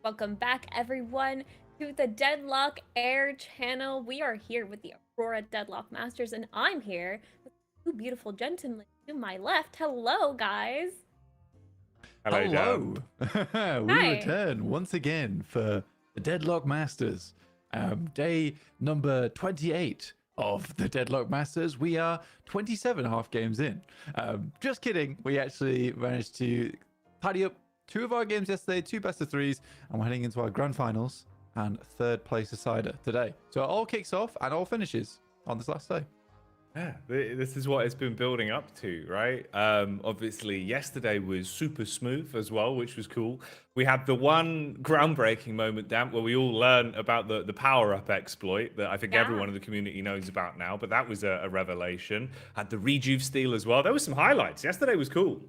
Welcome back, everyone, to the Deadlock Air channel. We are here with the Aurora Deadlock Masters, and I'm here with two beautiful gentlemen to my left. Hello, guys. Hello, Hello. We Hi. return once again for the Deadlock Masters. Day number 28 of the Deadlock Masters. We are 27 half games in. Just kidding. We actually managed to tidy up two of our games yesterday, two best of threes, and we're heading into our grand finals and third place decider today. So it all kicks off and all finishes on this last day. Yeah, this is what it's been building up to, right? Obviously, yesterday was super smooth as well, which was cool. We had the one groundbreaking moment, Dan, where we all learned about the power-up exploit that I think everyone in the community knows about now, but that was a revelation. Had the rejuve steal as well. There were some highlights. Yesterday was cool.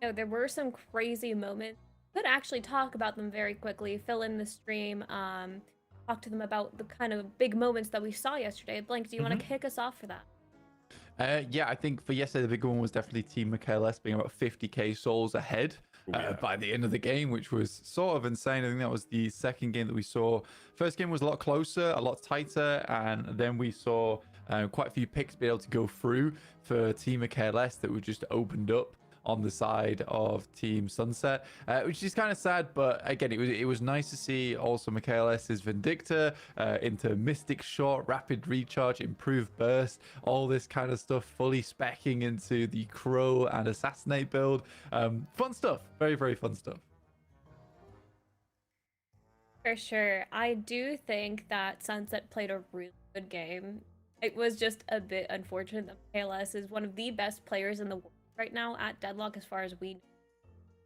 No, there were some crazy moments. Could actually talk about them very quickly, fill in the stream, talk to them about the kind of big moments that we saw yesterday. Blank, do you want to kick us off for that? Yeah, I think for yesterday, the big one was definitely Team Michaelis being about 50k souls ahead by the end of the game, which was sort of insane. I think that was the second game that we saw. First game was a lot closer, a lot tighter, and then we saw quite a few picks be able to go through for Team Michaelis that were just opened up on the side of Team Sunset, which is kind of sad, but again, it was nice to see also Michaelis' Vindicta into Mystic Shot, Rapid Recharge, Improved Burst, all this kind of stuff, fully speccing into the Crow and Assassinate build. Fun stuff, very, very fun stuff. For sure. I do think that Sunset played a really good game. It was just a bit unfortunate that KLS is one of the best players in the world right now at Deadlock as far as we know.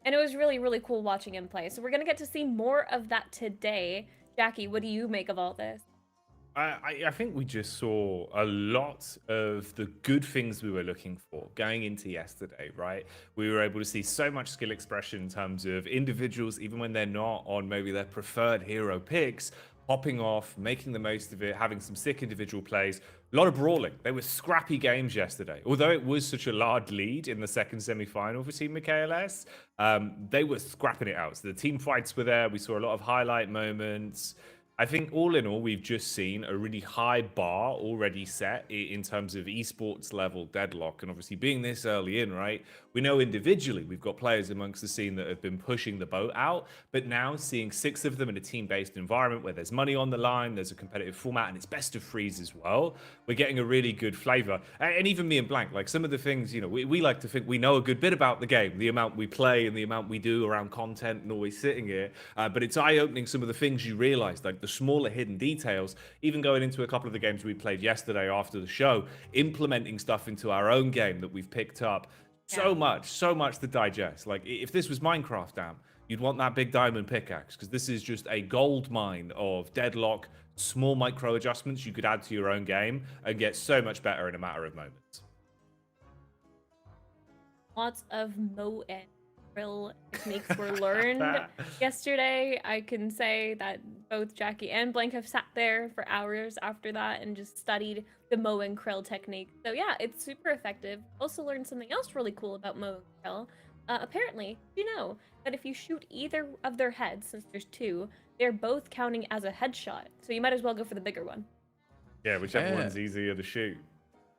And it was really, really cool watching him play. So we're going to get to see more of that today. Jacky, what do you make of all this? I think we just saw a lot of the good things we were looking for going into yesterday, right? We were able to see so much skill expression in terms of individuals, even when they're not on maybe their preferred hero picks, popping off, making the most of it, having some sick individual plays. A lot of brawling. They were scrappy games yesterday. Although it was such a large lead in the second semi-final for Team Michaelis, they were scrapping it out. So the team fights were there. We saw a lot of highlight moments. I think all in all, we've just seen a really high bar already set in terms of esports level Deadlock. And obviously being this early in, right, we know individually we've got players amongst the scene that have been pushing the boat out. But now seeing 6 of them in a team-based environment where there's money on the line, there's a competitive format, and it's best of threes as well, we're getting a really good flavor. And even me and Blank, like some of the things, you know, we like to think we know a good bit about the game, the amount we play and the amount we do around content and always sitting here. But it's eye-opening some of the things you realize, like the smaller hidden details, even going into a couple of the games we played yesterday after the show, implementing stuff into our own game that we've picked up. So much to digest. Like if this was Minecraft, damn, you'd want that big diamond pickaxe, because this is just a gold mine of Deadlock, small micro adjustments you could add to your own game and get so much better in a matter of moments. Lots of Mo and Krill techniques were learned yesterday. I can say that both Jacky and Blank have sat there for hours after that and just studied the Mo and Krill technique. So yeah, it's super effective. Also learned something else really cool about Mo and Krill. Apparently, you know that if you shoot either of their heads, since there's 2, they're both counting as a headshot. So you might as well go for the bigger one. Yeah, whichever one's easier to shoot.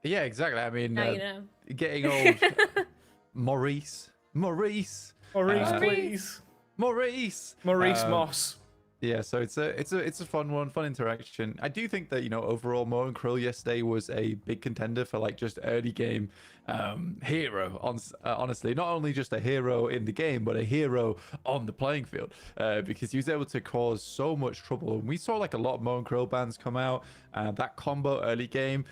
Yeah, exactly. I mean, now you know. Getting old. Maurice, please. Maurice Moss. Yeah, so it's a fun one, fun interaction. I do think that, you know, overall Mo and Krill yesterday was a big contender for like just early game hero. Honestly, not only just a hero in the game, but a hero on the playing field, because he was able to cause so much trouble. And we saw like a lot of Mo and Krill bans come out. That combo early game.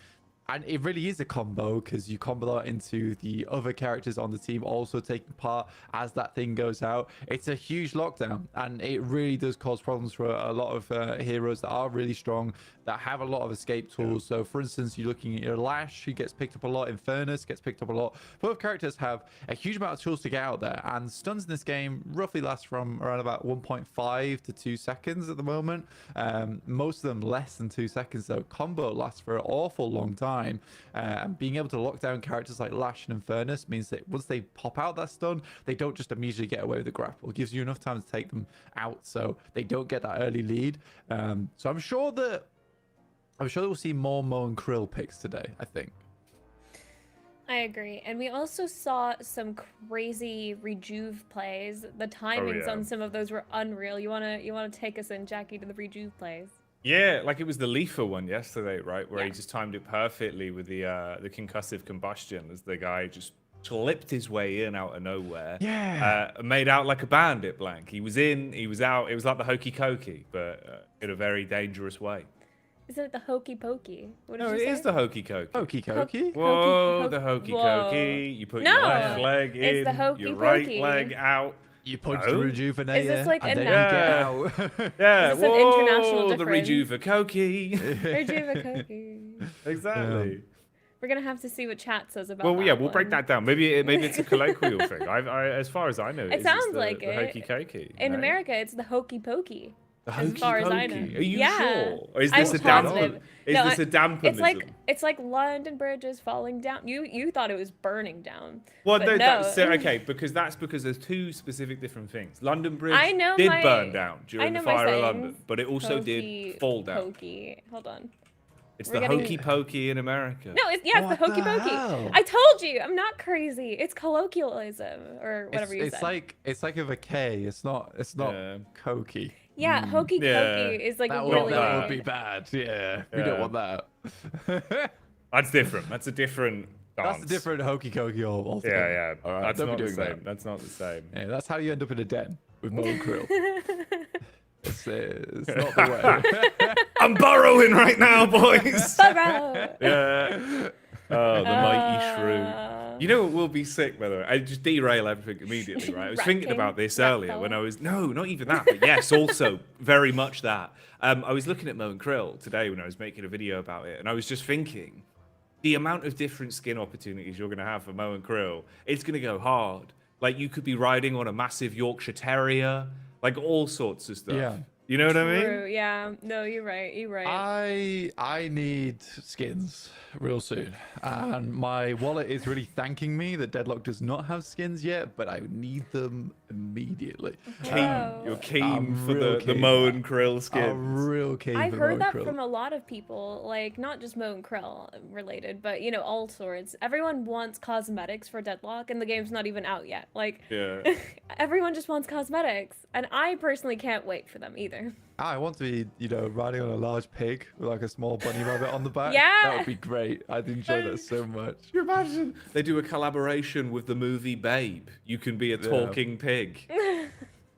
And it really is a combo, because you combo that into the other characters on the team also taking part as that thing goes out. It's a huge lockdown, and it really does cause problems for a lot of heroes that are really strong, that have a lot of escape tools. So for instance, you're looking at your Lash, who gets picked up a lot. Infernus gets picked up a lot. Both characters have a huge amount of tools to get out there, and stuns in this game roughly last from around about 1.5 to 2 seconds at the moment. Most of them less than 2 seconds, though. Combo lasts for an awful long time. time. And being able to lock down characters like Lashin and Furnace means that once they pop out that stun, they don't just immediately get away with the grapple. It gives you enough time to take them out so they don't get that early lead. So I'm sure that we'll see more Mo and Krill picks today, I think. I agree. And we also saw some crazy rejuve plays. The timings on some of those were unreal. You wanna take us in, Jacky, to the rejuve plays? Yeah, like it was the Leafer one yesterday, right? Where he just timed it perfectly with the concussive combustion as the guy just slipped his way in out of nowhere. Yeah. Made out like a bandit, Blank. He was in, he was out. It was like the hokey cokey, but in a very dangerous way. Is it the hokey pokey? What did No, you it say? is the hokey cokey. Hokey cokey. Whoa, the hokey cokey. You put your left leg in, it's the hokey your right pokey. leg out. You punch the rejuvenator, Is this like and a then you get out. Yeah, Is this an international the difference? rejuve-cokey. Rejuve-a-cokey. Exactly. We're gonna have to see what chat says about Well, that yeah, we'll break one. that down. Maybe it's a colloquial thing. As far as I know, It sounds the, like the it. hokey cokey. In no? America, it's the hokey pokey. The as hokey far as I know. pokey. Are you Yeah. sure? Or is I'm this a damper? positive. Is No, this a damperism? It's like London Bridge is falling down. You thought it was burning down. Well, but no, no. that's okay, because there's two specific different things. London Bridge I know did my- burn down I during know the my fire of sayings. London, but it also Hokey did fall down. Pokey. Hold on. It's We're the getting- hokey pokey in America. No, it's the What hokey the pokey. hell? I told you, I'm not crazy. It's colloquialism or whatever you it's said. it's like with a K. It's not Yeah. cokey. Yeah, hokey Yeah. pokey is like That really. would be bad. Yeah, we don't want that. That's different. That's a different dance. That's a different hokey cokey altogether. Yeah. All right, That's don't be not the doing same. that. That's not the same. Yeah, that's how you end up in a den with Mo and Krill. It's not the way. I'm burrowing right now, boys. Burrow. Yeah. Oh, the mighty shrew. You know what will be sick, by the way? I just derail everything immediately, right? I was thinking about this earlier when I was... No, not even that, but yes, also very much that. I was looking at Mo and Krill today when I was making a video about it, and I was just thinking, the amount of different skin opportunities you're going to have for Mo and Krill, it's going to go hard. Like, you could be riding on a massive Yorkshire Terrier, like all sorts of stuff. Yeah. You know what I mean? True, yeah. No, you're right. You're right. I need skins real soon, and my wallet is really thanking me that Deadlock does not have skins yet, but I need them immediately. You're keen I'm for real the keen. Mo and Krill skins. I'm real keen. I've for heard Mo that and Krill. from a lot of people, like not just Mo and Krill related, but you know, all sorts. Everyone wants cosmetics for Deadlock, and the game's not even out yet. Like, Yeah. everyone just wants cosmetics, and I personally can't wait for them either. I want to be, riding on a large pig with like a small bunny rabbit on the back. Yeah. That would be great. I'd enjoy that so much. Can you imagine? They do a collaboration with the movie Babe. You can be a talking pig.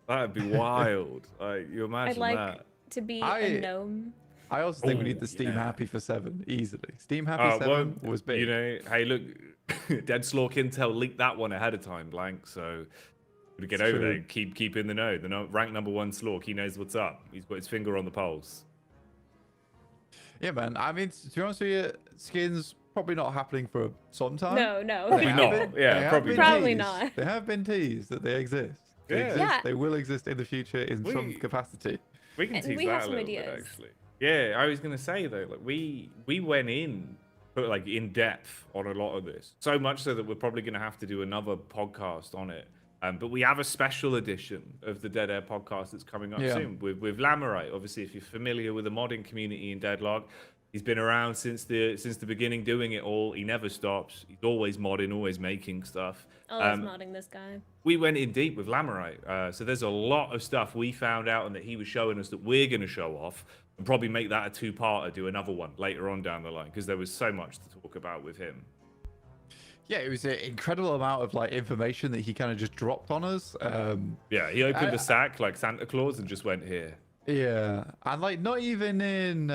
That'd be wild. Like, you I'd imagine like that? to be I- a gnome. I also think we Ooh, need the Steam yeah. Happy for 7 easily. Steam Happy 7 was big. You know, hey, look, Dead Slork Intel leaked that one ahead of time, Blank. So to get over true. there, keep in the know. The rank number 1 Slork, he knows what's up. He's got his finger on the pulse. Yeah, man. I mean, to be honest with you, skins probably not happening for some time. No. Probably They not. have been- Yeah, they have probably been not. Probably teased. not. They have been teased that they exist. They Yeah. exist. Yeah. They will exist in the future in some We- capacity. We can And tease we have that a some little bit, ideas. actually. Yeah, I was gonna say though, like we went in, but like in depth on a lot of this. So much so that we're probably gonna have to do another podcast on it. But we have a special edition of the Dead Air podcast that's coming up Yeah. soon with Lamarite. Obviously, if you're familiar with the modding community in Deadlock, he's been around since the beginning, doing it all. He never stops. He's always modding, always making stuff. Always modding this guy. We went in deep with Lamarite. So there's a lot of stuff we found out and that he was showing us that we're going to show off and probably make that a two-parter, do another one later on down the line because there was so much to talk about with him. Yeah, it was an incredible amount of like information that he kind of just dropped on us. Yeah, he opened a sack like Santa Claus and just went here. Yeah, and like not even in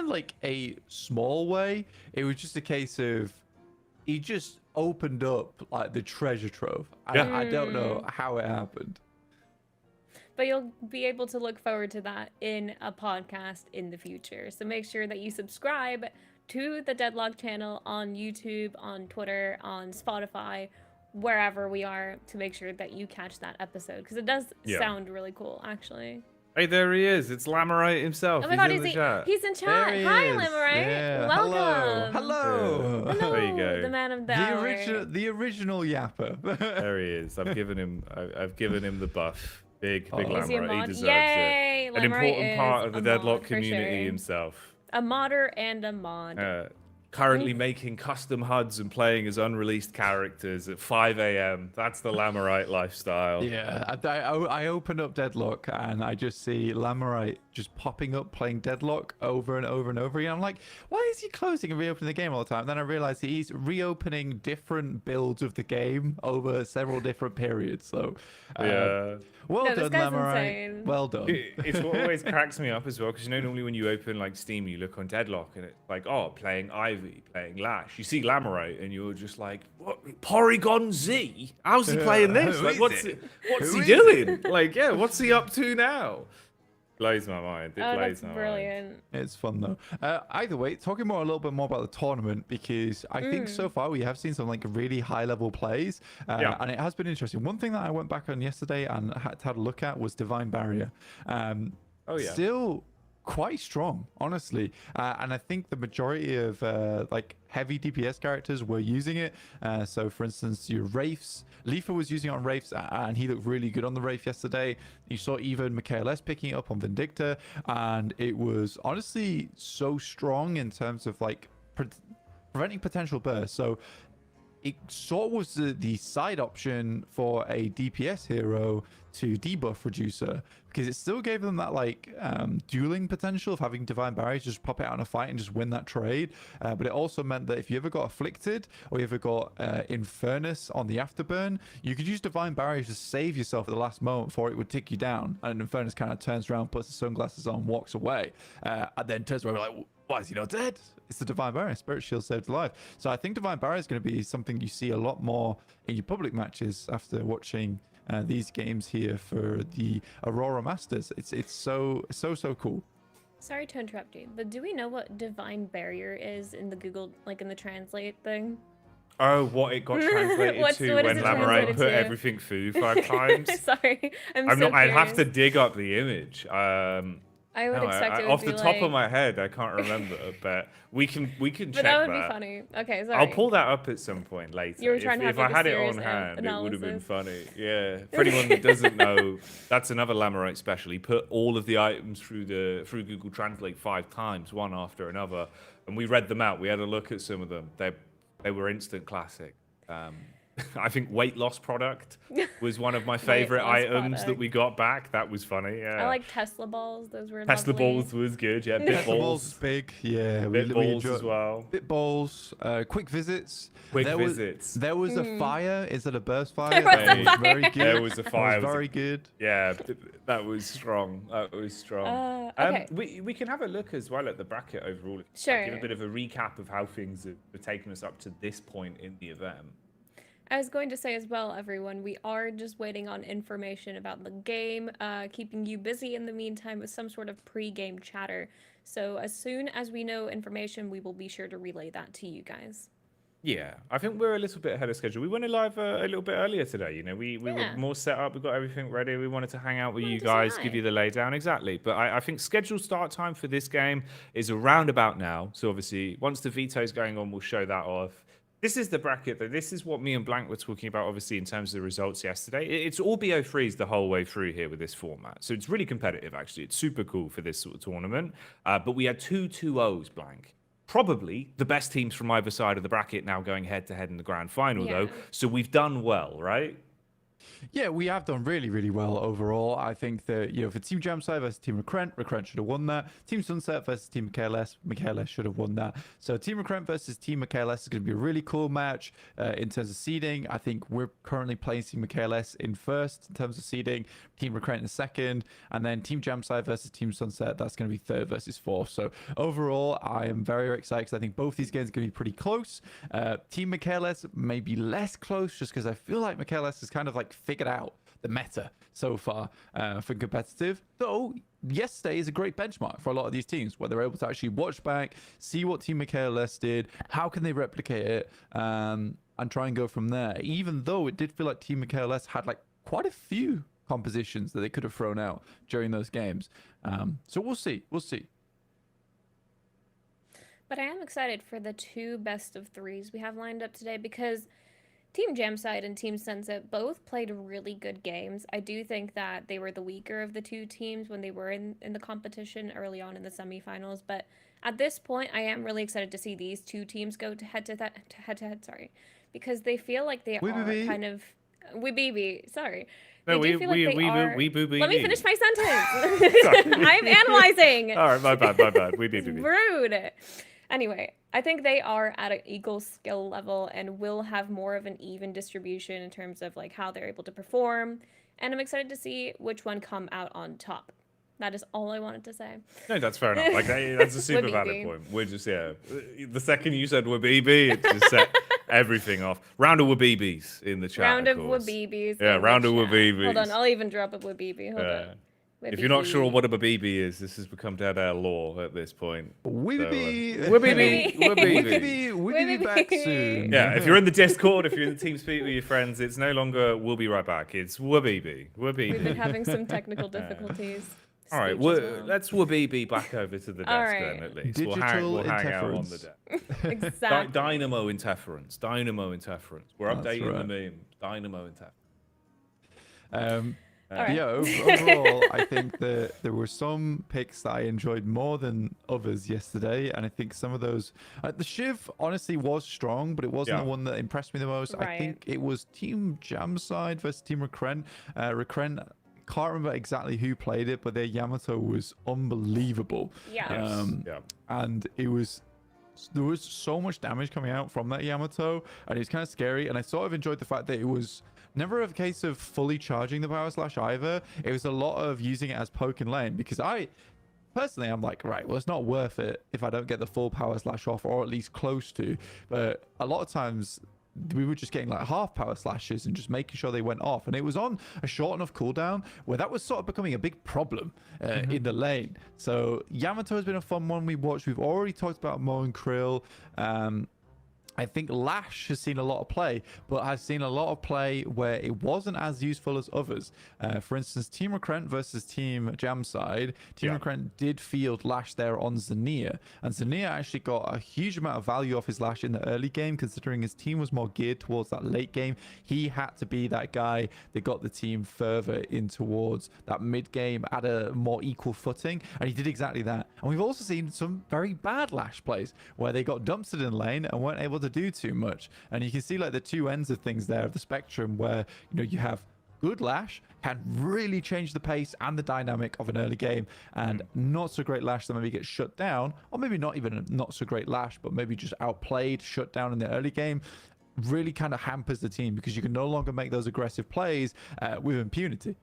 like a small way. It was just a case of he just opened up like the treasure trove. Yeah. I don't know how it happened. But you'll be able to look forward to that in a podcast in the future. So make sure that you subscribe to the Deadlock channel on YouTube, on Twitter, on Spotify, wherever we are, to make sure that you catch that episode. Because it does Yeah. sound really cool, actually. Hey, there he is. It's Lamorite himself. Oh my He's god, in is the he? chat. He's in There chat. he Hi, is. Limerite. Yeah. Welcome. Hello. Hello, There you go. the man of the The hour. original Yapper. There he is. I've given him the buff. Big Oh. Is he a Lamorite. He mod? deserves Yay! it. An Limerite important is part of the a Deadlock mod for community sure. himself. A modder and a mod. Currently making custom HUDs and playing as unreleased characters at 5 a.m. That's the Lamorite lifestyle. Yeah, I open up Deadlock and I just see Lamorite just popping up playing Deadlock over and over and over again. I'm like, why is he closing and reopening the game all the time? Then I realize he's reopening different builds of the game over several different periods. So, Yeah. well No, this done, guy's Lamorite. insane. Well done. It's what always cracks me up as well, because normally when you open like Steam, you look on Deadlock and it's like, oh, playing Ivy, playing Lash. You see Lamorite and you're just like, what? Porygon Z? How's he playing this? Who Like, is what's it? what's Who he is doing? Like, yeah, what's he up to now? Blows my mind. It Oh, blows that's my mind. brilliant. It's fun though. Either way, talking a little bit more about the tournament, because I think so far we have seen some like really high level plays, Yeah. and it has been interesting. One thing that I went back on yesterday and had a look at was Divine Barrier. Oh, yeah. Still quite strong, honestly, and I think the majority of like heavy DPS characters were using it. So for instance, your Wraiths, Leafa was using it on Wraiths and he looked really good on the Wraith yesterday. You saw even Michaelis picking it up on Vindicta, and it was honestly so strong in terms of like preventing potential bursts. So it sort of was the side option for a DPS hero to debuff Reducer, because it still gave them that like dueling potential of having Divine Barriers, just pop it out in a fight and just win that trade. But it also meant that if you ever got Afflicted or you ever got Infernus on the Afterburn, you could use Divine Barriers to save yourself at the last moment before it would tick you down. And Infernus kind of turns around, puts the sunglasses on, walks away, and then turns around like, why is he not dead? It's the Divine Barrier. Spirit Shield saved alive. So I think Divine Barrier is going to be something you see a lot more in your public matches after watching these games here for the Aurora Masters. It's so cool. Sorry to interrupt you, but do we know what Divine Barrier is in the Google, like in the translate thing? Oh, what it got translated What to is when it Lamorite translated put to? everything foo 5 times. Sorry, I'm I'm so not. I'd have to curious. dig up the image. I would No, expect it would off be the top like... of my head, I can't remember, but we can But check that would be funny. Okay, sorry. I'll pull that up at some point later. You were trying to if have, like, I a had it on serious hand, it would have been analysis. funny. Yeah. For anyone that doesn't know, that's another Lamorite special. He put all of the items through Google Translate 5 times, one after another, and we read them out. We had a look at some of them. They were instant classic. I think weight loss product was one of my favorite loss items product. that we got back. That was funny. Yeah. I like Tesla balls. Those were Tesla lovely. balls was good. Yeah. Bit Tesla balls balls. is big. Yeah, Bit we balls enjoy as well. Bit balls, quick visits. Quick there visits. There was a fire. Is it a burst fire? There was That a fire. very good. There was a fire. That was very good. Yeah, that was strong. That was strong. Okay. We can have a look as well at the bracket overall. Sure. Give a bit of a recap of how things have taken us up to this point in the event. I was going to say as well, everyone, we are just waiting on information about the game, keeping you busy in the meantime with some sort of pre-game chatter. So as soon as we know information, we will be sure to relay that to you guys. Yeah, I think we're a little bit ahead of schedule. We went live a little bit earlier today. You know, we were Yeah. more set up. We got everything ready. We wanted to hang out with you Wanted to say guys, hi. give you the laydown exactly. But I think scheduled start time for this game is around about now. So obviously, once the veto's going on, we'll show that off. This is the bracket, though. This is what me and Blank were talking about, obviously, in terms of the results yesterday. It's all BO3s the whole way through here with this format. So it's really competitive, actually. It's super cool for this sort of tournament. But we had 2 2-0s, Blank. Probably the best teams from either side of the bracket now going head-to-head in the grand final, though. Yeah. So we've done well, right? Yeah, we have done really, really well overall. I think that, you know, for Team Jamside versus Team Recrent should have won that. Team Sunset versus Team Michaelis should have won that. So Team Recrent versus Team Michaelis is going to be a really cool match in terms of seeding. I think we're currently placing Michaelis in first in terms of seeding, Team Recrent in second, and then Team Jamside versus Team Sunset, that's going to be third versus fourth. So overall, I am very, very excited because I think both these games are going to be pretty close. Team Michaelis may be less close just because I feel like Michaelis is kind of like figured out the meta so far for competitive, though yesterday is a great benchmark for a lot of these teams where they're able to actually watch back, see what Team Michaelis did, how can they replicate it, and try and go from there, even though it did feel like Team Michaelis had like quite a few compositions that they could have thrown out during those games. So we'll see. We'll see. But I am excited for the 2 best of 3s we have lined up today because Team Jamside and Team Sunset both played really good games. I do think that they were the weaker of the 2 teams when they were in the competition early on in the semifinals. But at this point, I am really excited to see these 2 teams go to head to head. Sorry, because they feel like they are kind of sorry. No, we feel like they are. Let me finish my sentence. I'm analyzing. All right, my bad. We beep. Rude. Anyway, I think they are at an equal skill level and will have more of an even distribution in terms of like how they're able to perform. And I'm excited to see which one come out on top. That is all I wanted to say. No, that's fair enough. Like that's a super valid point. We're just the second you said Wabibi, it just set everything off. Round of Wabibis in the chat. Round of Wabibis. Yeah, round of Wabibis. Hold on, I'll even drop a Wabibi. Hold on. If you're not sure what a Wabibi is, this has become dead air law at this point. Wabibi back soon. Yeah, if you're in the Discord, if you're in the TeamSpeak with your friends, it's no longer we'll be right back. It's Wabibi. We've been having some technical difficulties. All right, let's Wabibi back over to the desk then, at least. Digital we'll hang out on the desk. Exactly. Dynamo interference. We're updating the meme. Dynamo interference. Right. Yeah, overall, I think that there were some picks that I enjoyed more than others yesterday, and I think some of those, the Shiv honestly was strong, but it wasn't the one that impressed me the most. Right. I think it was Team Jamside versus Team Recren. Recren, can't remember exactly who played it, but their Yamato was unbelievable. Yeah. And there was so much damage coming out from that Yamato, and it was kind of scary. And I sort of enjoyed the fact that it was never a case of fully charging the power slash either. It was a lot of using it as poke and lane, because I personally, I'm like, right, well, it's not worth it if I don't get the full power slash off, or at least close to. But a lot of times we were just getting like half power slashes and just making sure they went off, and it was on a short enough cooldown where that was sort of becoming a big problem in the lane. So Yamato has been a fun one we watched. We've already talked about Mo and Krill. I think Lash has seen a lot of play, but has seen a lot of play where it wasn't as useful as others. For instance, Team Recrent versus Team Jamside. Team Recrent did field Lash there on Zander, and Zander actually got a huge amount of value off his Lash in the early game, considering his team was more geared towards that late game. He had to be that guy that got the team further in towards that mid game at a more equal footing, and he did exactly that. And we've also seen some very bad Lash plays where they got dumpstered in lane and weren't able to do too much. And you can see like the two ends of things there of the spectrum, where you have good Lash can really change the pace and the dynamic of an early game, and not so great Lash that maybe gets shut down, or maybe not even a not so great Lash, but maybe just outplayed, shut down in the early game, really kind of hampers the team, because you can no longer make those aggressive plays with impunity.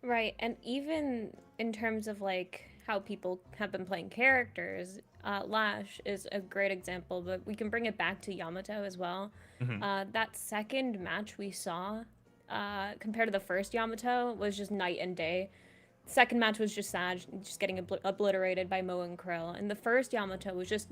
Right, and even in terms of like how people have been playing characters, Lash is a great example, but we can bring it back to Yamato as well. That second match we saw, compared to the first Yamato, was just night and day. Second match was just sad, just getting obliterated by Mo and Krill. And the first Yamato was just,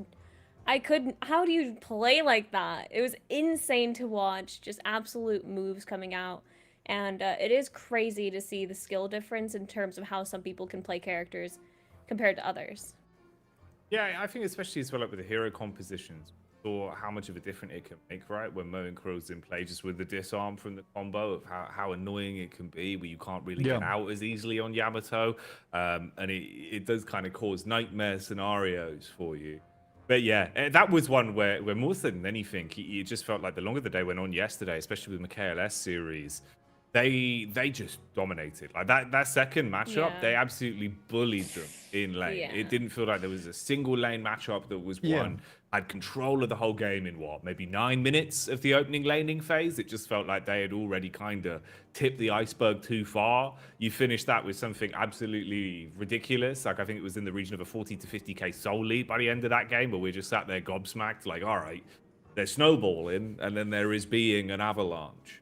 how do you play like that? It was insane to watch, just absolute moves coming out. And it is crazy to see the skill difference in terms of how some people can play characters compared to others. Yeah, I think especially as well like with the hero compositions, or how much of a difference it can make, right? When Mo and Krill's in play, just with the disarm from the combo, of how annoying it can be, where you can't really get out as easily on Yamato, and it does kind of cause nightmare scenarios for you. But yeah, that was one where more than anything, it just felt like the longer the day went on yesterday, especially with the KLS series, they just dominated. Like that second matchup, they absolutely bullied them in lane. It didn't feel like there was a single lane matchup that was won. Had control of the whole game in maybe 9 minutes of the opening laning phase. It just felt like they had already kind of tipped the iceberg too far. You finished that with something absolutely ridiculous. Like I think it was in the region of a 40 to 50k soul lead by the end of that game, where we just sat there gobsmacked, like, all right, they're snowballing, and then there is being an avalanche.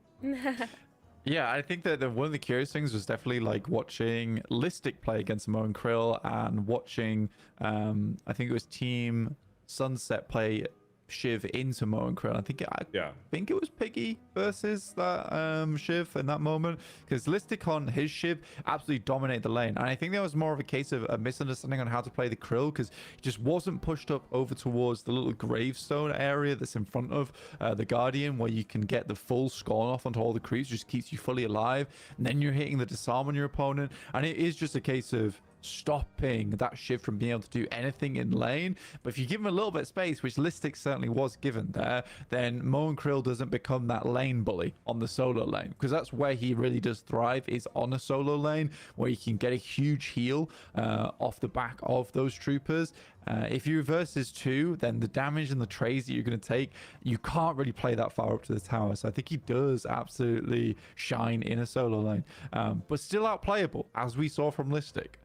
Yeah, I think that one of the curious things was definitely like watching Listic play against Mo and Krill, and watching, I think it was Team Sunset play Shiv into Mo and Krill. I think it was Piggy versus that Shiv in that moment, because Listic on his Shiv absolutely dominated the lane, and I think that was more of a case of a misunderstanding on how to play the Krill, because he just wasn't pushed up over towards the little gravestone area that's in front of the Guardian, where you can get the full scorn off onto all the creeps, just keeps you fully alive, and then you're hitting the disarm on your opponent, and it is just a case of stopping that Shiv from being able to do anything in lane. But if you give him a little bit of space, which Listic certainly was given there, then Mo and Krill doesn't become that lane bully on the solo lane, because that's where he really does thrive, is on a solo lane where you can get a huge heal off the back of those troopers. If you reverse his 2, then the damage and the trades that you're going to take, you can't really play that far up to the tower. So I think he does absolutely shine in a solo lane, but still outplayable, as we saw from Listic.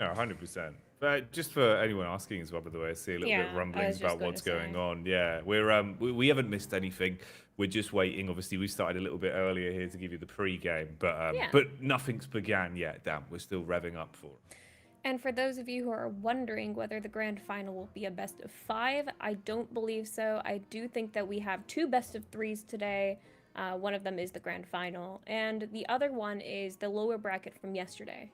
No, 100%. But just for anyone asking as well, by the way, I see a little bit of rumblings about what's going on. Yeah, we haven't missed anything. We're just waiting. Obviously, we started a little bit earlier here to give you the pre-game, but nothing's began yet. Damn, we're still revving up for it. And for those of you who are wondering whether the grand final will be a best of 5, I don't believe so. I do think that we have 2 best of 3s today. One of them is the grand final, and the other one is the lower bracket from yesterday.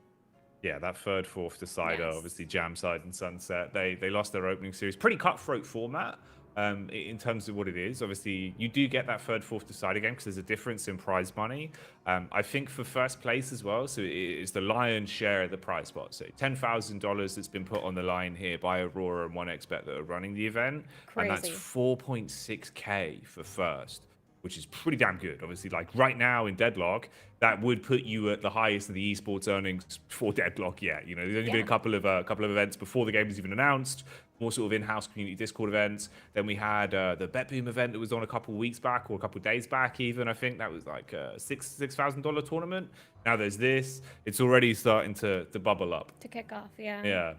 Yeah, that third, fourth decider, obviously Jamside and Sunset, they lost their opening series. Pretty cutthroat format in terms of what it is. Obviously, you do get that third, fourth decider game because there's a difference in prize money. I think for first place as well, so it's the lion's share of the prize pot. So $10,000 that's been put on the line here by Aurora and 1xBet that are running the event. Crazy. And that's 4.6K for first, which is pretty damn good. Obviously, like right now in Deadlock, that would put you at the highest of the esports earnings for Deadlock yet. You know, there's only been a couple of events before the game was even announced, more sort of in-house community Discord events. Then we had the BetBoom event that was on a couple of weeks back or a couple of days back even. I think that was like a $6,000 tournament. Now there's this. It's already starting to bubble up. To kick off, yeah. Yeah.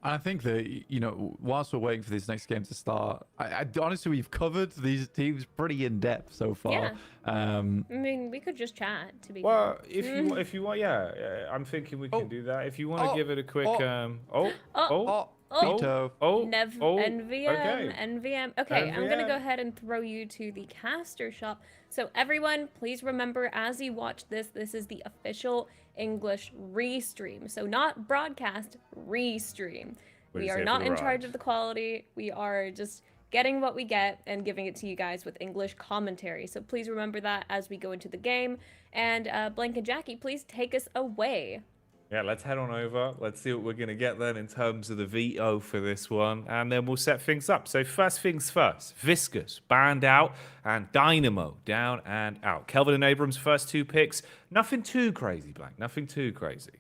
I think that, you know, whilst we're waiting for this next game to start, I honestly, we've covered these teams pretty in depth so far. Yeah. I mean, we could just chat, to be Well, if you want, I'm thinking we can do that. If you want to give it a quick, NVM. Okay, I'm going to go ahead and throw you to the caster shop. So everyone, please remember, as you watch this, this is the official English restream. So not broadcast, restream. We are not in charge of the quality. We are just getting what we get and giving it to you guys with English commentary. So please remember that as we go into the game. And Blank and Jacky, please take us away. Yeah, let's head on over. Let's see what we're going to get then in terms of the veto for this one. And then we'll set things up. So first things first. Viscous, banned out. And Dynamo, down and out. Kelvin and Abrams, first 2 picks. Nothing too crazy, Blank. Nothing too crazy.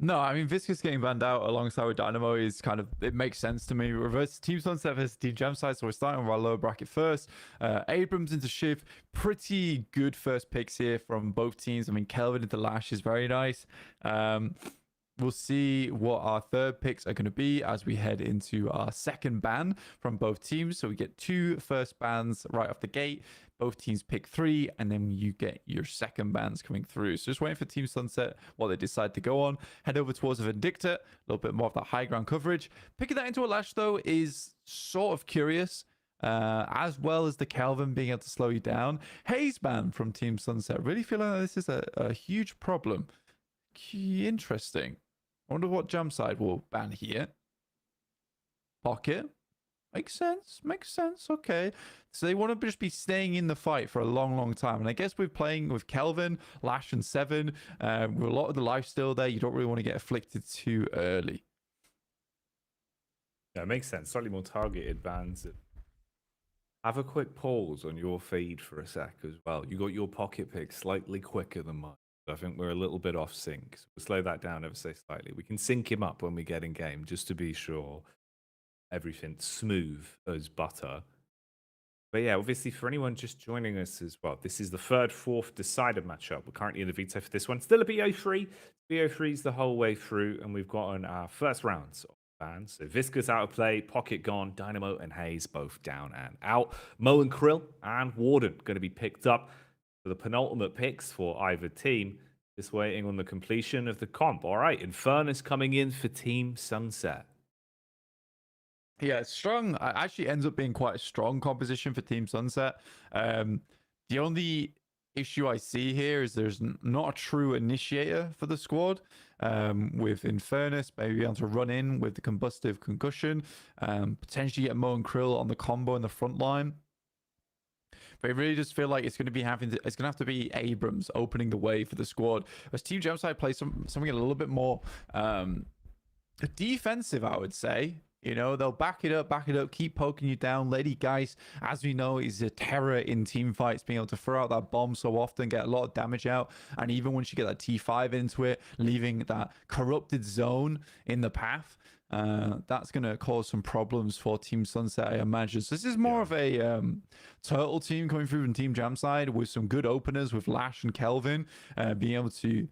No, I mean, Viscous getting banned out alongside with Dynamo is kind of, it makes sense to me. Reverse Team Sunset versus Team Gemside, so we're starting with our lower bracket first. Abrams into Shiv, pretty good first picks here from both teams. I mean, Kelvin into Lash is very nice. We'll see what our third picks are going to be as we head into our second ban from both teams. So we get 2 first bans right off the gate. Both teams pick 3, and then you get your second bans coming through. So just waiting for Team Sunset, what they decide to go on. Head over towards the Vindicta, a little bit more of that high ground coverage. Picking that into a Lash, though, is sort of curious, as well as the Kelvin being able to slow you down. Haze ban from Team Sunset. Really feel like this is a huge problem. Interesting. I wonder what Jamside will ban here. Pocket. Makes sense. Okay. So they want to just be staying in the fight for a long, long time. And I guess we're playing with Kelvin, Lash, and Seven. With a lot of the life still there, you don't really want to get afflicted too early. Yeah, it makes sense. Slightly more targeted bans. Have a quick pause on your feed for a sec as well. You got your pocket pick slightly quicker than mine. I think we're a little bit off sync. So we'll slow that down ever so slightly. We can sync him up when we get in game just to be sure everything's smooth as butter. But yeah, obviously for anyone just joining us as well, this is the third, fourth decider matchup. We're currently in the veto for this one. Still a BO3. BO3's the whole way through, and we've got on our first rounds of bans. So Viscous out of play, Pocket gone, Dynamo and Haze both down and out. Mo and Krill and Warden going to be picked up for the penultimate picks for either team. Just waiting on the completion of the comp. All right, Infernus coming in for Team Sunset. Yeah, it's strong. Actually ends up being quite a strong composition for Team Sunset. The only issue I see here is there's not a true initiator for the squad. With Infernus, maybe able to run in with the combustive concussion, potentially get Mo and Krill on the combo in the front line. But I really just feel like it's going to have to be Abrams opening the way for the squad. As Team Gemside plays something a little bit more defensive, I would say. You know, they'll back it up, keep poking you down. Lady Geist, as we know, is a terror in team fights, being able to throw out that bomb so often, get a lot of damage out. And even once you get that T5 into it, leaving that corrupted zone in the path, that's going to cause some problems for Team Sunset, I imagine. So this is more of a turtle team coming through from Team Jamside with some good openers with Lash and Kelvin, being able to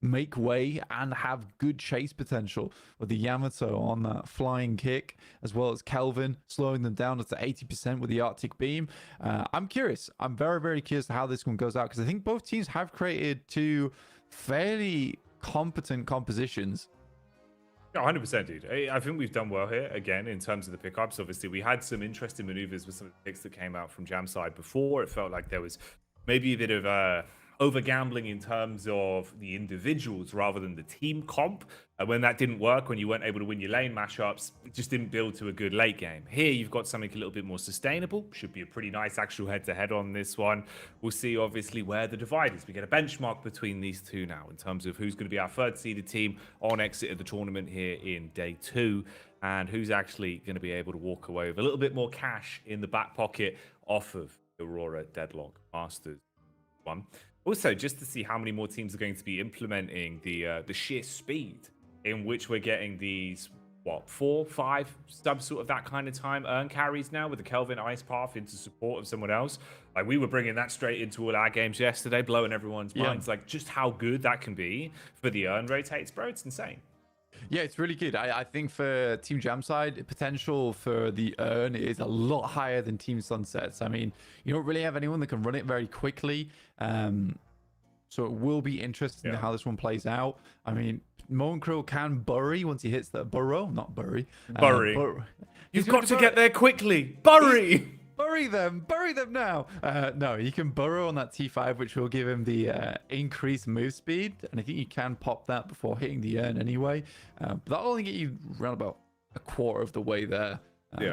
make way and have good chase potential with the Yamato on that flying kick, as well as Kelvin slowing them down to 80% with the Arctic Beam. I'm curious. I'm very, very curious to how this one goes out, because I think both teams have created two fairly competent compositions. 100%, dude. I think we've done well here, again, in terms of the pickups. Obviously, we had some interesting maneuvers with some of the picks that came out from Jamside before. It felt like there was maybe a bit of over gambling in terms of the individuals rather than the team comp. When that didn't work, when you weren't able to win your lane matchups, it just didn't build to a good late game. Here, you've got something a little bit more sustainable. Should be a pretty nice actual head-to-head on this one. We'll see, obviously, where the divide is. We get a benchmark between these two now in terms of who's going to be our third-seeded team on exit of the tournament here in day 2, and who's actually going to be able to walk away with a little bit more cash in the back pocket off of Aurora Deadlock Masters 1. Also, just to see how many more teams are going to be implementing the sheer speed in which we're getting these, 4, 5 sort of that kind of time earn carries now with the Kelvin Ice Path into support of someone else. Like, we were bringing that straight into all our games yesterday, blowing everyone's minds. Like, just how good that can be for the earn rotates, bro. It's insane. Yeah, it's really good. I think for Team Jamside, potential for the earn is a lot higher than Team Sunsets. I mean, you don't really have anyone that can run it very quickly. So it will be interesting how this one plays out. I mean, Mo and Krill can bury once he hits that burrow. Not bury. Bury. You've got to get there quickly. Bury! Bury them now. No, you can burrow on that T5, which will give him the increased move speed, and I think you can pop that before hitting the earn anyway. But that'll only get you around about a quarter of the way there.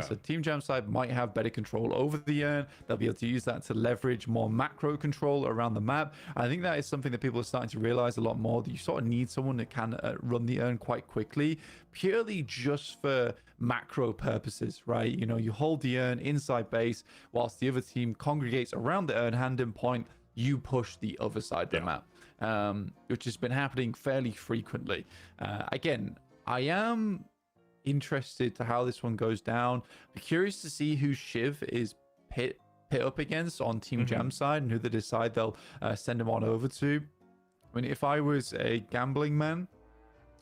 So Team Jamside might have better control over the earn. They'll be able to use that to leverage more macro control around the map. I think that is something that people are starting to realize a lot more, that you sort of need someone that can run the earn quite quickly, purely just for macro purposes, right? You know, you hold the earn inside base whilst the other team congregates around the earn handing point. You push the other side of the map, which has been happening fairly frequently. Again, I am interested to how this one goes down. Be curious to see who Shiv is pit up against on Team Jam side, and who they decide they'll send him on over to. I mean, if I was a gambling man,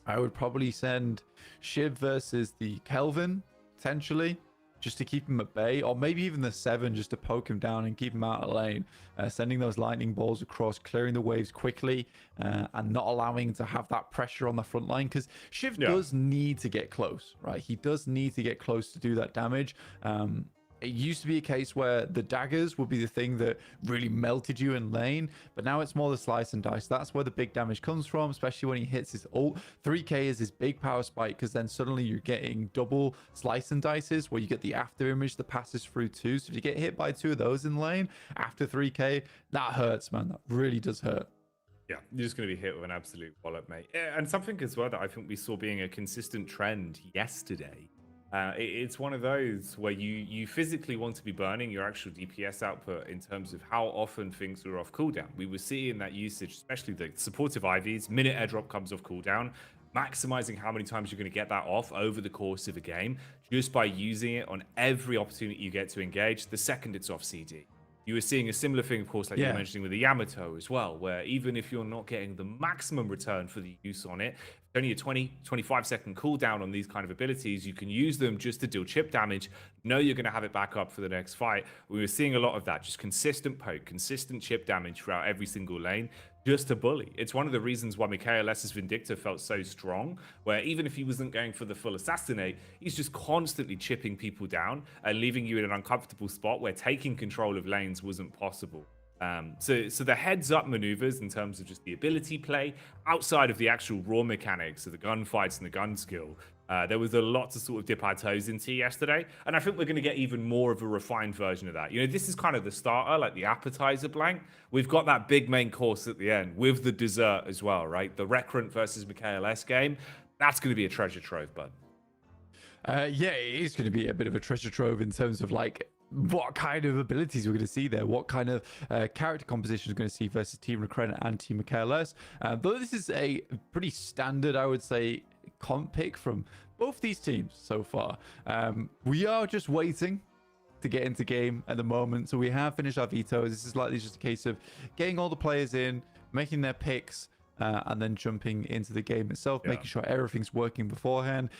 I would probably send Shiv versus the Kelvin, potentially, just to keep him at bay, or maybe even the 7 just to poke him down and keep him out of lane, sending those lightning balls across, clearing the waves quickly, and not allowing to have that pressure on the front line, because Shiv does need to get close, right? He does need to get close to do that damage. It used to be a case where the daggers would be the thing that really melted you in lane, but now it's more the slice and dice. That's where the big damage comes from, especially when he hits his ult. 3k is his big power spike, because then suddenly you're getting double slice and dices, where you get the after image that passes through too. So if you get hit by 2 of those in lane after 3k, that hurts, man. That really does hurt. Yeah, you're just going to be hit with an absolute wallop, mate. And something as well that I think we saw being a consistent trend yesterday. It's one of those where you physically want to be burning your actual DPS output in terms of how often things are off cooldown. We were seeing that usage, especially the supportive IVs, minute airdrop comes off cooldown, maximizing how many times you're going to get that off over the course of a game, just by using it on every opportunity you get to engage the second it's off CD. You were seeing a similar thing, of course, like you were mentioning with the Yamato as well, where even if you're not getting the maximum return for the use on it, only a 20-25 second cooldown on these kind of abilities, you can use them just to deal chip damage. Know you're going to have it back up for the next fight. We were seeing a lot of that, just consistent poke, consistent chip damage throughout every single lane. just a bully. It's one of the reasons why Michaelis' Vindicta felt so strong, where even if he wasn't going for the full assassinate, he's just constantly chipping people down and leaving you in an uncomfortable spot where taking control of lanes wasn't possible. So the heads-up maneuvers in terms of just the ability play, outside of the actual raw mechanics of the gunfights and the gun skill, there was a lot to sort of dip our toes into yesterday, and I think we're going to get even more of a refined version of that. You know, this is kind of the starter, like the appetizer blank. We've got that big main course at the end with the dessert as well, right? The Recurrent versus Michaelis game. That's going to be a treasure trove, bud. Yeah, it is going to be a bit of a treasure trove in terms of like what kind of abilities we're going to see there, what kind of character composition we're going to see versus Team Recurrent and Team Michaelis. Though this is a pretty standard, I would say, comp pick from both these teams so far. We are just waiting to get into game at the moment, so we have finished our vetoes. This is likely just a case of getting all the players in, making their picks, and then jumping into the game itself, making sure everything's working beforehand.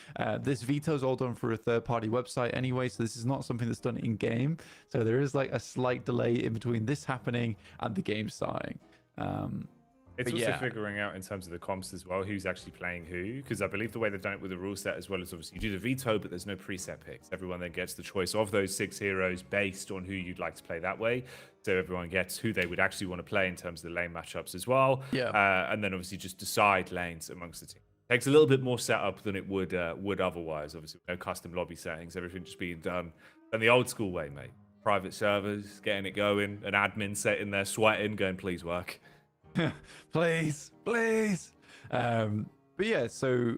This veto is all done through a third-party website anyway, so this is not something that's done in-game. So there is like a slight delay in between this happening and the game starting. It's also figuring out in terms of the comps as well, who's actually playing who, because I believe the way they've done it with the rule set as well is obviously you do the veto, but there's no preset picks. Everyone then gets the choice of those 6 heroes based on who you'd like to play that way. So everyone gets who they would actually want to play in terms of the lane matchups as well. And then obviously just decide lanes amongst the team. Takes a little bit more setup than it would otherwise. Obviously, no custom lobby settings, everything just being done in the old school way, mate. Private servers, getting it going, an admin sitting there sweating, going, please work. please. But yeah, so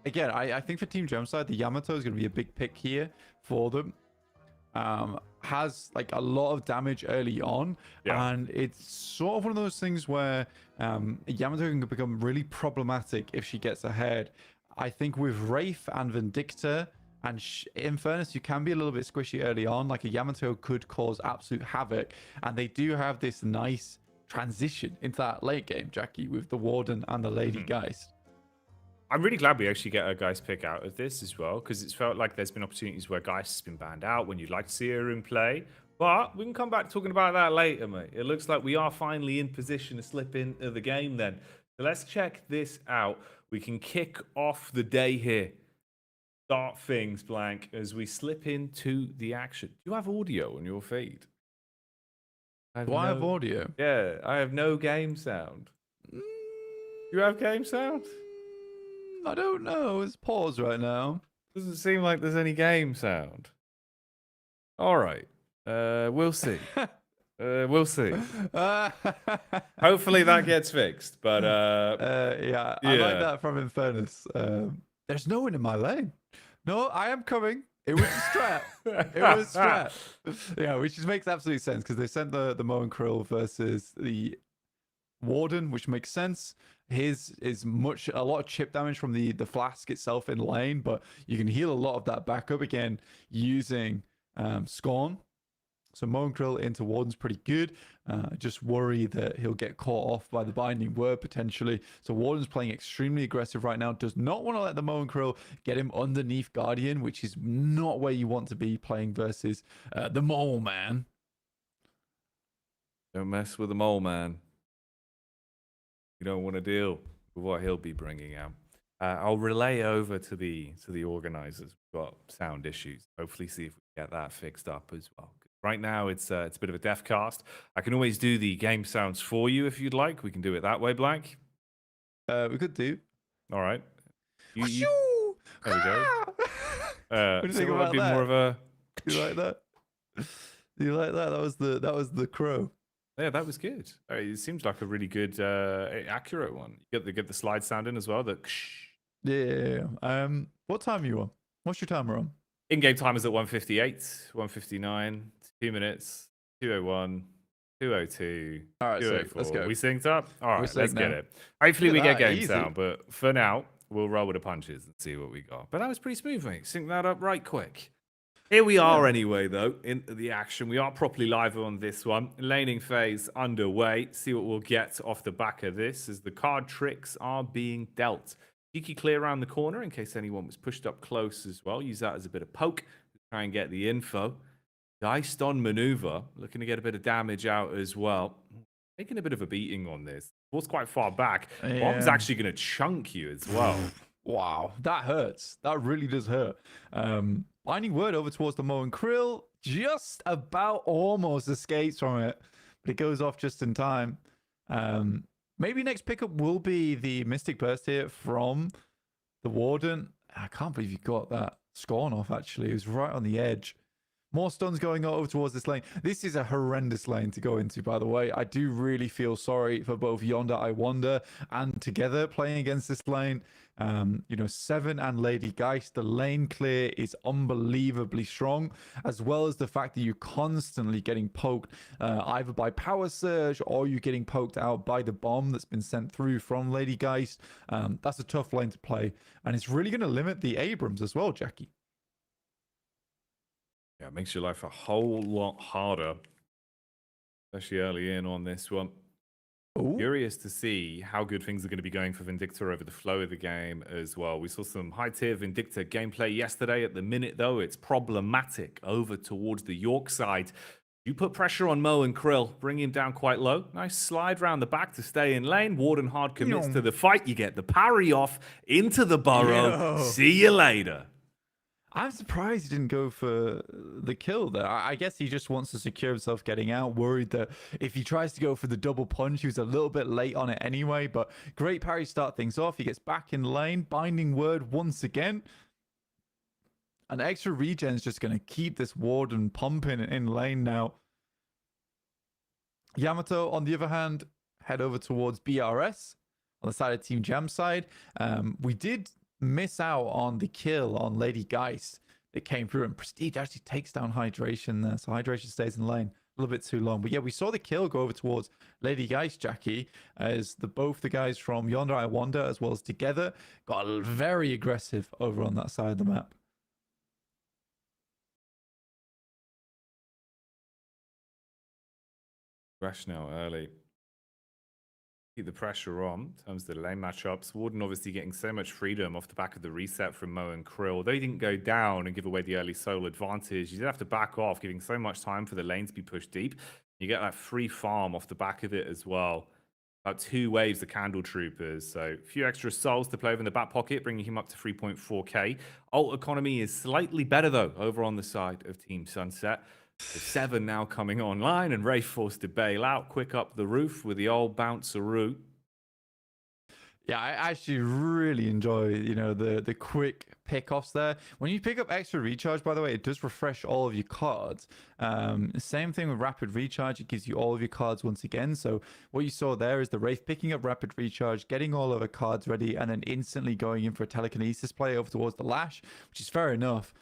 again, I think for Team Gemside, the Yamato is going to be a big pick here for them. Has like a lot of damage early on, and it's sort of one of those things where Yamato can become really problematic if she gets ahead. I think with Wraith and Vindicta and in fairness, you can be a little bit squishy early on. Like a Yamato could cause absolute havoc, and they do have this nice transition into that late game, Jacky, with the Warden and the Lady Geist. I'm really glad we actually get a Geist pick out of this as well, because it's felt like there's been opportunities where Geist has been banned out when you'd like to see her in play. But we can come back talking about that later, mate. It looks like we are finally in position to slip into the game then. So let's check this out. We can kick off the day here. Start things blank as we slip into the action. Do you have audio on your feed? Do I have audio? Yeah, I have no game sound. Do you have game sound? I don't know. It's paused right now. Doesn't seem like there's any game sound. All right. We'll see. We'll see. Hopefully that gets fixed. But yeah, I like that from Infernus. There's no one in my lane. No, I am coming. It was a strat. It was a strat. Yeah, which just makes absolute sense because they sent the Moe and Krill versus the Warden, which makes sense. His is a lot of chip damage from the flask itself in lane, but you can heal a lot of that back up again using Scorn. So Moe and Krill into Warden's pretty good. Just worry that he'll get caught off by the Binding Word potentially. So Warden's playing extremely aggressive right now. Does not want to let the Moe and Krill get him underneath Guardian, which is not where you want to be playing versus the Mole Man. Don't mess with the Mole Man. You don't want to deal with what he'll be bringing out. I'll relay over to the organizers. We've got sound issues. Hopefully see if we can get that fixed up as well. Right now, it's a bit of a deaf cast. I can always do the game sounds for you if you'd like. We can do it that way, Blank. We could do. All right. There we go. What do you think about that? More of a... Do you like that? Do you like that? That was the crow. Yeah, that was good. It seems like a really good, accurate one. You get the slide sound in as well. Yeah. What time are you on? What's your timer on? In-game time is at 1:58, 1:59, 2 minutes, 2:01, 2:02, all right, 2:04. let's go. We synced up? All right, let's now. get it. Hopefully we get game easy. sound, but for now, we'll roll with the punches and see what we got. But that was pretty smooth, mate. Sync that up right quick. Here we are anyway, though, into the action. We are properly live on this one. Laning phase underway. See what we'll get off the back of this as the card tricks are being dealt. Cheeky clear around the corner in case anyone was pushed up close as well. Use that as a bit of poke to try and get the info. Geist on maneuver, looking to get a bit of damage out as well. taking a bit of a beating on this. Ball's quite far back. Bomb's Yeah. actually going to chunk you as well. Wow, that hurts. That really does hurt. Binding word over towards the Mo and Krill. Just about almost escapes from it, but it goes off just in time. Maybe next pickup will be the Mystic Burst here from the Warden. I can't believe you got that Scorn off, actually. It was right on the edge. More stuns going over towards this lane. This is a horrendous lane to go into, by the way. I do really feel sorry for both Yonder, I Wonder, and Together playing against this lane. You know, Seven and Lady Geist, the lane clear is unbelievably strong, as well as the fact that you're constantly getting poked either by Power Surge or you're getting poked out by the bomb that's been sent through from Lady Geist. That's a tough lane to play, and it's really going to limit the Abrams as well, Jacky. Yeah, it makes your life a whole lot harder, especially early in on this one. Ooh. Curious to see how good things are going to be going for Vindicta over the flow of the game as well. We saw some high-tier Vindicta gameplay yesterday. At the minute, though, it's problematic over towards the York side. You put pressure on Mo and Krill, bring him down quite low. Nice slide round the back to stay in lane. Warden hard commits to the fight. You get the parry off into the burrow. See you later. I'm surprised he didn't go for the kill there. I guess he just wants to secure himself getting out, worried that if he tries to go for the double punch, he was a little bit late on it anyway. But great parry start things off. He gets back in lane, binding word once again. An extra regen is just going to keep this Warden pumping in lane now. Yamato, on the other hand, head over towards BRS on the side of Team Jam side. We did miss out on the kill on Lady Geist that came through, and Prestige actually takes down Hydration there, so Hydration stays in lane a little bit too long. But yeah, we saw the kill go over towards Lady Geist, Jacky, as both the guys from Yonder I Wonder as well as Together got very aggressive over on that side of the map. Rationale early. Keep the pressure on in terms of the lane matchups. Warden obviously getting so much freedom off the back of the reset from Mo and Krill. They didn't go down and give away the early solo advantage. You did have to back off, giving so much time for the lane to be pushed deep. You get that free farm off the back of it as well. About 2 waves of Candle Troopers. So a few extra souls to play over in the back pocket, bringing him up to 3.4k. Ult economy is slightly better, though, over on the side of Team Sunset. The 7 now coming online, and Wraith forced to bail out. Quick up the roof with the old bouncer route. Yeah, I actually really enjoy, you know, the quick pickoffs there. When you pick up extra recharge, by the way, it does refresh all of your cards. Same thing with rapid recharge. It gives you all of your cards once again. So what you saw there is the Wraith picking up rapid recharge, getting all of the cards ready, and then instantly going in for a telekinesis play over towards the Lash, which is fair enough.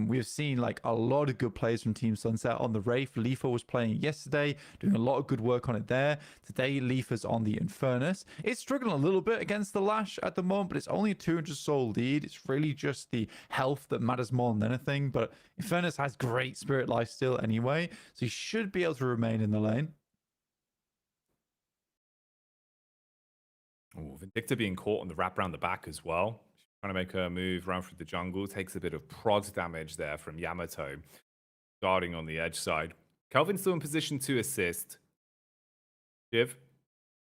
We've seen like a lot of good plays from Team Sunset on the Wraith. Leafa was playing yesterday, doing a lot of good work on it there. Today, Leafa's on the Infernus. It's struggling a little bit against the Lash at the moment, but it's only a 200 soul lead. It's really just the health that matters more than anything. But Infernus has great spirit life still anyway, so he should be able to remain in the lane. Oh, Vindicta being caught on the wrap around the back as well. Trying to make her move around through the jungle. Takes a bit of prod damage there from Yamato. Guarding on the edge side. Kelvin's still in position to assist. Shiv,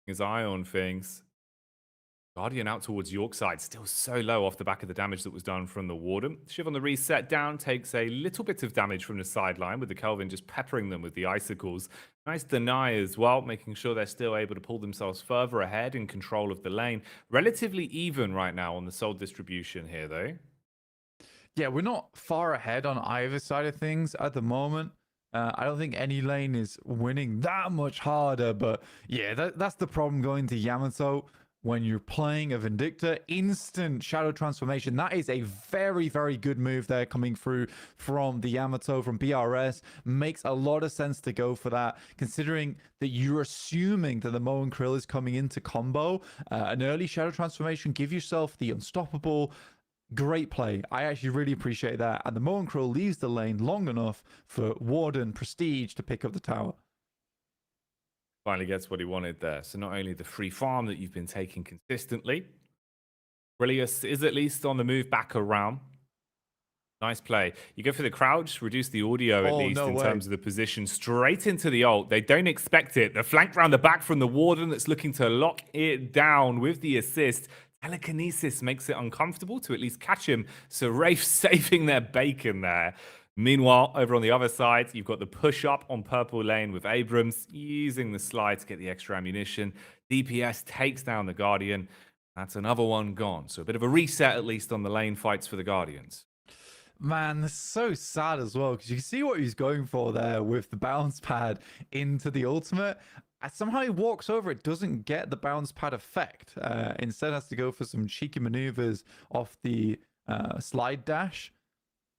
his eye on things. Guardian out towards York side. Still so low off the back of the damage that was done from the Warden. Shiv on the reset down. Takes a little bit of damage from the sideline with the Kelvin just peppering them with the icicles. Nice deny as well, making sure they're still able to pull themselves further ahead in control of the lane. Relatively even right now on the soul distribution here, though. Yeah, we're not far ahead on either side of things at the moment. I don't think any lane is winning that much harder, but yeah, that's the problem going to Yamato. When you're playing a Vindicta, instant shadow transformation. That is a very, very good move there coming through from the Yamato, from BRS. Makes a lot of sense to go for that, considering that you're assuming that the Mo and Krill is coming into combo. An early shadow transformation, give yourself the unstoppable. Great play. I actually really appreciate that. And the Mo and Krill leaves the lane long enough for Warden Prestige to pick up the tower. Finally gets what he wanted there. So not only the free farm that you've been taking consistently, Brillius is at least on the move back around. Nice play. You go for the crouch, reduce the audio at Oh, least no in way. terms of the position, straight into the ult. They don't expect it. The flank round the back from the Warden that's looking to lock it down with the assist. Telekinesis makes it uncomfortable to at least catch him. So Rafe saving their bacon there. Meanwhile, over on the other side, you've got the push up on purple lane with Abrams using the slide to get the extra ammunition. DPS takes down the Guardian. That's another one gone. So a bit of a reset at least on the lane fights for the Guardians. Man, that's so sad as well because you can see what he's going for there with the bounce pad into the ultimate. Somehow he walks over it, doesn't get the bounce pad effect. Instead has to go for some cheeky maneuvers off the slide dash.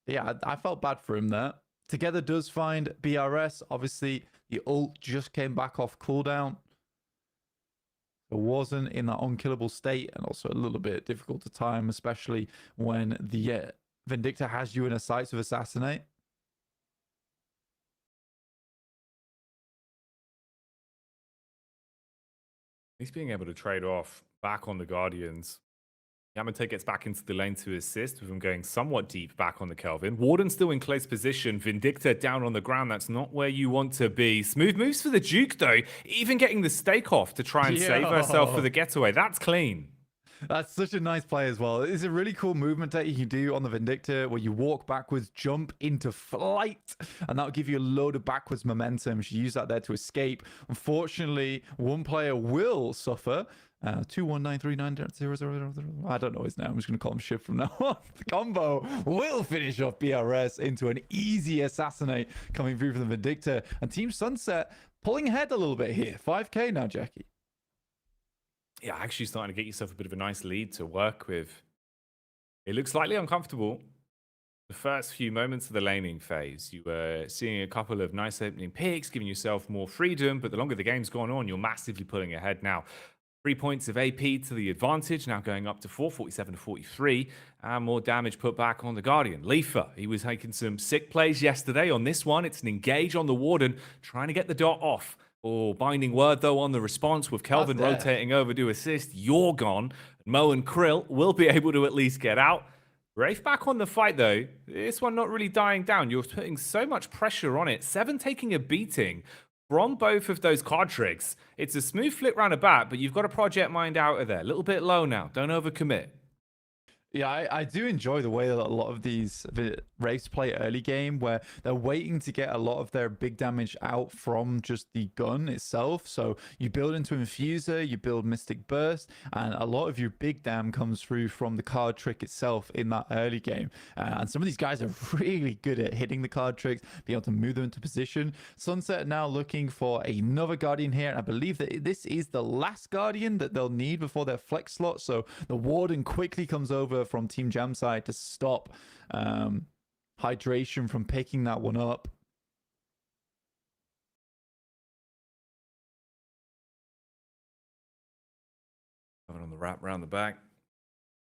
Yeah, I felt bad for him there. Together does find BRS. Obviously, the ult just came back off cooldown. It wasn't in that unkillable state and also a little bit difficult to time, especially when the Vindicta has you in a sights of assassinate. He's being able to trade off back on the Guardians. Yamate gets back into the lane to assist with him going somewhat deep back on the Kelvin. Warden still in close position. Vindicta down on the ground. That's not where you want to be. Smooth moves for the Duke, though. Even getting the stake off to try and save herself for the getaway. That's clean. That's such a nice play as well. It's a really cool movement that you can do on the Vindicta where you walk backwards, jump into flight, and that'll give you a load of backwards momentum. She used that there to escape. Unfortunately, one player will suffer. 2193900. I don't know his name. I'm just going to call him Shiv from now on. The combo will finish off BRS into an easy assassinate coming through from the Vindicta. And Team Sunset pulling ahead a little bit here. 5k now, Jacky. Yeah, actually starting to get yourself a bit of a nice lead to work with. It looks slightly uncomfortable. The first few moments of the laning phase, you were seeing a couple of nice opening picks, giving yourself more freedom, but the longer the game's gone on, you're massively pulling ahead now. 3 points of AP to the advantage, now going up to 47 to 43, and more damage put back on the Guardian. Leafer, he was taking some sick plays yesterday. On this one, it's an engage on the Warden, trying to get the dot off. Oh, binding word, though, on the response with Kelvin rotating over to assist. You're gone. Mo and Krill will be able to at least get out. Rafe back on the fight, though. This one not really dying down. You're putting so much pressure on it. 7 taking a beating from both of those card tricks. It's a smooth flip round about, but you've got a project mind out of there. A little bit low now. Don't overcommit. Yeah, I do enjoy the way that a lot of these Wraiths play early game where they're waiting to get a lot of their big damage out from just the gun itself. So you build into Infuser, you build Mystic Burst, and a lot of your big dam comes through from the card trick itself in that early game. And some of these guys are really good at hitting the card tricks, being able to move them into position. Sunset now looking for another Guardian here. And I believe that this is the last Guardian that they'll need before their flex slot. So the Warden quickly comes over from Team Jam side to stop Hydration from picking that one up. Coming on the wrap round the back.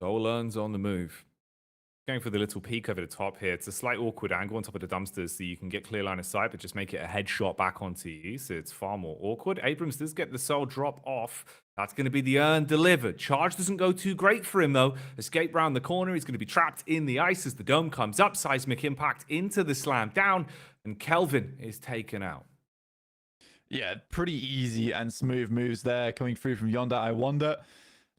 Dolan's on the move. Going for the little peek over the top here. It's a slight awkward angle on top of the dumpsters so you can get clear line of sight, but just make it a headshot back onto you. So it's far more awkward. Abrams does get the soul drop off. That's going to be the earn delivered. Charge doesn't go too great for him, though. Escape round the corner. He's going to be trapped in the ice as the dome comes up. Seismic impact into the slam down. And Kelvin is taken out. Yeah, pretty easy and smooth moves there coming through from Yonder, I wonder.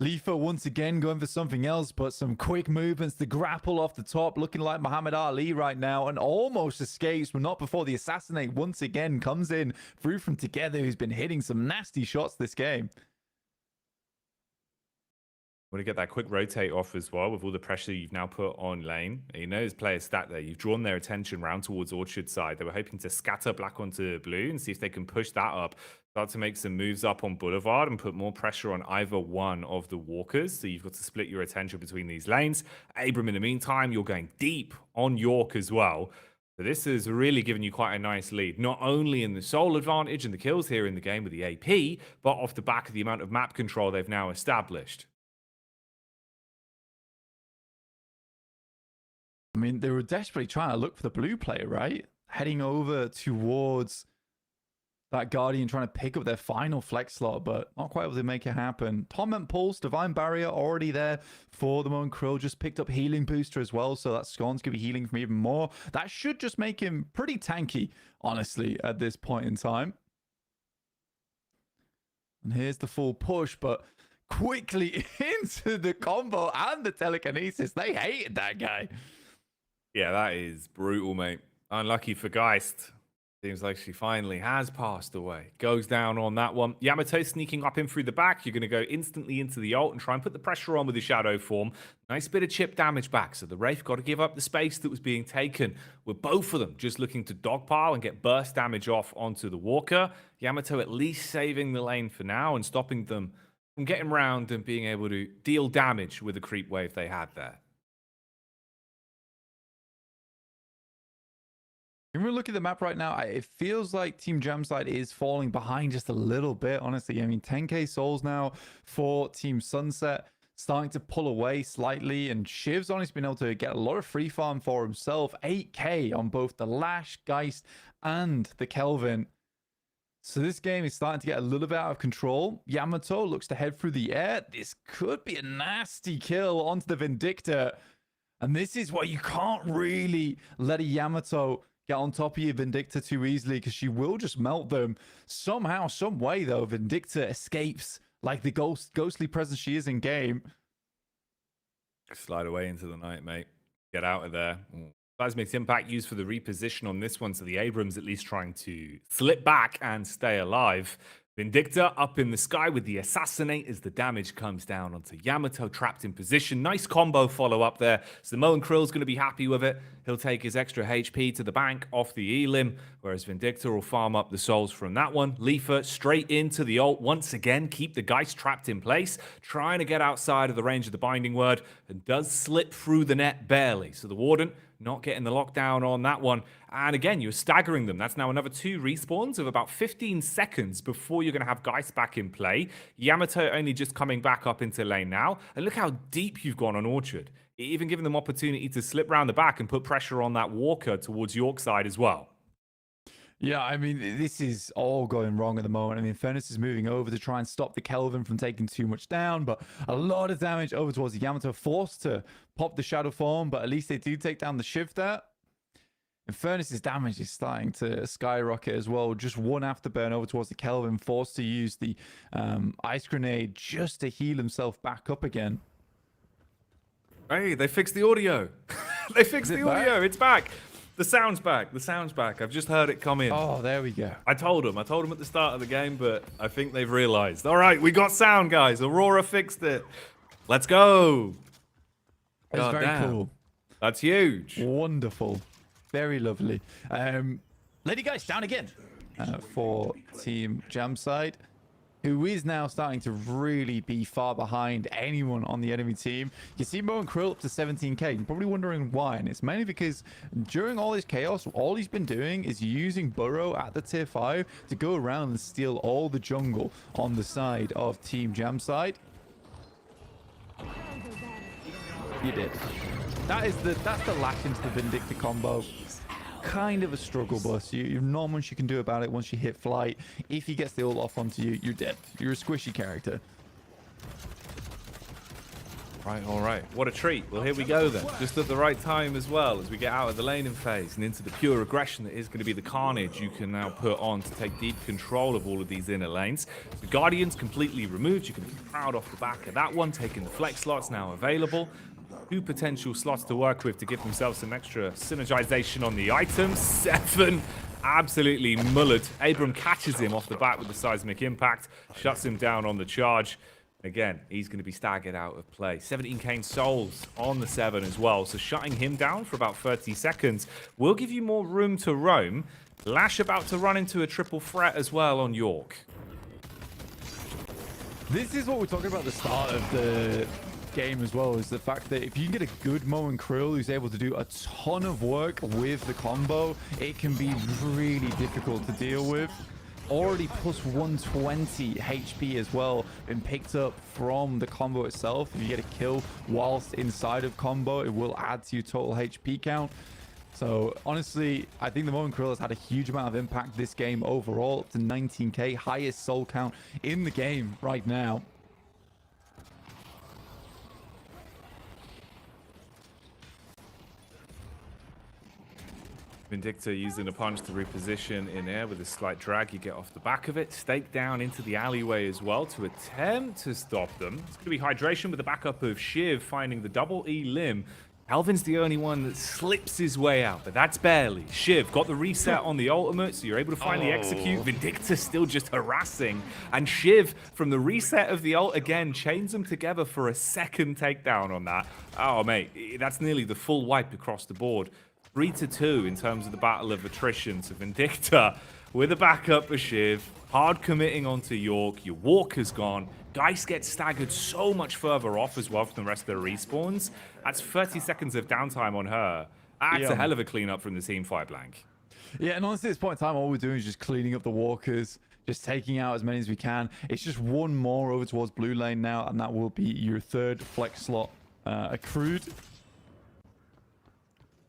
Leafer once again going for something else, but some quick movements. The grapple off the top, looking like Muhammad Ali right now, and almost escapes, but not before the assassinate once again comes in through from Together, who's been hitting some nasty shots this game. Want to get that quick rotate off as well with all the pressure you've now put on lane. You know his player stat there. You've drawn their attention round towards Orchard side. They were hoping to scatter black onto blue and see if they can push that up. Start to make some moves up on Boulevard and put more pressure on either one of the walkers. So you've got to split your attention between these lanes. Abram, in the meantime, you're going deep on York as well. So this has really given you quite a nice lead, not only in the soul advantage and the kills here in the game with the AP, but off the back of the amount of map control they've now established. I mean, they were desperately trying to look for the blue player, right? Heading over towards that Guardian trying to pick up their final flex slot, but not quite able to make it happen. Torment Pulse, Divine Barrier already there for the moment. Krill just picked up Healing Booster as well, so that Scorn's going to be healing from even more. That should just make him pretty tanky, honestly, at this point in time. And here's the full push, but quickly into the combo and the telekinesis. They hated that guy. Yeah, that is brutal, mate. Unlucky for Geist. Seems like she finally has passed away. Goes down on that one. Yamato sneaking up in through the back. You're going to go instantly into the ult and try and put the pressure on with the shadow form. Nice bit of chip damage back. So the Wraith got to give up the space that was being taken. With both of them just looking to dogpile and get burst damage off onto the Walker. Yamato at least saving the lane for now and stopping them from getting round and being able to deal damage with the creep wave they had there. When we look at the map right now, it feels like Team Jamside is falling behind just a little bit, honestly. I mean, 10k souls now for Team Sunset, starting to pull away slightly, and Shiv's honestly been able to get a lot of free farm for himself. 8k on both the Lash, Geist, and the Kelvin. So this game is starting to get a little bit out of control. Yamato looks to head through the air. This could be a nasty kill onto the Vindictor. And this is why you can't really let a Yamato get on top of your Vindictor too easily, because she will just melt them. Somehow, some way, though, Vindictor escapes like the ghostly presence she is in game. Slide away into the night, mate. Get out of there. Seismic impact used for the reposition on this one, so the Abrams at least trying to slip back and stay alive. Vindictor up in the sky with the Assassinate as the damage comes down onto Yamato, trapped in position. Nice combo follow-up there. So Moen Krill's going to be happy with it. He'll take his extra HP to the bank off the Elim, whereas Vindictor will farm up the souls from that one. Leafa straight into the ult. Once again, keep the Geist trapped in place, trying to get outside of the range of the Binding Word, and does slip through the net barely. So the Warden not getting the lockdown on that one. And again, you're staggering them. That's now another 2 respawns of about 15 seconds before you're going to have Geist back in play. Yamato only just coming back up into lane now. And look how deep you've gone on Orchard. Even giving them opportunity to slip round the back and put pressure on that Walker towards Yorkside as well. Yeah, I mean, this is all going wrong at the moment. I mean, Furnace is moving over to try and stop the Kelvin from taking too much down, but a lot of damage over towards the Yamato, forced to pop the Shadow Form, but at least they do take down the Shiv there. And Furnace's damage is starting to skyrocket as well. Just one afterburn over towards the Kelvin, forced to use the Ice Grenade just to heal himself back up again. Hey, they fixed the audio. They fixed the audio. Back? It's back. The sound's back. The sound's back. I've just heard it come in. Oh, there we go. I told them at the start of the game, but I think they've realized. All right, we got sound, guys. Aurora fixed it. Let's go. That's very cool. That's huge. Wonderful. Very lovely. Lady Geist down again for Team Jamside, who is now starting to really be far behind anyone on the enemy team. You see Moen Krill up to 17k. You're probably wondering why, and it's mainly because during all this chaos, all he's been doing is using Burrow at the tier 5 to go around and steal all the jungle on the side of Team Jamside. You did. That's the lash into the Vindictor combo. Kind of a struggle bus. You've not much you can do about it once you hit flight. If he gets the ult off onto you, you're dead. You're a squishy character. Right, all right. What a treat. Well, here we go then. Just at the right time as well, as we get out of the laning phase and into the pure aggression that is going to be the carnage you can now put on to take deep control of all of these inner lanes. The Guardian's completely removed. You can be proud off the back of that one, taking the flex slots now available. 2 potential slots to work with to give themselves some extra synergization on the items. 7 absolutely mullered. Abram catches him off the bat with the seismic impact, shuts him down on the charge. Again, he's going to be staggered out of play. 17k souls on the 7 as well, so shutting him down for about 30 seconds will give you more room to roam. Lash about to run into a triple threat as well on York. This is what we're talking about at the start of the game as well, is the fact that if you can get a good Moen Krill who's able to do a ton of work with the combo, it can be really difficult to deal with. Already plus 120 HP as well, been picked up from the combo itself. If you get a kill whilst inside of combo, it will add to your total HP count. So honestly, I think the Moment Krill has had a huge amount of impact this game overall, up to 19k, highest soul count in the game right now. Vindicta using a punch to reposition in air with a slight drag. You get off the back of it, stake down into the alleyway as well to attempt to stop them. It's going to be hydration with the backup of Shiv finding the double E limb. Calvin's the only one that slips his way out, but that's barely. Shiv got the reset on the ultimate, so you're able to finally execute. Vindicta still just harassing. And Shiv, from the reset of the ult again, chains them together for a second takedown on that. Oh, mate, that's nearly the full wipe across the board. 3-2 in terms of the battle of attrition. So Vindicta with a backup of Shiv, hard committing onto York. Your Walker's gone. Geist gets staggered so much further off as well from the rest of their respawns. That's 30 seconds of downtime on her. That's a hell of a cleanup from the team fight, Blank. Yeah, and honestly, at this point in time, all we're doing is just cleaning up the walkers, just taking out as many as we can. It's just one more over towards blue lane now, and that will be your third flex slot accrued.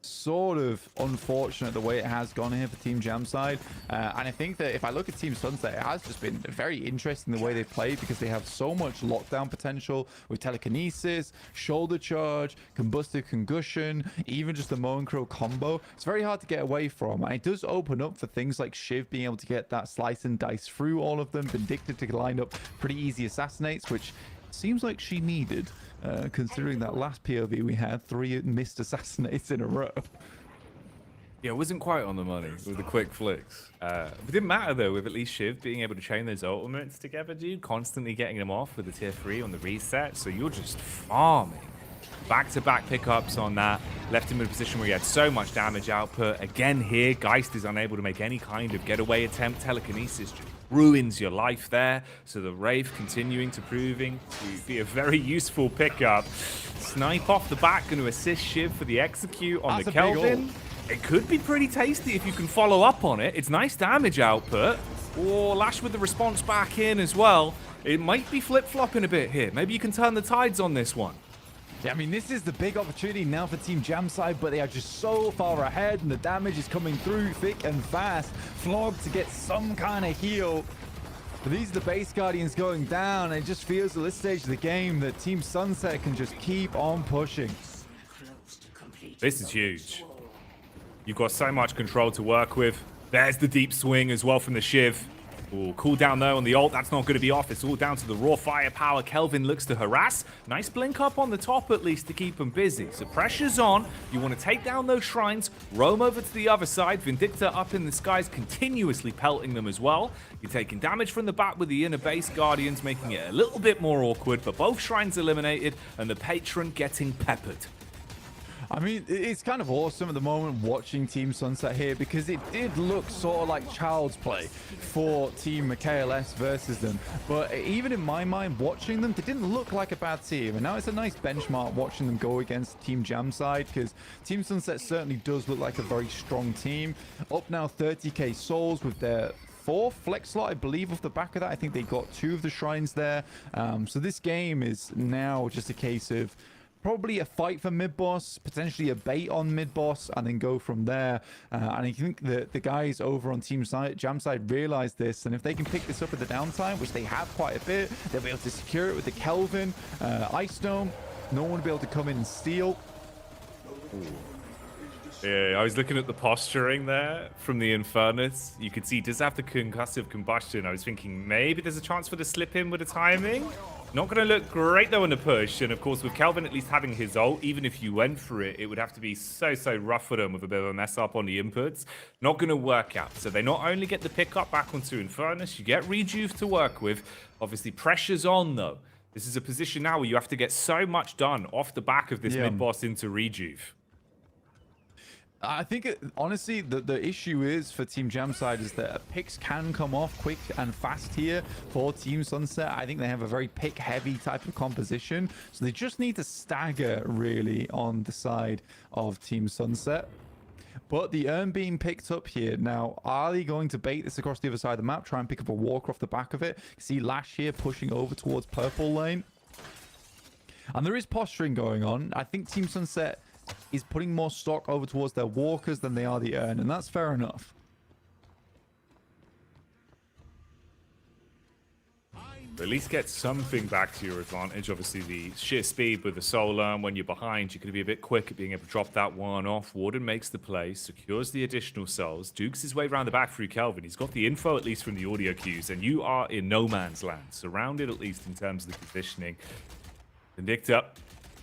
Sort of unfortunate the way it has gone here for Team Jamside, and I think that if I look at Team Sunset, it has just been very interesting the way they played, because they have so much lockdown potential with telekinesis, shoulder charge, combustive concussion, even just the Moan Crow combo. It's very hard to get away from, and it does open up for things like Shiv being able to get that slice and dice through all of them. Vindicta to line up pretty easy assassinates, which seems like she needed, considering that last POV we had 3 missed assassinates in a row. Yeah, it wasn't quite on the money with the quick flicks. But it didn't matter, though, with at least Shiv being able to chain those ultimates together, dude. Constantly getting them off with the tier 3 on the reset. So you're just farming. Back-to-back pickups on that. Left him in a position where he had so much damage output. Again here, Geist is unable to make any kind of getaway attempt. Telekinesis just ruins your life there. So the Wraith continuing to proving to be a very useful pickup. Snipe off the back, going to assist Shiv for the execute on the Kelvin. It could be pretty tasty if you can follow up on it. It's nice damage output. Or Lash with the response back in as well. It might be flip-flopping a bit here. Maybe you can turn the tides on this one. Yeah, I mean, this is the big opportunity now for Team Jamside, but they are just so far ahead, and the damage is coming through thick and fast. Flog to get some kind of heal. But these are the base guardians going down, and it just feels at this stage of the game that Team Sunset can just keep on pushing. This is huge. You've got so much control to work with. There's the deep swing as well from the Shiv. Ooh, cooldown though on the ult. That's not going to be off. It's all down to the raw firepower. Kelvin looks to harass. Nice blink up on the top at least to keep him busy. So pressure's on. You want to take down those shrines. Roam over to the other side. Vindicta up in the skies, continuously pelting them as well. You're taking damage from the back with the inner base guardians, making it a little bit more awkward. But both shrines eliminated and the patron getting peppered. I mean, it's kind of awesome at the moment watching Team Sunset here, because it did look sort of like child's play for Team KLS versus them. But even in my mind, watching them, they didn't look like a bad team. And now it's a nice benchmark watching them go against Team Jamside, because Team Sunset certainly does look like a very strong team. Up now 30k souls with their 4th flex slot, I believe, off the back of that. I think they got 2 of the shrines there. So this game is now just a case of probably a fight for mid-boss, potentially a bait on mid-boss, and then go from there. And I think that the guys over on Team Jamside realize this, and if they can pick this up at the downtime, which they have quite a bit, they'll be able to secure it with the Kelvin, Ice Dome. No one will be able to come in and steal. Ooh. Yeah, I was looking at the posturing there from the Infernus. You could see he does have the concussive combustion. I was thinking maybe there's a chance for the slip in with the timing. Not going to look great, though, in the push. And, of course, with Kelvin at least having his ult, even if you went for it, it would have to be so rough for them with a bit of a mess up on the inputs. Not going to work out. So they not only get the pickup back onto Infernus, you get Rejuve to work with. Obviously, pressure's on, though. This is a position now where you have to get so much done off the back of this mid-boss into Rejuve. I think, honestly, the issue is for Team Jamside is that picks can come off quick and fast here for Team Sunset. I think they have a very pick-heavy type of composition, so they just need to stagger, really, on the side of Team Sunset. But the urn being picked up here. Now, are they going to bait this across the other side of the map, try and pick up a walker off the back of it? See Lash here pushing over towards purple lane. And there is posturing going on. I think Team Sunset is putting more stock over towards their walkers than they are the urn, and that's fair enough. At least get something back to your advantage. Obviously, the sheer speed with the soul urn. When you're behind, you're going to be a bit quick at being able to drop that one off. Warden makes the play, secures the additional souls, dukes his way around the back through Kelvin. He's got the info, at least from the audio cues, and you are in no man's land, surrounded at least in terms of the positioning. Vindicta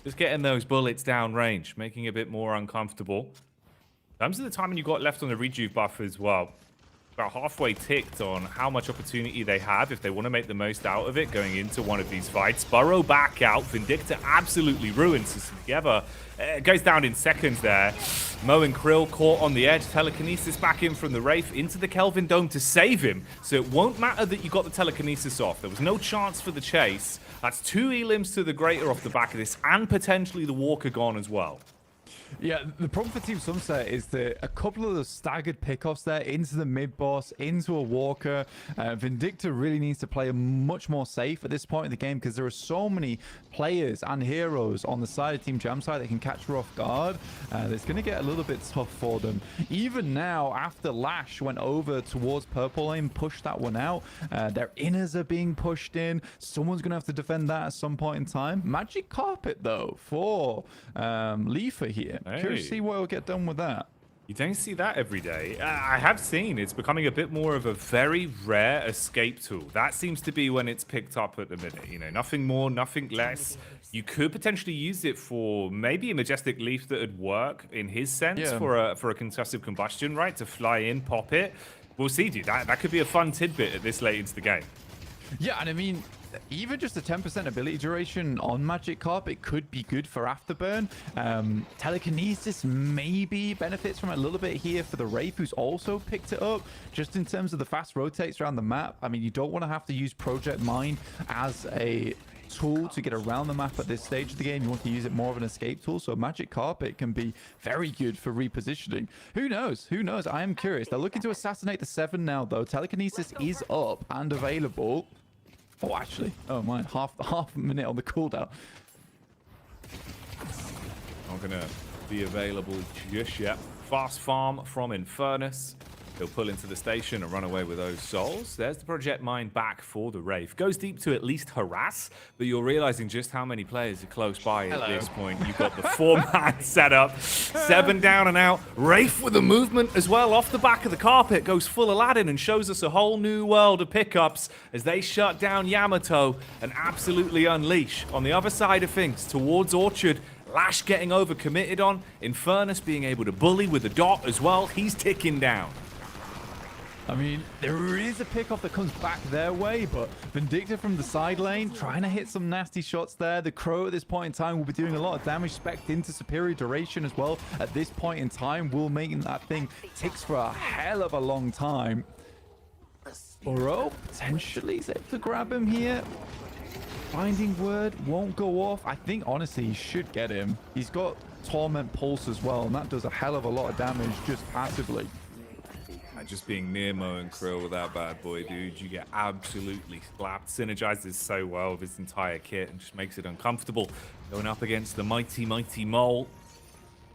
just getting those bullets down range, making it a bit more uncomfortable. In terms of the timing you got left on the rejuve buff as well, about halfway ticked on how much opportunity they have if they want to make the most out of it going into one of these fights. Burrow back out. Vindicta absolutely ruins this together. It goes down in seconds there. Mo and Krill caught on the edge. Telekinesis back in from the Wraith into the Kelvin Dome to save him. So it won't matter that you got the telekinesis off. There was no chance for the chase. That's 2 elims to the Greater off the back of this, and potentially the Walker gone as well. Yeah, the problem for Team Sunset is that a couple of the staggered pickoffs there into the mid-boss, into a Walker. Vindicta really needs to play much more safe at this point in the game because there are so many players and heroes on the side of Team Jam side that can catch her off guard. It's going to get a little bit tough for them. Even now, after Lash went over towards Purple Lane, pushed that one out, their inners are being pushed in. Someone's going to have to defend that at some point in time. Magic Carpet, though, for Leafa here. Hey. Curious to see what will get done with that. You don't see that every day. I have seen it's becoming a bit more of a very rare escape tool. That seems to be when it's picked up at the minute. You know, nothing more, nothing less. You could potentially use it for maybe a Majestic Leaf that would work in his sense for a concussive combustion, right? To fly in, pop it. We'll see, dude. That could be a fun tidbit at this late into the game. Yeah, and I mean, even just a 10% ability duration on Magic Carpet could be good for Afterburn. Telekinesis maybe benefits from it a little bit here for the Wraith, who's also picked it up. Just in terms of the fast rotates around the map, I mean, you don't want to have to use Project Mind as a tool to get around the map at this stage of the game. You want to use it more of an escape tool, so Magic Carpet can be very good for repositioning. Who knows? Who knows? I am curious. They're looking to assassinate the 7 now, though. Telekinesis is up and available. Oh, actually, oh my, half a minute on the cooldown. Not gonna be available just yet. Fast farm from Infernus. He'll pull into the station and run away with those souls. There's the Project Mine back for the Wraith. Goes deep to at least harass, but you're realizing just how many players are close by at this point. You've got the 4-man setup. 7 down and out. Wraith with a movement as well off the back of the carpet. Goes full Aladdin and shows us a whole new world of pickups as they shut down Yamato and absolutely unleash. On the other side of things, towards Orchard, Lash getting overcommitted on. Infernus being able to bully with a dot as well. He's ticking down. I mean, there is a pickoff that comes back their way, but Vindicta from the side lane trying to hit some nasty shots there. The Crow at this point in time will be doing a lot of damage, spec'd into superior duration as well. At this point in time, will making that thing ticks for a hell of a long time. Burrow potentially is able to grab him here. Binding Word won't go off. I think, honestly, he should get him. He's got Torment Pulse as well, and that does a hell of a lot of damage just passively. Just being near Mo and Krill with that bad boy, dude, you get absolutely slapped. Synergizes so well with his entire kit and just makes it uncomfortable. Going up against the mighty, mighty Mole.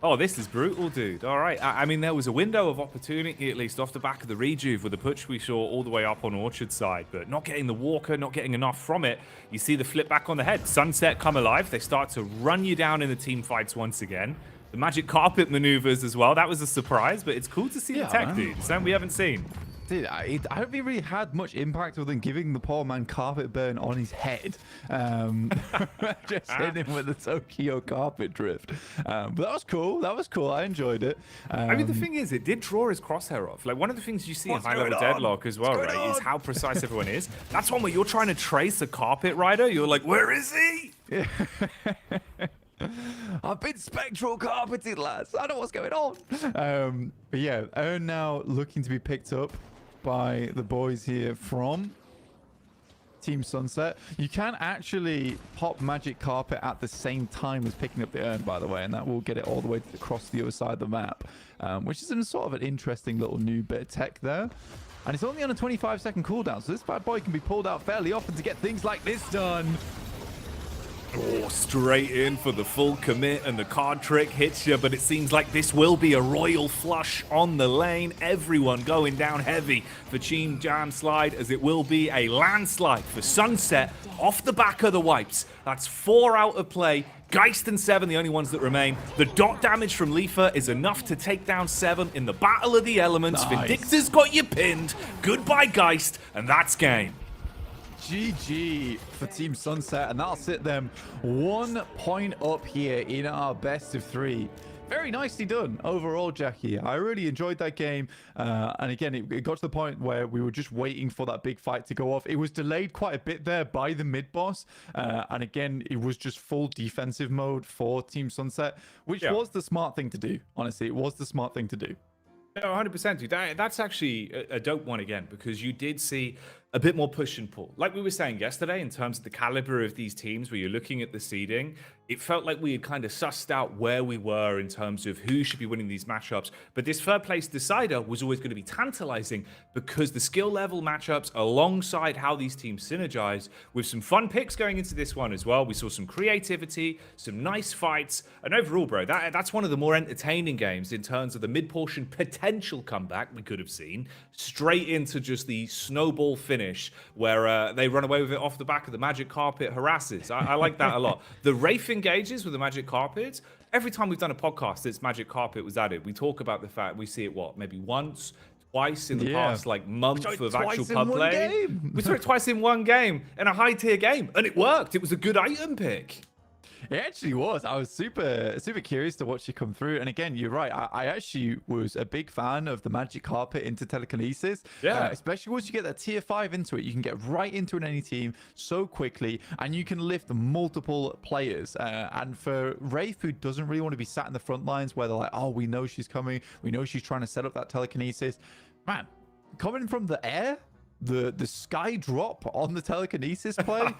Oh, this is brutal, dude. All right. I mean, there was a window of opportunity, at least, off the back of the rejuve with the push we saw all the way up on Orchard side, but not getting the Walker, not getting enough from it. You see the flip back on the head. Sunset come alive. They start to run you down in the team fights once again. The Magic Carpet maneuvers as well. That was a surprise, but it's cool to see the tech, dude. Something we haven't seen. Dude, I don't think it really had much impact other than giving the poor man carpet burn on his head. Just hitting him with the Tokyo carpet drift. But that was cool. That was cool. I enjoyed it. I mean, the thing is, it did draw his crosshair off. Like, one of the things you see in high-level Deadlock as well, right, is how precise everyone is. That's one where you're trying to trace a carpet rider. You're like, where is he? I've been spectral carpeted, lads. I know what's going on. But yeah, Urn now looking to be picked up by the boys here from Team Sunset. You can actually pop Magic Carpet at the same time as picking up the Urn, by the way, and that will get it all the way across the other side of the map, which is in sort of an interesting little new bit of tech there. And it's only on a 25-second cooldown, so this bad boy can be pulled out fairly often to get things like this done. straight in for the full commit, and the card trick hits you, but it seems like this will be a royal flush on the lane. Everyone going down heavy for Team Jam Slide, as it will be a landslide for Sunset off the back of the wipes. That's 4 out of play. Geist and 7, the only ones that remain. The dot damage from Leafa is enough to take down 7 in the Battle of the Elements. Nice. Vindictor's got you pinned. Goodbye, Geist, and that's game. GG for Team Sunset, and that'll sit them 1 point up here in our best of 3. Very nicely done overall, Jacky. I really enjoyed that game. And again, it got to the point where we were just waiting for that big fight to go off. It was delayed quite a bit there by the mid boss. And again, it was just full defensive mode for Team Sunset, which was the smart thing to do. Honestly, it was the smart thing to do. No, 100%, dude. That's actually a dope one again, because you did see a bit more push and pull. Like we were saying yesterday, in terms of the caliber of these teams, where you're looking at the seeding, it felt like we had kind of sussed out where we were in terms of who should be winning these matchups. But this third place decider was always going to be tantalizing, because the skill level matchups alongside how these teams synergize, with some fun picks going into this one as well. We saw some creativity, some nice fights, and overall, bro, that's one of the more entertaining games in terms of the mid-portion potential comeback we could have seen, straight into just the snowball finish, where they run away with it off the back of the magic carpet harasses. I like that a lot. The Wraith engages with the magic carpet. Every time we've done a podcast, this magic carpet was added. We talk about the fact we see it, maybe once, twice in the past month of actual pub play. We saw it twice in one game, in a high tier game, and it worked. It was a good item pick. It actually was. I was super curious to watch you come through. And again, you're right. I actually was a big fan of the magic carpet into telekinesis. Yeah. Especially once you get that tier 5 into it, you can get right into an any team so quickly, and you can lift multiple players. And for Wraith, who doesn't really want to be sat in the front lines where they're like, oh, we know she's coming, we know she's trying to set up that telekinesis. Man, coming from the air, the sky drop on the telekinesis play,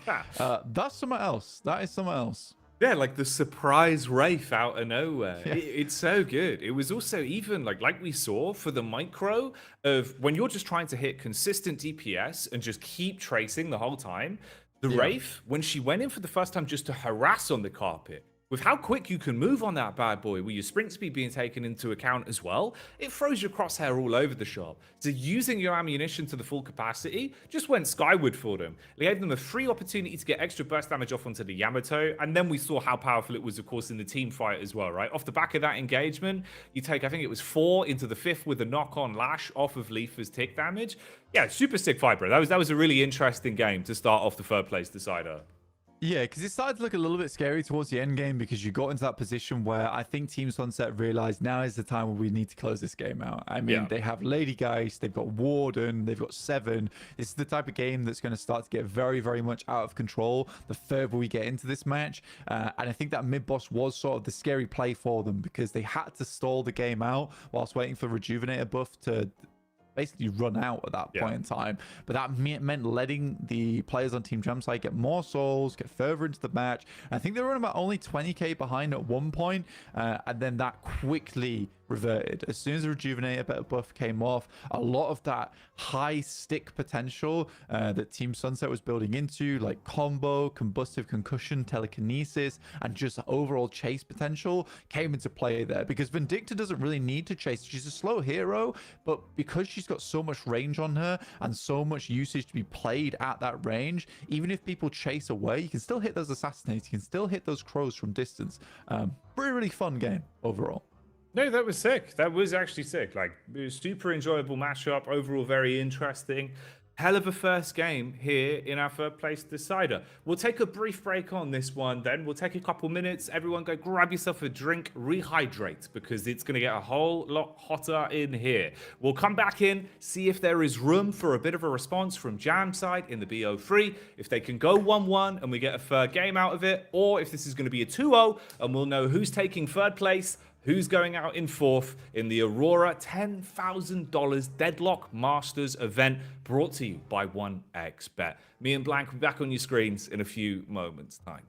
that's something else. That is something else. Yeah, like the surprise Wraith out of nowhere. Yeah. It's so good. It was also even like we saw for the micro of when you're just trying to hit consistent DPS and just keep tracing the whole time. The Wraith, when she went in for the first time just to harass on the carpet, with how quick you can move on that bad boy, with your sprint speed being taken into account as well, it throws your crosshair all over the shop. So using your ammunition to the full capacity just went skyward for them. It gave them a free opportunity to get extra burst damage off onto the Yamato, and then we saw how powerful it was, of course, in the team fight as well, right? Off the back of that engagement, you take, I think it was 4 into the 5th with a knock-on lash off of Leafa's tick damage. Yeah, super sick fight, bro. That was a really interesting game to start off the third place decider. Yeah, because it started to look a little bit scary towards the end game, because you got into that position where I think Team Sunset realized now is the time where we need to close this game out. I mean, they have Lady Geist, they've got Warden, they've got 7. This is the type of game that's going to start to get very, very much out of control the further we get into this match. And I think that mid-boss was sort of the scary play for them, because they had to stall the game out whilst waiting for Rejuvenator buff to basically run out at that point in time. But that meant letting the players on Team Jamside get more souls, get further into the match. And I think they were about only 20k behind at one point, and then that quickly reverted. As soon as the Rejuvenator buff came off, a lot of that high stick potential that Team Sunset was building into, like combo, combustive concussion, telekinesis, and just overall chase potential, came into play there. Because Vindictor doesn't really need to chase. She's a slow hero, but because she's got so much range on her and so much usage to be played at that range, even if people chase away, you can still hit those assassinates, you can still hit those crows from distance. Really fun game overall. No, that was sick. That was actually sick. Like, it was super enjoyable matchup. Overall, very interesting. Hell of a first game here in our third place decider. We'll take a brief break on this one then. We'll take a couple minutes. Everyone go grab yourself a drink, rehydrate, because it's going to get a whole lot hotter in here. We'll come back in, see if there is room for a bit of a response from Jam side in the BO3, if they can go 1-1 and we get a third game out of it, or if this is going to be a 2-0 and we'll know who's taking third place, who's going out in fourth in the Aurora $10,000 Deadlock Masters event, brought to you by 1xBet. Me and Blank will be back on your screens in a few moments' time.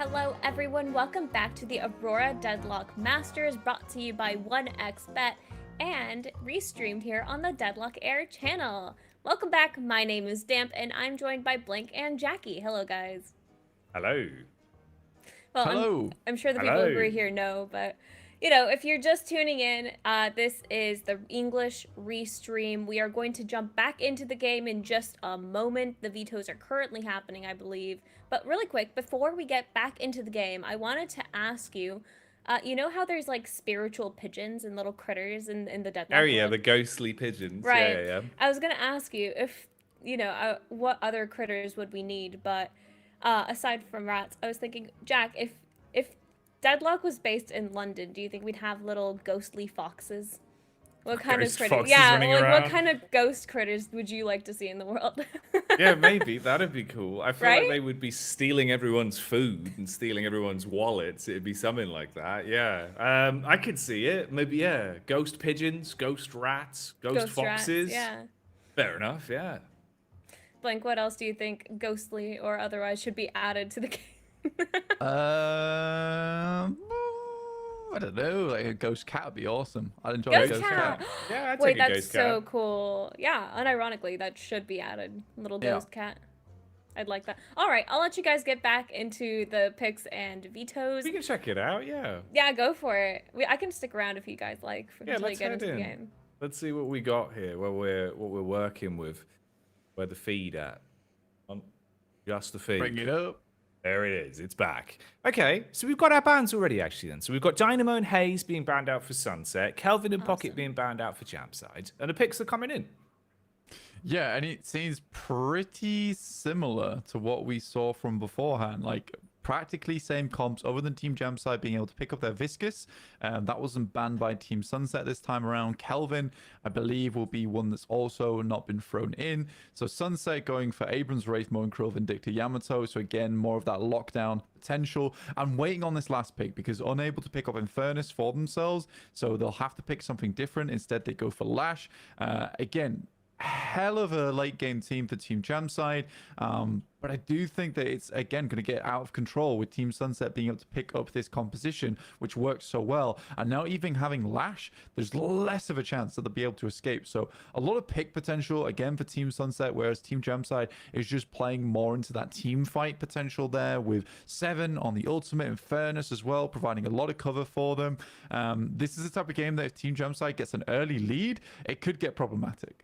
Hello everyone, welcome back to the Aurora Deadlock Masters, brought to you by 1xBet and restreamed here on the Deadlock Air channel. Welcome back, my name is Damp and I'm joined by Blank and Jacky. Hello guys. Hello. Well, Hello. I'm sure the people who are here know, but you know, if you're just tuning in, this is the English restream. We are going to jump back into the game in just a moment. The vetoes are currently happening, I believe. But really quick, before we get back into the game, I wanted to ask you, you know how there's like spiritual pigeons and little critters in the Deadlock Oh yeah, world? the ghostly pigeons. Right. Yeah. I was gonna ask you if, you know, what other critters would we need, but aside from rats, I was thinking, Jack, if Deadlock was based in London, do you think we'd have little ghostly foxes? What kind Ghost of critters? foxes Yeah, running like around? what kind of ghost critters would you like to see in the world? Yeah, maybe that'd be cool. I feel like Right? they would be stealing everyone's food and stealing everyone's wallets. It'd be something like that. Yeah. I could see it. Maybe yeah. Ghost pigeons, ghost rats, ghost Rats, foxes. yeah. Fair enough. Yeah. Blank, what else do you think, ghostly or otherwise, should be added to the game? I don't know. Like a ghost cat would be awesome. I'd enjoy a Ghost ghost cat. cat. Yeah, I'd Wait, take a that's ghost so cat. cool. Yeah, unironically, that should be added. Little Yeah. ghost cat. I'd like that. All right, I'll let you guys get back into the picks and vetoes. We can check it out. Yeah. Yeah, go for it. I can stick around if you guys like Yeah, until you let's get head into the in. game. Let's see what we got here. What we're working with. Where the feed at? Just the feed. Bring it up. There it is. It's back. Okay, so we've got our bans already, actually, then. So we've got Dynamo and Hayes being banned out for Sunset, Kelvin and Pocket Awesome. being banned out for Jamside, and the picks are coming in. Yeah, and it seems pretty similar to what we saw from beforehand. Like practically same comps, other than Team Jamside being able to pick up their Viscous. That wasn't banned by Team Sunset this time around. Kelvin, I believe, will be one that's also not been thrown in. So Sunset going for Abrams, Wraith, Mo, and Krill, Vindicta, Yamato. So again, more of that lockdown potential. I'm waiting on this last pick because unable to pick up Infernus for themselves. So they'll have to pick something different. Instead, they go for Lash. Again, hell of a late game team for Team Jamside, but I do think that it's again going to get out of control with Team Sunset being able to pick up this composition, which works so well. And now even having Lash, there's less of a chance that they'll be able to escape. So a lot of pick potential again for Team Sunset, whereas Team Jamside is just playing more into that team fight potential there with 7 on the ultimate and Fairness as well, providing a lot of cover for them. This is the type of game that if Team Jamside gets an early lead, it could get problematic.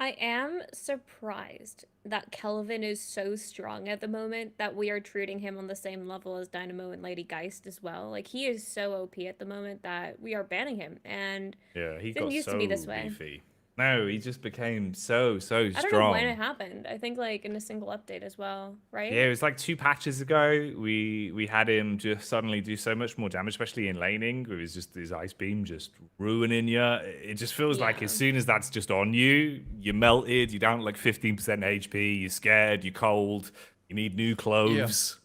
I am surprised that Kelvin is so strong at the moment that we are treating him on the same level as Dynamo and Lady Geist as well. Like, he is so OP at the moment that we are banning him, and Yeah, he didn't got used so to be this way. beefy. No, he just became so strong. I don't know when it happened. I think like in a single update as well, right? Yeah, it was like 2 patches ago. We had him just suddenly do so much more damage, especially in laning. It was just his ice beam just ruining you. It just feels like Yeah. as soon as that's just on you, you're melted. You're down to like 15% HP. You're scared. You're cold. You need new clothes.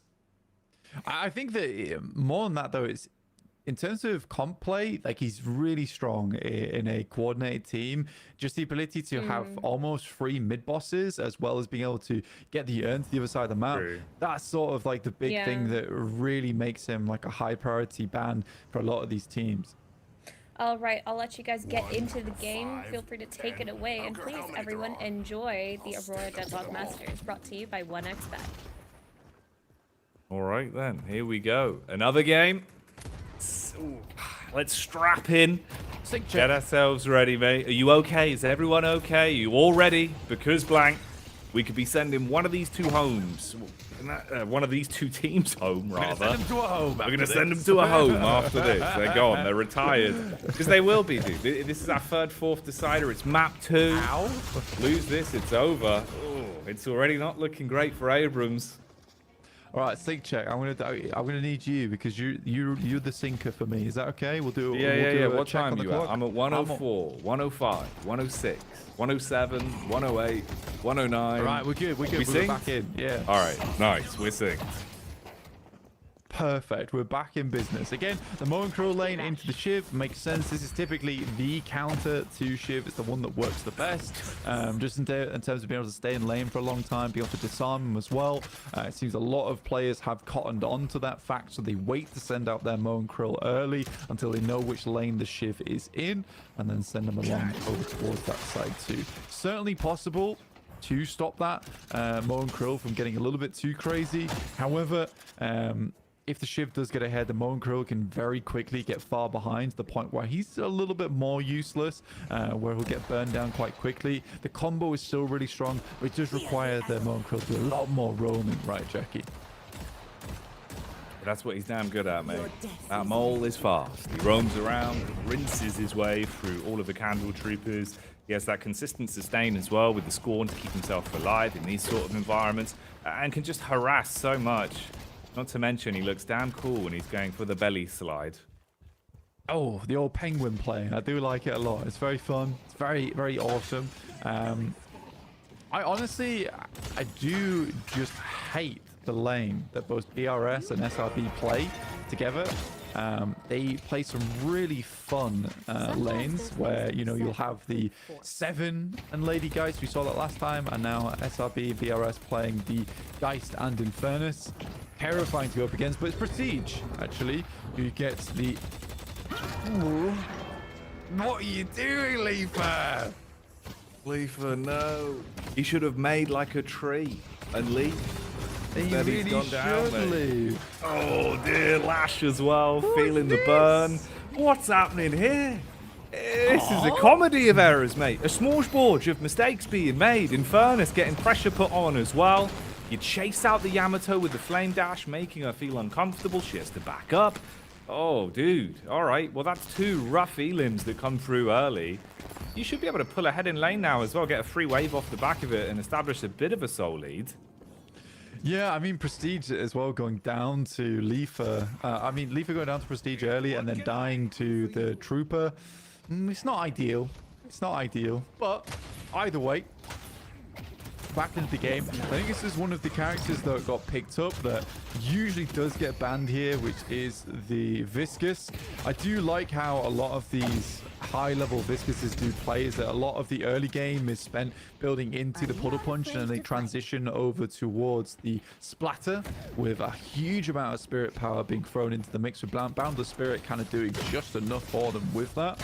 I think that more than that though, it's in terms of comp play, like he's really strong in a coordinated team. Just the ability to have almost 3 mid bosses as well as being able to get the urn to the other side of the map. True. That's sort of like the big thing Yeah. that really makes him like a high priority ban for a lot of these teams. All right, I'll let you guys get into the game. Feel free to take it away, and please, everyone, enjoy the Aurora Deadlock Masters, brought to you by 1xBet. All right, then. Here we go. Another game. Ooh, let's strap in. Get ourselves ready, mate. Are you okay? Is everyone okay? Are you all ready? Because blank, we could be sending one of these 2 homes. One of these 2 teams home, rather. Send them to a home. We're going to send them to a home after this. They're gone. They're retired. Because they will be, dude. This is our 3rd, 4th decider. It's map 2. Ow. Lose this, it's over. Oh, it's already not looking great for Abrams. All right, sync check. I'm gonna need you because you're the sinker for me. Is that okay? We'll do. Yeah. we'll do a What check time on are the you at? clock. I'm at 104, 105, 106, 107, 108, 109. All right, we're good. We We're synced? back in. Yeah. All right, nice. We're synced. Perfect. We're back in business. Again, the Mo and Krill lane into the Shiv makes sense. This is typically the counter to Shiv. It's the one that works the best. Just in terms of being able to stay in lane for a long time, be able to disarm him as well. It seems a lot of players have cottoned on to that fact, so they wait to send out their Mo and Krill early until they know which lane the Shiv is in, and then send them along over towards that side too. Certainly possible to stop that Mo and Krill from getting a little bit too crazy. However, if the Shiv does get ahead, the Mo and Krill can very quickly get far behind to the point where he's a little bit more useless, where he'll get burned down quite quickly. The combo is still really strong, but it does require the Mo and Krill to do a lot more roaming, right, Jacky? That's what he's damn good at, mate. That mole is fast. He roams around, rinses his way through all of the Candle Troopers. He has that consistent sustain as well with the Scorn to keep himself alive in these sort of environments, and can just harass so much. Not to mention, he looks damn cool when he's going for the belly slide. Oh, the old penguin playing. I do like it a lot. It's very fun. It's very, very awesome. I honestly, I do just hate the lane that both BRS and SRB play together. They play some really fun lanes where, you know, you'll have the Seven and Lady Geist. We saw that last time. And now SRB and BRS playing the Geist and Infernus. Terrifying to go up against, but it's Prestige, actually, who gets the... Ooh. What are you doing, Leaper? Leaper, no. He should have made like a tree and leave. He really should leave. Oh dear, Lash as well, feeling the burn. What's happening here? This is a comedy of errors, mate. A smorgasbord of mistakes being made. Infernus getting pressure put on as well. You chase out the Yamato with the flame dash, making her feel uncomfortable. She has to back up. Oh, dude. All right. Well, that's two rough elims that come through early. You should be able to pull ahead in lane now as well, get a free wave off the back of it, and establish a bit of a soul lead. Yeah, I mean, Prestige as well going down to Leafa. Leafa going down to Prestige early and then dying to the Trooper. It's not ideal. It's not ideal. But either way, back into the game. I think this is one of the characters that got picked up that usually does get banned here, which is the Viscous. I do like how a lot of these high-level Viscuses do play is that a lot of the early game is spent building into the Puddle Punch, and then they transition over towards the Splatter with a huge amount of spirit power being thrown into the mix with Boundless Spirit kind of doing just enough for them with that.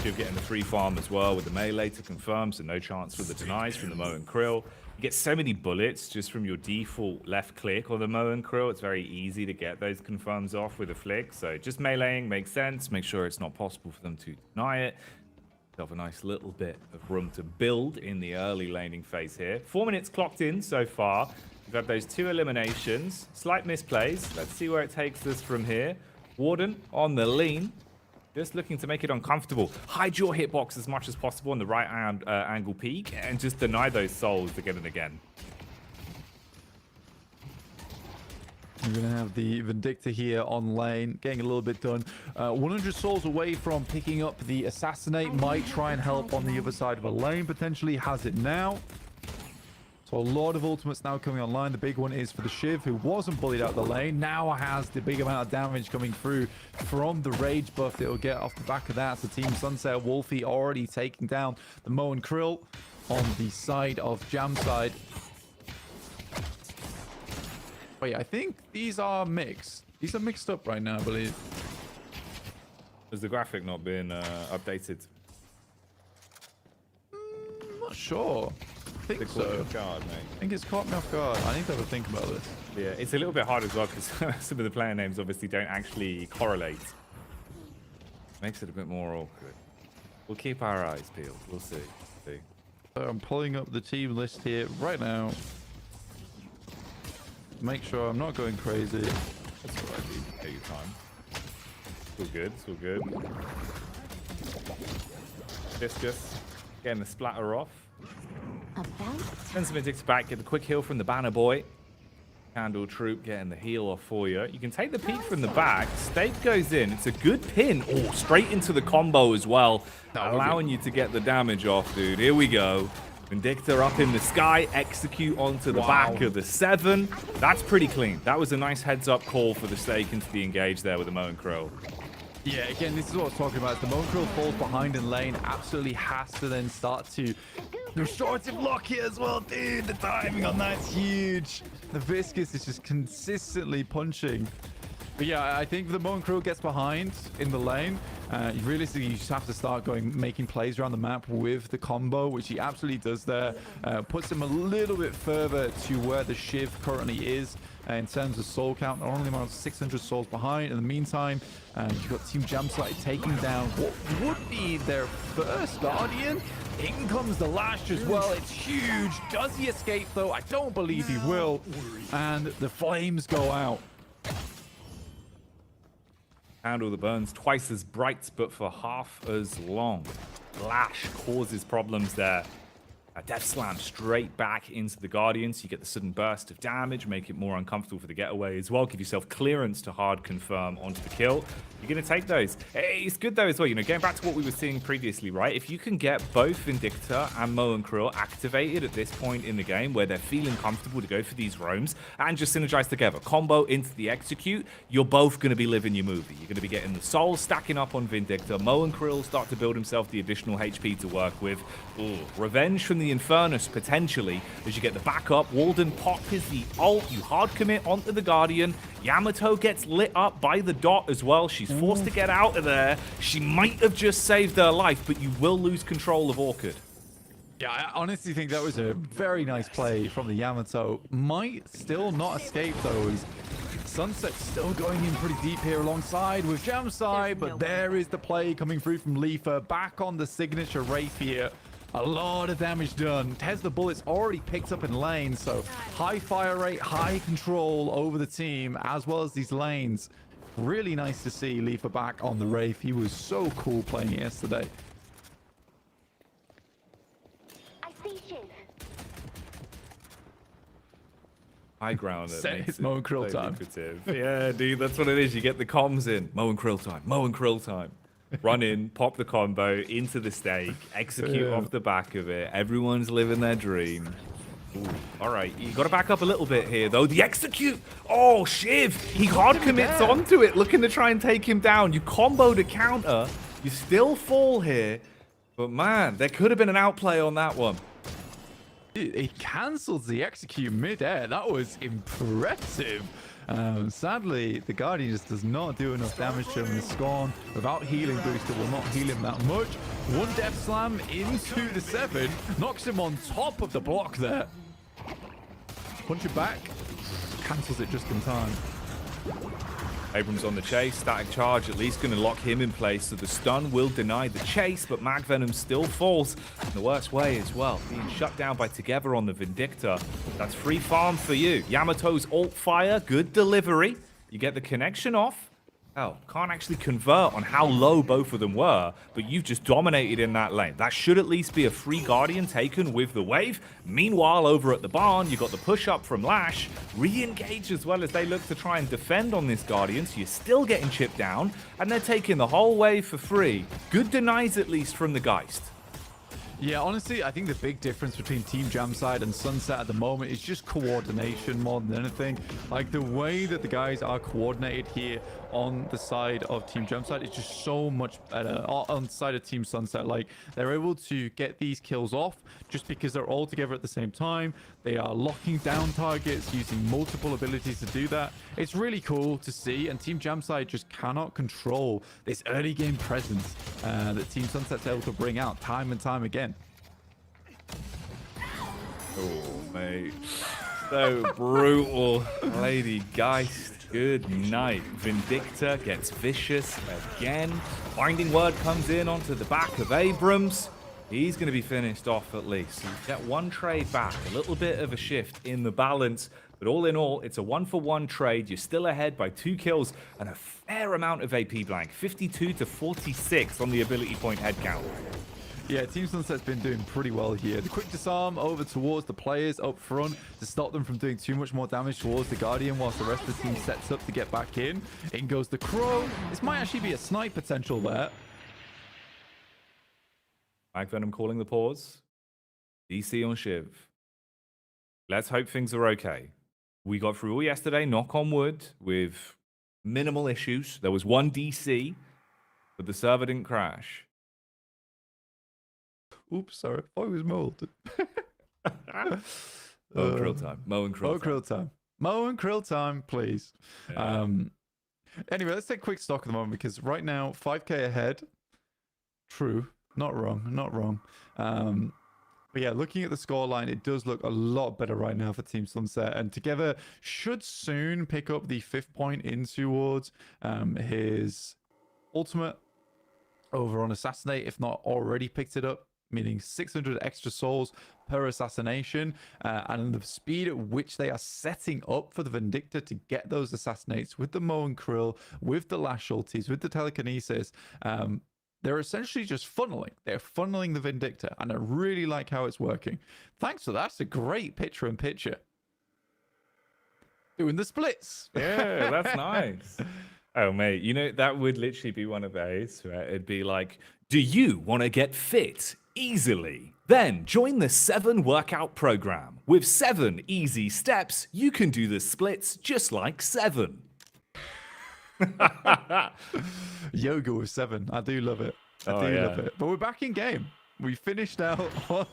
You're getting the free farm as well with the melee to confirm, so no chance for the denies from the Mo and Krill. You get so many bullets just from your default left click on the Mo and Krill. It's very easy to get those confirms off with a flick, so just meleeing makes sense. Make sure it's not possible for them to deny it. Have a nice little bit of room to build in the early laning phase here. 4 minutes clocked in so far. We've had those 2 eliminations, slight misplays. Let's see where it takes us from here. Warden on the lean. Just looking to make it uncomfortable. Hide your hitbox as much as possible on the right angle peak and just deny those souls again and again. We're going to have the Vindicta here on lane, getting a little bit done. 100 souls away from picking up the Assassinate. Might try and help on the other side of a lane. Potentially has it now. So a lot of ultimates now coming online. The big one is for the Shiv, who wasn't bullied out of the lane. Now has the big amount of damage coming through from the Rage buff that will get off the back of that. So Team Sunset, Wolfie already taking down the Mo and Krill on the side of Jam side. Wait, I think these are mixed. These are mixed up right now, I believe. Has the graphic not been updated? I'm not sure. I think so. Off guard, mate. I think it's caught me off guard. I need to have a think about this. Yeah, it's a little bit hard as well because some of the player names obviously don't actually correlate. Makes it a bit more awkward. We'll keep our eyes peeled. We'll see. So I'm pulling up the team list here right now. Make sure I'm not going crazy. That's all right, dude. Take your time. It's all good. It's all good. Just getting the splatter off. Send some Vindicta back, get the quick heal from the Banner Boy. Candle Troop getting the heal off for you. You can take the peek from the back. Stake goes in. It's a good pin. Oh, straight into the combo as well. Allowing you to get the damage off, dude. Here we go. Vindicta up in the sky, execute onto the back of the 7. That's pretty clean. That was a nice heads-up call for the stake into the engage there with the Mo and Krill. Yeah, again, this is what I was talking about. The Mo and Krill falls behind in lane, absolutely has to then start to... The restorative lock here as well, dude. The timing on that's huge. The Viscous is just consistently punching. But yeah, I think the Mo and Krill gets behind in the lane. Realistically, you just have to start making plays around the map with the combo, which he absolutely does there. Puts him a little bit further to where the Shiv currently is in terms of soul count. Not only around 600 souls behind. In the meantime, you've got Team Jamsite taking down what would be their first Guardian. In comes the Lash as well. It's huge. Does he escape, though? I don't believe he will. And the flames go out. Handle the burns twice as bright, but for half as long. Lash causes problems there. A Death Slam straight back into the Guardians. You get the sudden burst of damage, make it more uncomfortable for the getaway as well. Give yourself clearance to hard confirm onto the kill. You're going to take those. It's good though as well, you know, going back to what we were seeing previously, right? If you can get both Vindicta and Mo and Krill activated at this point in the game where they're feeling comfortable to go for these roams and just synergize together, combo into the execute, you're both going to be living your movie. You're going to be getting the souls stacking up on Vindicta. Mo and Krill start to build himself the additional HP to work with. Ooh, revenge from the Infernus potentially as you get the backup. Walden pop is the ult. You hard commit onto the Guardian. Yamato gets lit up by the dot as well. She's forced to get out of there. She might have just saved her life, but you will lose control of Orchid. Yeah, I honestly think that was a very nice play from the Yamato. Might still not escape though. Sunset's still going in pretty deep here alongside with Jamside, but there is the play coming through from Leafa. Back on the signature Wraith here. A lot of damage done. Tesla bullets already picked up in lane, so high fire rate, high control over the team, as well as these lanes. Really nice to see Leafa back on the Wraith. He was so cool playing yesterday. High ground. It's Mo and Krill time. Yeah, dude, that's what it is. You get the comms in. Mo and Krill time. Mo and Krill time. Run in, pop the combo into the stake, execute off the back of it. Everyone's living their dream. Ooh, all right, you got to back up a little bit here, though. The execute. Oh, Shiv. He hard commits onto it, looking to try and take him down. You combo to counter. You still fall here. But, man, there could have been an outplay on that one. He cancels the execute mid-air. That was impressive. Sadly, the Guardian just does not do enough damage to him. The Scorn, without healing booster, will not heal him that much. One Death Slam into the 7. Knocks him on top of the block there. Punch it back. Cancels it just in time. Abrams on the chase, static charge at least going to lock him in place, so the stun will deny the chase, but Mag Venom still falls in the worst way as well, being shut down by Together on the Vindicta. That's free farm for you. Yamato's ult fire, good delivery. You get the connection off. Hell, can't actually convert on how low both of them were, but you've just dominated in that lane. That should at least be a free Guardian taken with the wave. Meanwhile, over at the barn, you got the push-up from Lash. Re-engage as well as they look to try and defend on this Guardian, so you're still getting chipped down, and they're taking the whole wave for free. Good denies at least from the Geist. Yeah, honestly, I think the big difference between Team Jamside and Sunset at the moment is just coordination more than anything. Like, the way that the guys are coordinated here on the side of Team Jamside is just so much better on the side of Team Sunset. Like, they're able to get these kills off just because they're all together at the same time. They are locking down targets using multiple abilities to do that. It's really cool to see, and Team Jamside just cannot control this early game presence that Team Sunset's able to bring out time and time again. Oh, mate. So brutal. Lady Geist, good night. Vindicta gets vicious again. Binding Word comes in onto the back of Abrams. He's going to be finished off at least. So you get one trade back, a little bit of a shift in the balance. But all in all, it's a 1-for-1 trade. You're still ahead by 2 kills and a fair amount of AP blank. 52 to 46 on the ability point head count. Yeah, Team Sunset's been doing pretty well here. The quick disarm over towards the players up front to stop them from doing too much more damage towards the Guardian whilst the rest of the team sets up to get back in. In goes the Crow. This might actually be a snipe potential there. Mag Venom calling the pause. DC on Shiv. Let's hope things are okay. We got through all yesterday, knock on wood, with minimal issues. There was one DC, but the server didn't crash. Oops, sorry. I thought it was mold. Mo and Krill time. Mo and Krill time. Krill time. Mo and Krill time, please. Yeah. Anyway, let's take a quick stock at the moment because right now, 5k ahead. True. Not wrong. Not wrong. But yeah, looking at the scoreline, it does look a lot better right now for Team Sunset. And Together should soon pick up the 5th point in towards his ultimate over on Assassinate, if not already picked it up, meaning 600 extra souls per assassination. And the speed at which they are setting up for the Vindictor to get those assassinates with the Mo and Krill, with the Lash ultis, with the telekinesis. They're essentially just funneling. They're funneling the Vindictor, and I really like how it's working. Thanks for that. That's a great picture-in-picture. Doing the splits. Yeah, that's nice. Oh, mate, you know, that would literally be one of those where it'd be like, do you want to get fit easily? Then join the 7 workout program. With 7 easy steps, you can do the splits just like 7. Yoga with 7. I do love it. I do love it. But we're back in game. We finished out on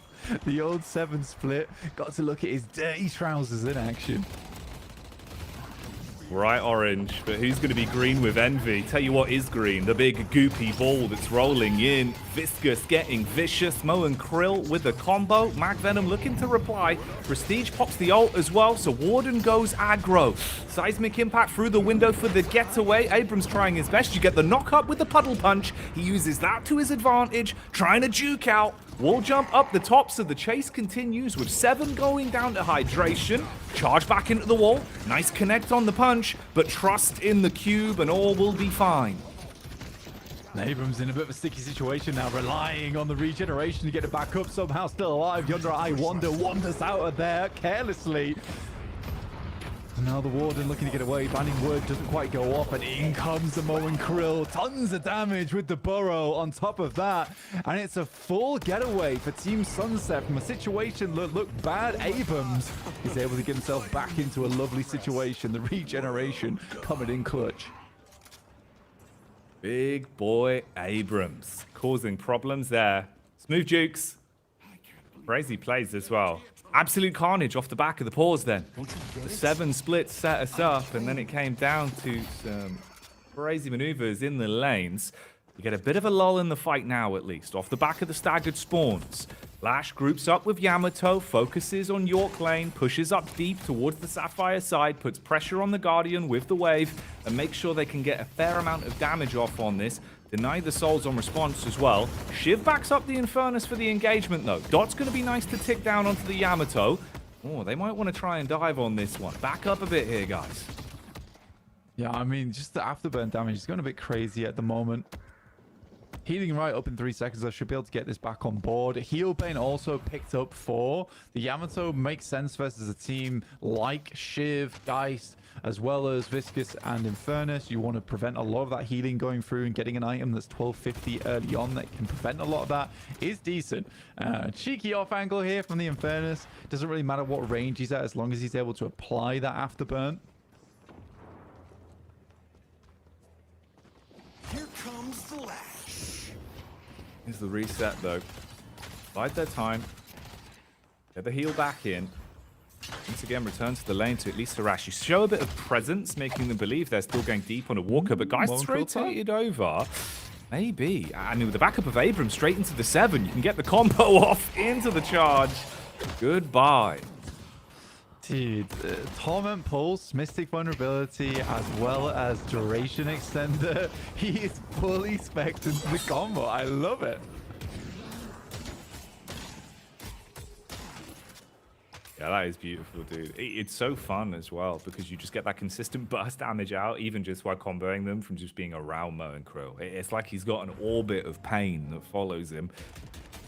the old 7 split. Got to look at his dirty trousers in action. Bright orange, but who's going to be green with envy? Tell you what is green, the big goopy ball that's rolling in. Viscous getting vicious. Mo and Krill with the combo. Mag Venom looking to reply. Prestige pops the ult as well, so Warden goes aggro. Seismic impact through the window for the getaway. Abrams trying his best. You get the knock up with the puddle punch. He uses that to his advantage, trying to juke out. Wall jump up the top, so the chase continues with 7 going down to hydration. Charge back into the wall. Nice connect on the punch, but trust in the cube and all will be fine. Abrams in a bit of a sticky situation now, relying on the regeneration to get it back up. Somehow still alive. Yonder Eye Wonder wanders out of there carelessly. And now the Warden looking to get away. Banning Word doesn't quite go off, and in comes the Mo and Krill. Tons of damage with the burrow on top of that. And it's a full getaway for Team Sunset from a situation that looked bad. Abrams is able to get himself back into a lovely situation. The regeneration coming in clutch. Big boy Abrams causing problems there. Smooth jukes. Crazy plays as well. Absolute carnage off the back of the pause then. The 7 splits set us up, and then it came down to some crazy maneuvers in the lanes. You get a bit of a lull in the fight now, at least, off the back of the staggered spawns. Lash groups up with Yamato, focuses on York lane, pushes up deep towards the Sapphire side, puts pressure on the Guardian with the wave, and makes sure they can get a fair amount of damage off on this. Deny the souls on response as well. Shiv backs up the Infernus for the engagement, though. Dot's going to be nice to tick down onto the Yamato. Oh, they might want to try and dive on this one. Back up a bit here, guys. Yeah, I mean, just the afterburn damage is going a bit crazy at the moment. Healing right up in 3 seconds. I should be able to get this back on board. Healbane also picked up 4. The Yamato makes sense versus a team like Shiv, Geist, as well as Viscous and Infernus. You want to prevent a lot of that healing going through, and getting an item that's 1250 early on that can prevent a lot of that is decent. Cheeky off angle here from the Infernus. Doesn't really matter what range he's at as long as he's able to apply that afterburn. Here comes the lash. Here's the reset, though. Bide their time. Get the heal back in. Once again, return to the lane to at least harass. You show a bit of presence, making them believe they're still going deep on a walker, but guys rotated over. Maybe. And with the backup of Abrams straight into the 7, you can get the combo off into the charge. Goodbye. Dude, Torment Pulse, Mystic Vulnerability, as well as Duration Extender. He is fully spec'd into the combo. I love it. Yeah, that is beautiful, dude. It's so fun as well because you just get that consistent burst damage out, even just while comboing them from just being around Mo and Krill. It's like he's got an orbit of pain that follows him.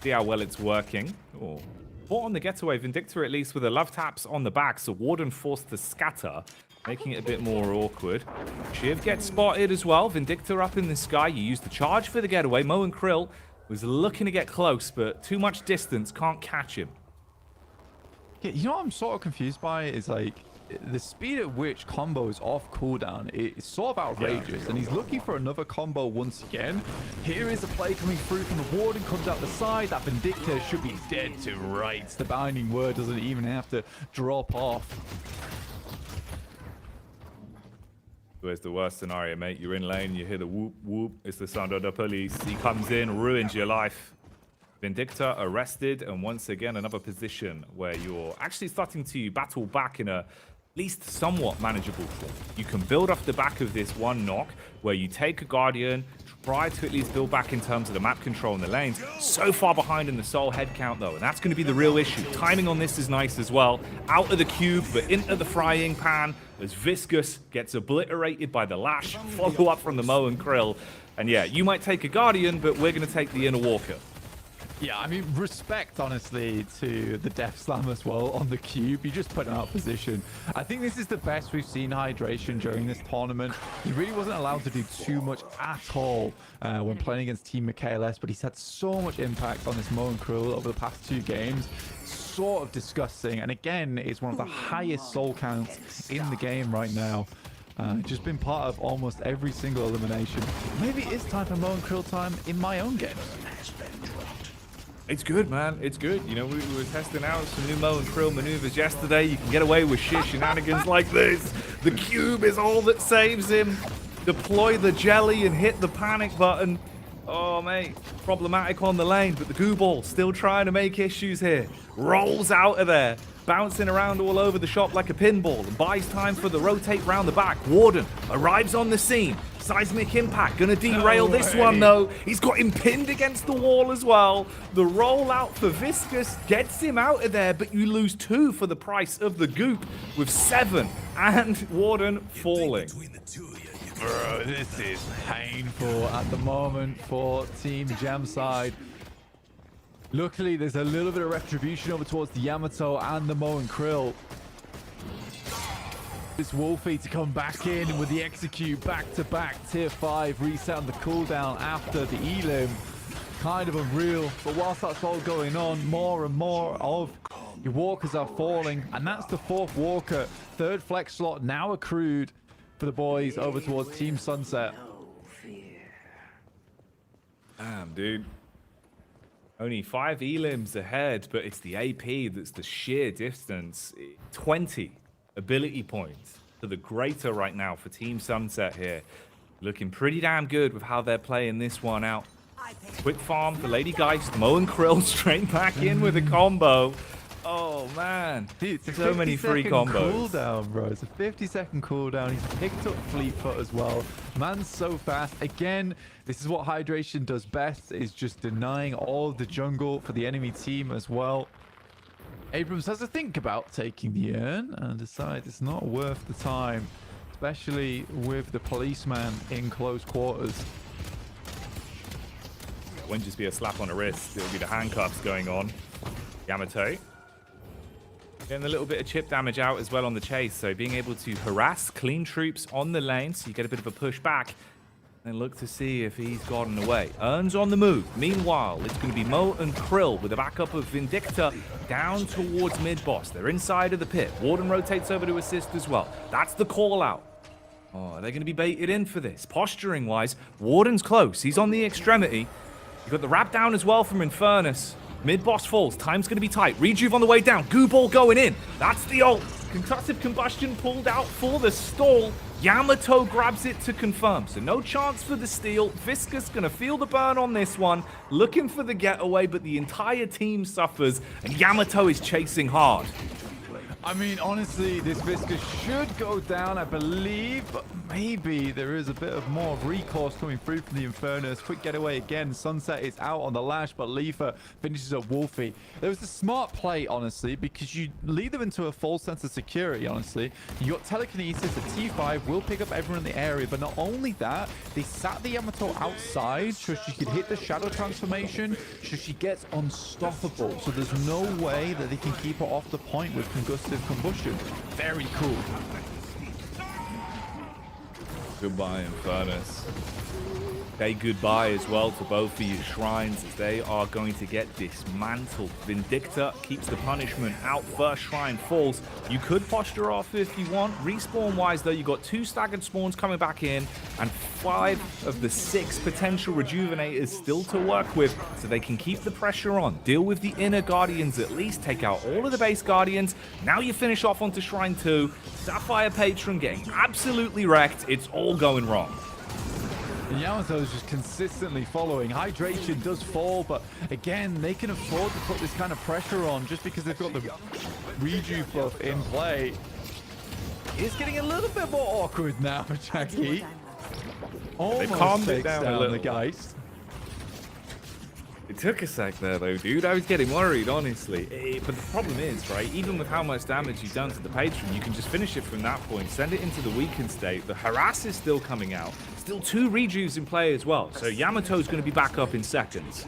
See how well it's working. Oh. Caught on the getaway, Vindictor at least with the love taps on the back, so Warden forced to scatter, making it a bit more awkward. Shiv gets spotted as well. Vindictor up in the sky. You use the charge for the getaway. Mo and Krill was looking to get close, but too much distance, can't catch him. Yeah, you know what I'm sort of confused by is like the speed at which combos off cooldown is sort of outrageous, and he's looking for another combo once again. Here is a play coming through from the Warden, comes out the side. That Vindicta should be dead to rights. The Binding Word doesn't even have to drop off. Where's the worst scenario, mate? You're in lane, you hear the whoop whoop. It's the sound of the police. He comes in, ruins your life. Vindicta arrested, and once again another position where you're actually starting to battle back in a at least somewhat manageable form. You can build off the back of this one knock where you take a Guardian, try to at least build back in terms of the map control in the lanes. So far behind in the soul head count though, and that's going to be the real issue. Timing on this is nice as well. Out of the cube, but into the frying pan as Viscous gets obliterated by the lash. Follow up from the Mo and Krill. And yeah, you might take a Guardian, but we're going to take the Inner Walker. Yeah, I mean, respect, honestly, to the Death Slam as well on the cube. You just put him out of position. I think this is the best we've seen Hydration during this tournament. He really wasn't allowed to do too much at all when playing against Team Michaelis, but he's had so much impact on this Mo and Krill over the past 2 games. Sort of disgusting. And again, it's one of the highest soul counts in the game right now. Just been part of almost every single elimination. Maybe it is time for Mo and Krill time in my own game. It's good, man. It's good. You know, we were testing out some new Mo and Krill maneuvers yesterday. You can get away with shenanigans like this. The cube is all that saves him. Deploy the jelly and hit the panic button. Oh, mate. Problematic on the lane, but the goo ball still trying to make issues here. Rolls out of there. Bouncing around all over the shop like a pinball and buys time for the rotate round the back. Warden arrives on the scene. Seismic impact gonna derail this one though. He's got him pinned against the wall as well. The rollout for Viscous gets him out of there, but you lose 2 for the price of the goop with 7 and Warden falling. Bro, this is painful at the moment for Team Jamside. Luckily, there's a little bit of retribution over towards the Yamato and the Mo and Krill. This Wolfie to come back in with the execute back-to-back tier 5 reset on the cooldown after the Elim. Kind of unreal, but whilst that's all going on, more and more of your walkers are falling, and that's the 4th walker. 3rd flex slot now accrued for the boys over towards Team Sunset. Damn, dude. Only 5 elims ahead, but it's the AP that's the sheer distance. 20 ability points to the greater right now for Team Sunset here. Looking pretty damn good with how they're playing this one out. Quick farm for Lady Geist. Mo and Krill straight back in with a combo. Oh, man. Dude, so many free combos. Cooldown, bro. It's a 50-second cooldown. He's picked up Fleet Foot as well. Man's so fast. Again, this is what Hydration does best, is just denying all of the jungle for the enemy team as well. Abrams has to think about taking the urn and decides it's not worth the time, especially with the policeman in close quarters. It won't just be a slap on the wrist. It'll be the handcuffs going on. Yamato getting a little bit of chip damage out as well on the chase, so being able to harass clean troops on the lane, so you get a bit of a push back and look to see if he's gotten away. Urn's on the move. Meanwhile, it's going to be Mo and Krill with a backup of Vindicta down towards mid-boss. They're inside of the pit. Warden rotates over to assist as well. That's the call out. Oh, are they going to be baited in for this? Posturing-wise, Warden's close. He's on the extremity. You've got the wrap down as well from Infernus. Mid-boss falls. Time's going to be tight. Rejuve on the way down. Goo ball going in. That's the ult. Concussive combustion pulled out for the stall. Yamato grabs it to confirm. So no chance for the steal. Viscous going to feel the burn on this one. Looking for the getaway, but the entire team suffers. And Yamato is chasing hard. I mean, honestly, this Viscous should go down, I believe, but maybe there is a bit of more recourse coming through from the Infernus. Quick getaway again. Sunset is out on the lash, but Leafa finishes up Wolfie. There was a smart play, honestly, because you lead them into a false sense of security, honestly. You got telekinesis, the T5 will pick up everyone in the area, but not only that, they sat the Yamato outside so she could hit the shadow transformation, so she gets unstoppable. So there's no way that they can keep her off the point with concussive combustion. Very cool. Goodbye, Infernus. say goodbye as well to both of these shrines as they are going to get dismantled. Vindicta keeps the punishment out. First shrine falls. You could posture off if you want. Respawn wise though, you got 2 staggered spawns coming back in and 5 of the 6 potential rejuvenators still to work with, so they can keep the pressure on, deal with the inner guardians at least, take out all of the base guardians. Now you finish off onto shrine 2. Sapphire Patron getting absolutely wrecked. It's all going wrong. Yamato's just consistently following. Hydration does fall, but again, they can afford to put this kind of pressure on just because they've got the rejuve buff in play. It's getting a little bit more awkward now for Jacky. Almost calmed it takes down a down little. the Geist. It took a sec there though, dude. I was getting worried, honestly. But the problem is, right, even with how much damage you've done to the patron, you can just finish it from that point, send it into the weakened state. The harass is still coming out. Still 2 rejuves in play as well. So Yamato's going to be back up in seconds.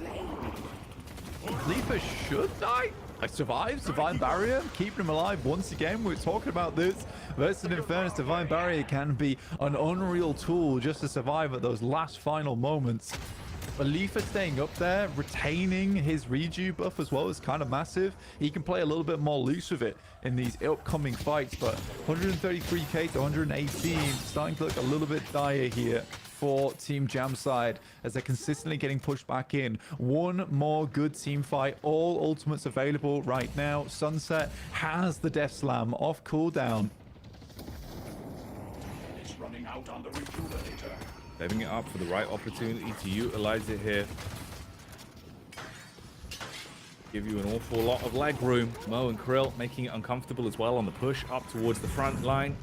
Leaper should die. Survive Divine Barrier, keeping him alive once again. We're talking about this versus Infernus. Divine Barrier can be an unreal tool just to survive at those last final moments. But Leafa staying up there, retaining his rejuve buff as well is kind of massive. He can play a little bit more loose with it in these upcoming fights, but 133k to 118, starting to look a little bit dire here for Team Jam side as they're consistently getting pushed back in. One more good team fight. All ultimates available right now. Sunset has the Death Slam off cooldown. It's running out on the rejuvenator. Saving it up for the right opportunity to utilize it here. Give you an awful lot of leg room. Mo and Krill making it uncomfortable as well on the push up towards the front line.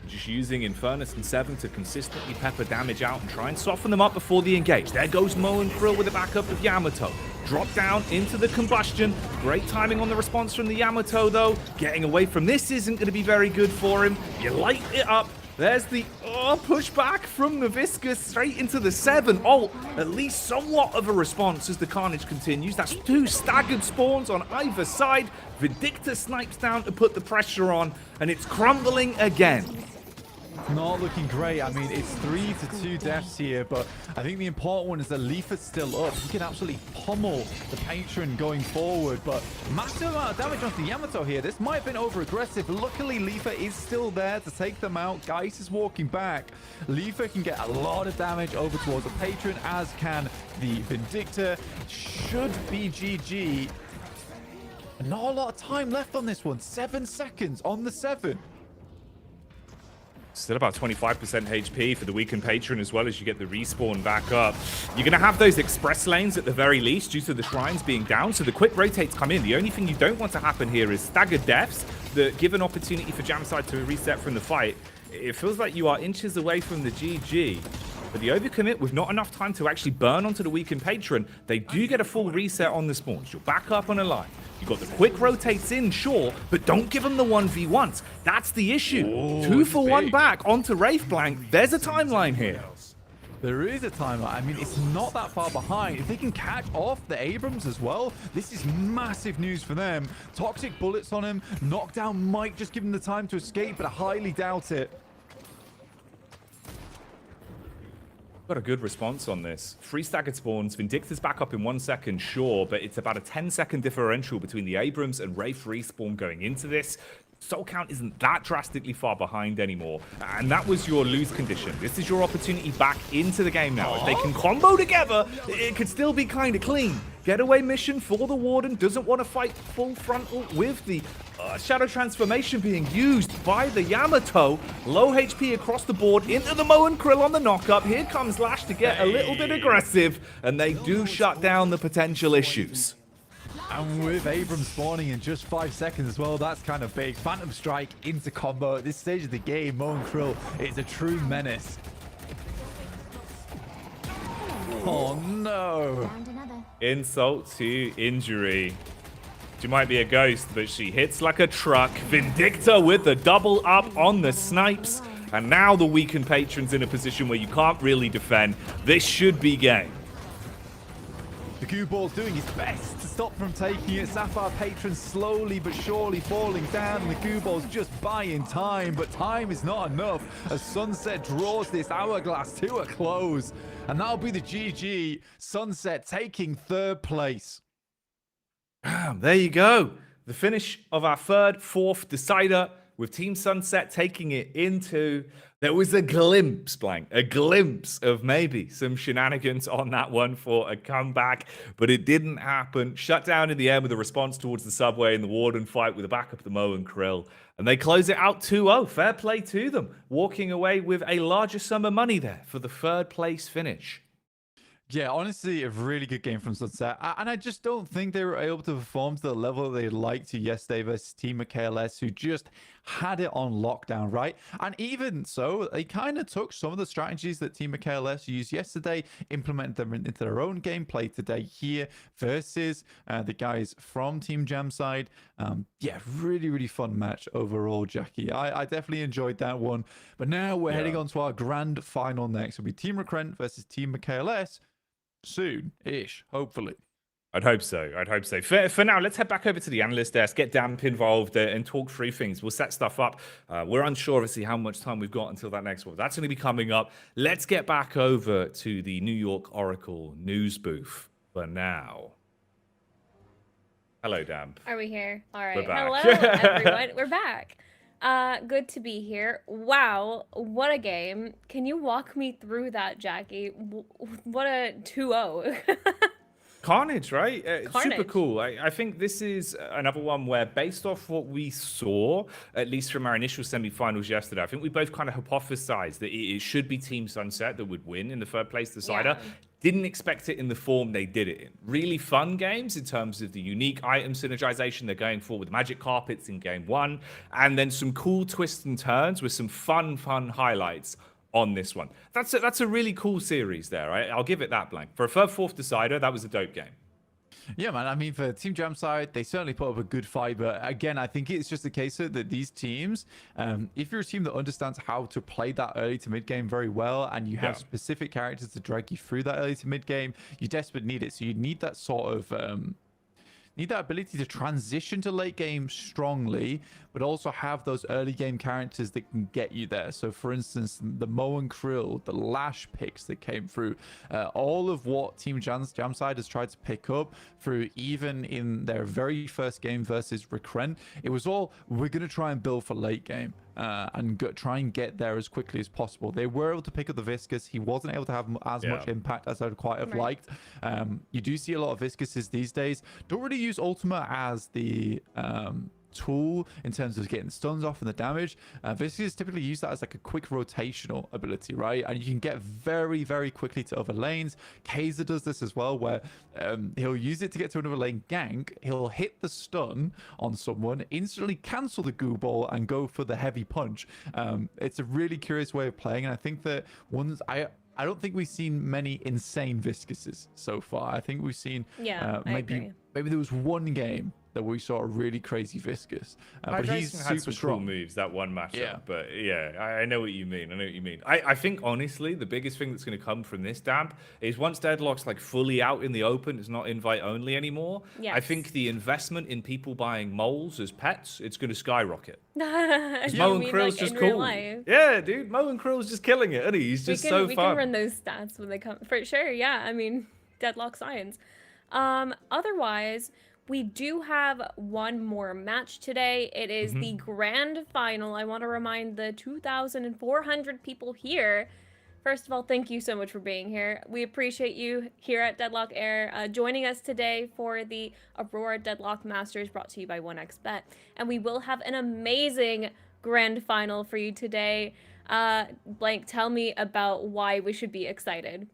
Just using Infernus and 7 to consistently pepper damage out and try and soften them up before the engage. There goes Mo and Krill with the backup of Yamato. Drop down into the combustion. Great timing on the response from the Yamato though. Getting away from this isn't going to be very good for him. You light it up. There's the pushback from the Viscous straight into the 7 ult. At least somewhat of a response as the carnage continues. That's 2 staggered spawns on either side. Vindicta snipes down to put the pressure on, and it's crumbling again. Not looking great. I mean, it's 3 to 2 deaths here, but I think the important one is that Leafa's still up. He can absolutely pummel the patron going forward, but massive amount of damage onto Yamato here. This might have been over-aggressive. Luckily, Leafa is still there to take them out. Geist is walking back. Leafa can get a lot of damage over towards the patron, as can the Vindicta. Should be GG. Not a lot of time left on this one. 7 seconds on the 7. Still about 25% HP for the weakened patron as well as you get the respawn back up. You're going to have those express lanes at the very least due to the shrines being down, so the quick rotates come in. The only thing you don't want to happen here is staggered deaths that give an opportunity for Jamside to reset from the fight. It feels like you are inches away from the GG. But the overcommit with not enough time to actually burn onto the weakened patron, they do get a full reset on the spawns. You're back up on a line. You got the quick rotates in, sure, but don't give them the 1v1s. That's the issue. Ooh, 2 for 1 big. back onto Wraith Blank. There's a timeline here. There is a timeline. I mean, it's not that far behind. If they can catch off the Abrams as well, this is massive news for them. Toxic bullets on him. Knockdown might just give him the time to escape, but I highly doubt it. Got a good response on this. 3 staggered spawns. Vindicta's back up in 1 second, sure, but it's about a 10-second differential between the Abrams and Wraith respawn going into this. Soul count isn't that drastically far behind anymore, and that was your lose condition. This is your opportunity back into the game now. If they can combo together, it could still be kind of clean. Getaway mission for the Warden. Doesn't want to fight full frontal with the Shadow Transformation being used by the Yamato. Low HP across the board into the Mo and Krill on the knockup. Here comes Lash to get a little bit aggressive, and they do shut down the potential issues. And with Abrams spawning in just 5 seconds as well, that's kind of big. Phantom Strike into combo. At this stage of the game, Mo and Krill is a true menace. Oh no. Insult to injury. She might be a ghost, but she hits like a truck. Vindicta with the double up on the snipes. And now the weakened patron's in a position where you can't really defend. This should be game. The goo ball's doing his best to stop from taking it. Sapphire Patron slowly but surely falling down. The goo ball's just buying time, but time is not enough as Sunset draws this hourglass to a close. And that'll be the GG. Sunset taking 3rd place. There you go. The finish of our 3rd, 4th decider with Team Sunset taking it into. There was a glimpse, a glimpse of maybe some shenanigans on that one for a comeback, but it didn't happen. Shut down in the air with a response towards the subway in the Warden fight with a backup of the Mo and Krill. And they close it out 2-0. Fair play to them. Walking away with a larger sum of money there for the 3rd place finish. Yeah, honestly, a really good game from Sunset. And I just don't think they were able to perform to the level they'd like to yesterday versus Team KLS, who just had it on lockdown, right? And even so, they kind of took some of the strategies that Team KLS used yesterday, implemented them into their own gameplay today here versus the guys from Team Jam side. Yeah, really, really fun match overall, Jacky. I definitely enjoyed that one. But now we're heading on to our grand final next. It'll be Team Recrent versus Team KLS. Soon-ish, hopefully. I'd hope so. For now, let's head back over to the analyst desk, get Damp involved and talk through things. We'll set stuff up. We're unsure, obviously, how much time we've got until that next one. That's going to be coming up. Let's get back over to the New York Oracle news booth for now. Hello, Damp. Are we here? All right. We're back. Hello, everyone. We're back. Good to be here. Wow, what a game. Can you walk me through that, Jacky? What a 2-0. Carnage, right? Carnage. Super cool. I think this is another one where, based off what we saw, at least from our initial semi-finals yesterday, I think we both kind of hypothesized that it should be Team Sunset that would win in the 3rd place decider. Yeah. Didn't expect it in the form they did it in. Really fun games in terms of the unique item synergization they're going for with Magic Carpets in game 1, and then some cool twists and turns with some fun highlights on this one. That's a really cool series there. I'll give it that, Blank. For a 3rd, 4th decider, that was a dope game. Yeah, man. I mean, for Team Jam side, they certainly put up a good fight. But again, I think it's just a case of that these teams, if you're a team that understands how to play that early to mid game very well, and you have specific characters to drag you through that early to mid game, you desperately need it. So you need that sort of need that ability to transition to late game strongly, but also have those early game characters that can get you there. So for instance, the Mo and Krill, the Lash picks that came through, all of what Team Jam side has tried to pick up through even in their very first game versus Recrent, it was all, we're going to try and build for late game. And try and get there as quickly as possible. They were able to pick up the Viscus. He wasn't able to have as much impact as I'd quite have liked. You do see a lot of Viscuses these days. Don't really use Ultima as the tool in terms of getting stuns off and the damage. Viscus typically use that as like a quick rotational ability, right? And you can get very, very quickly to other lanes. Kaiser does this as well, where he'll use it to get to another lane gank. He'll hit the stun on someone, instantly cancel the goo ball, and go for the heavy punch. It's a really curious way of playing, and I think that I don't think we've seen many insane Viscuses so far. I think we've seen maybe there was one game that we saw a really crazy Viscus. But he's super strong. Cool moves that one matchup. Yeah. But I know what you mean. I think honestly, the biggest thing that's going to come from this Damp is once Deadlock's like fully out in the open, it's not invite only anymore. Yes. I think the investment in people buying moles as pets, it's going to skyrocket. Mo Mo and Krill's just cool. Yeah, dude. Mo and Krill's just killing it, isn't he? He's just so fun. We can run those stats when they come. For sure, yeah. I mean, Deadlock science. Otherwise, we do have one more match today. It is the grand final. I want to remind the 2,400 people here. First of all, thank you so much for being here. We appreciate you here at Deadlock Air joining us today for the Aurora Deadlock Masters brought to you by 1xBet. And we will have an amazing grand final for you today. Blank, tell me about why we should be excited.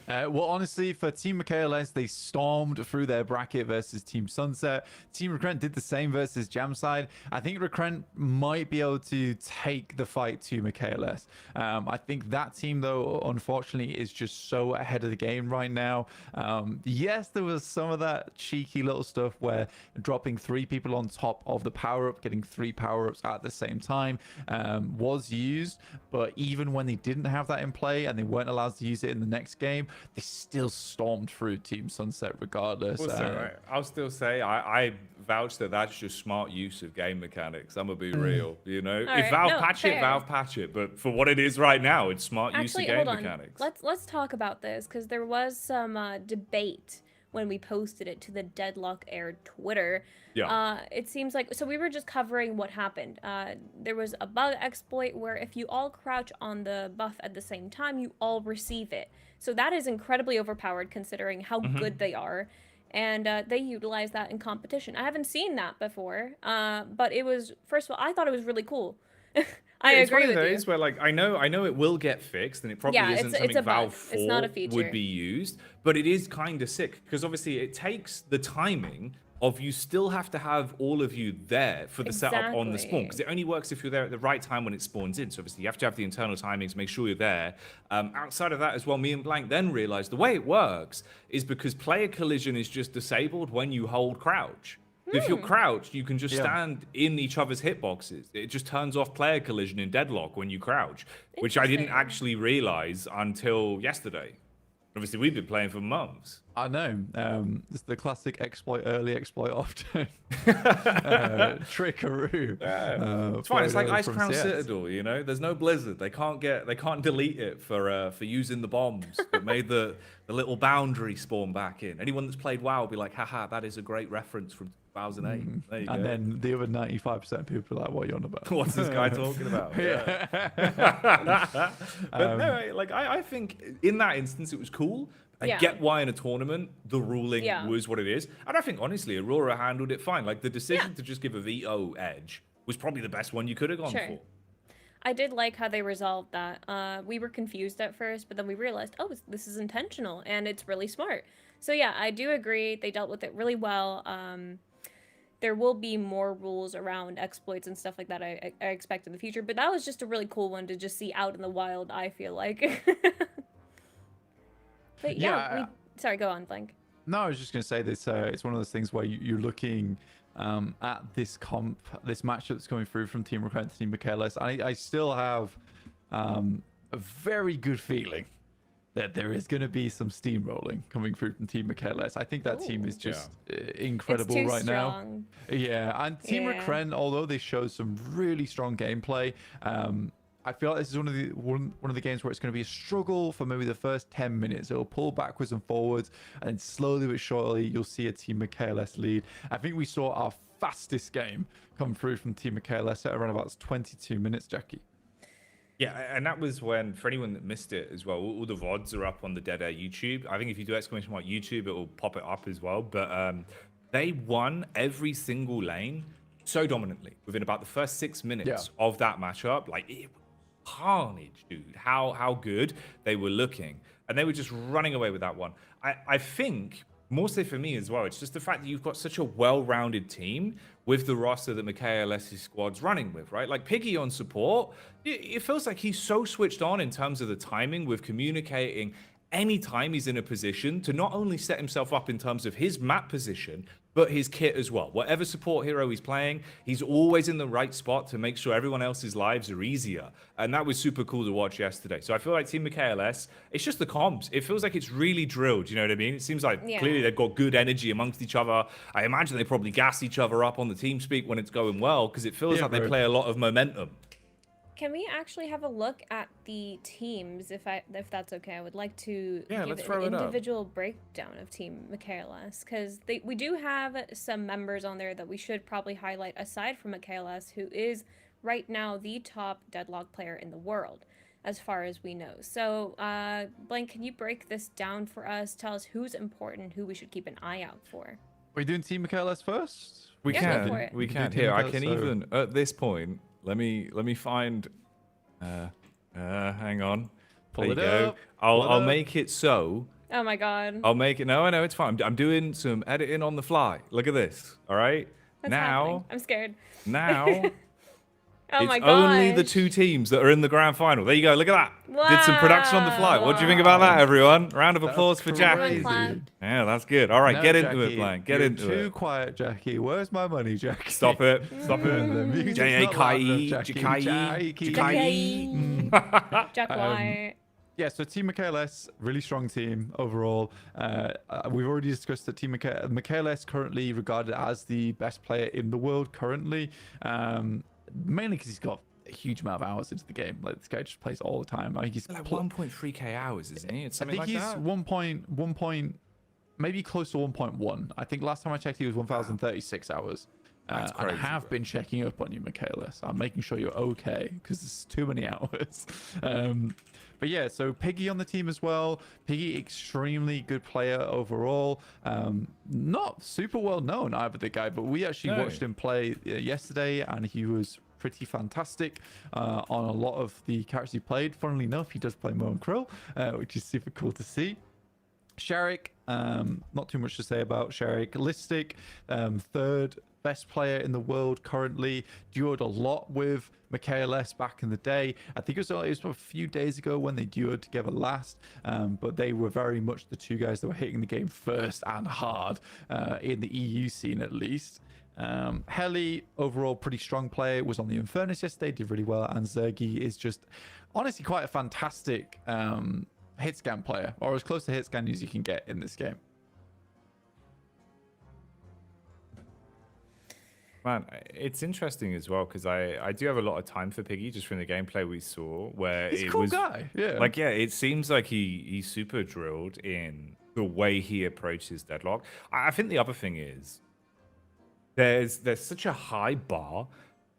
Well, honestly, for Team KLS, they stormed through their bracket versus Team Sunset. Team Recrent did the same versus Jamside. I think Recrent might be able to take the fight to KLS. I think that team, though, unfortunately, is just so ahead of the game right now. Yes, there was some of that cheeky little stuff where dropping 3 people on top of the power-up, getting 3 power-ups at the same time was used. But even when they didn't have that in play and they weren't allowed to use it in the next game, they still stormed through Team Sunset regardless. Also, I'll still say I vouch that that's just smart use of game mechanics. I'm gonna be real, you know. If right, Valve no, patch fair. it, Valve patch it. But for what it is right now, it's smart use of Actually, game hold on. mechanics. Let's talk about this because there was some debate when we posted it to the Deadlock Air Twitter. Yeah. It seems like so we were just covering what happened. There was a bug exploit where if you all crouch on the buff at the same time, you all receive it. So that is incredibly overpowered considering how good they are. And they utilize that in competition. I haven't seen that before, but it was, first of all, I thought it was really cool. I It's agree one of with you. those where, like, I know it will get fixed, and it probably Yeah, isn't it's something a bug. Valve It's not a 4 feature. would be used, but it is kind of sick because obviously it takes the timing of you still have to have all of you there for the setup on the spawn because it only works if you're there at the right time when it spawns in. So obviously you have to have the internal timings, make sure you're there. Outside of that as well, me and Blank then realized the way it works is because player collision is just disabled when you hold crouch. If you're crouched, you can just stand in each other's hitboxes. It just turns off player collision in Deadlock when you crouch, which I didn't Interesting. actually realize until yesterday. Obviously, we've been playing for months. I know. It's the classic exploit early, exploit often. Trickaroo. It's fine. It's like Ice from Crown CS. Citadel, you know. There's no Blizzard. They can't delete it for using the bombs that made the little boundary spawn back in. Anyone that's played WoW will be like, haha, that is a great reference from 2008. There you And go. then the other 95% of people are like, what are you on about? What's this guy talking about? Yeah. But no, like I think in that instance it was cool. I Yeah. get why in a tournament the ruling Yeah. was what it is, and I think honestly Aurora handled it fine. Like the decision to just give a veto edge was probably the best one you could have gone Sure. for. I did like how they resolved that. We were confused at first, but then we realized, oh, this is intentional, and it's really smart. So yeah, I do agree. They dealt with it really well. There will be more rules around exploits and stuff like that I expect in the future, but that was just a really cool one to just see out in the wild, I feel like. But yeah, sorry, go on, Blank. No, I was just going to say this. It's one of those things where you're looking at this matchup that's coming through from Team Recruit to Team Michaelis. I still have a very good feeling that there is going to be some steamrolling coming through from Team Michaelis. I think that team is just incredible it's too right strong. now. Yeah, and Team Yeah. Recruit, although they showed some really strong gameplay, I feel like this is one of the games where it's going to be a struggle for maybe the first 10 minutes. It'll pull backwards and forwards, and then slowly but surely you'll see a Team Michaelis lead. I think we saw our fastest game come through from Team Michaelis at around about 22 minutes, Jacky. Yeah, and that was when, for anyone that missed it as well, all the VODs are up on the Dead Air YouTube. I think if you do exclamation mark YouTube, it will pop it up as well. But they won every single lane so dominantly within about the first 6 minutes of that matchup. Like, it was carnage, dude. How good they were looking. And they were just running away with that one. I think, more so for me as well, it's just the fact that you've got such a well-rounded team with the roster that Michaelis' squad's running with, right? Like Piggy on support, it feels like he's so switched on in terms of the timing with communicating anytime he's in a position to not only set himself up in terms of his map position, but his kit as well. Whatever support hero he's playing, he's always in the right spot to make sure everyone else's lives are easier. And that was super cool to watch yesterday. So I feel like Team Michaelis, it's just the comms. It feels like it's really drilled, you know what I mean? It seems like clearly they've got good energy amongst each other. I imagine they probably gas each other up on the team speak when it's going well, because it feels like they play a lot of momentum. Can we actually have a look at the teams, if that's okay? I would like to give let's an throw it up. individual breakdown of Team Michaelis, because we do have some members on there that we should probably highlight aside from Michaelis, who is right now the top Deadlock player in the world, as far as we know. So, Blank, can you break this down for us? Tell us who's important, who we should keep an eye out for. Are we doing Team Michaelis first? We Yeah, go for can. it. We We can. do Here, I Team can Michaelis, so- even, at this point, let me find, hang on. Pull there it you go. up. I'll Pull it up. make it so. Oh my god. I'll make it. No, I know it's fine. I'm doing some editing on the fly. Look at this. All right. What's now, happening? I'm scared. now, Oh my it's god. only the two teams that are in the grand final. There you go. Look at that. Did some production on the fly. What do you think about that, everyone? Round of applause for Jacky. crazy. Clap. Yeah, that's good. All right, No, get into it, Jacky, Blank. Get you're into too it. quiet, Jacky. Where's my money, Jacky? Stop it. Stop The it. music's not loud enough, Jacky. Jacky. Jacky. Jacky. Jack White. Yeah, so Team MKLS, really strong team overall. We've already discussed that Team MKLS currently regarded as the best player in the world currently, mainly because he's got a huge amount of hours into the game. Like this guy just plays all the time. I think he's Like 1.3k hours, isn't he? It's I something think like he's that. 1 point, maybe close to 1.1. I think last time I checked, he was 1,036 hours. That's And I crazy, have bro. been checking up on you, Michaelis. I'm making sure you're okay because it's too many hours. But yeah, so Piggy on the team as well. Piggy, extremely good player overall. Not super well known either, the guy, but we actually watched him play yesterday, and he was pretty fantastic on a lot of the characters he played. Funnily enough, he does play Mo and Krill, which is super cool to see. Sharik, not too much to say about Sharik. Listic, third best player in the world currently. Duoed a lot with MKLS back in the day. I think it was a few days ago when they duoed together last, but they were very much the two guys that were hitting the game first and hard in the EU scene at least. Heli, overall pretty strong player, was on the Infernus yesterday, did really well, and Zergi is just honestly quite a fantastic hit scan player, or as close to hit scan as you can get in this game. Man, it's interesting as well because I do have a lot of time for Piggy just from the gameplay we saw where He's a it cool was guy. Yeah. like it seems like he's super drilled in the way he approaches Deadlock. I think the other thing is there's such a high bar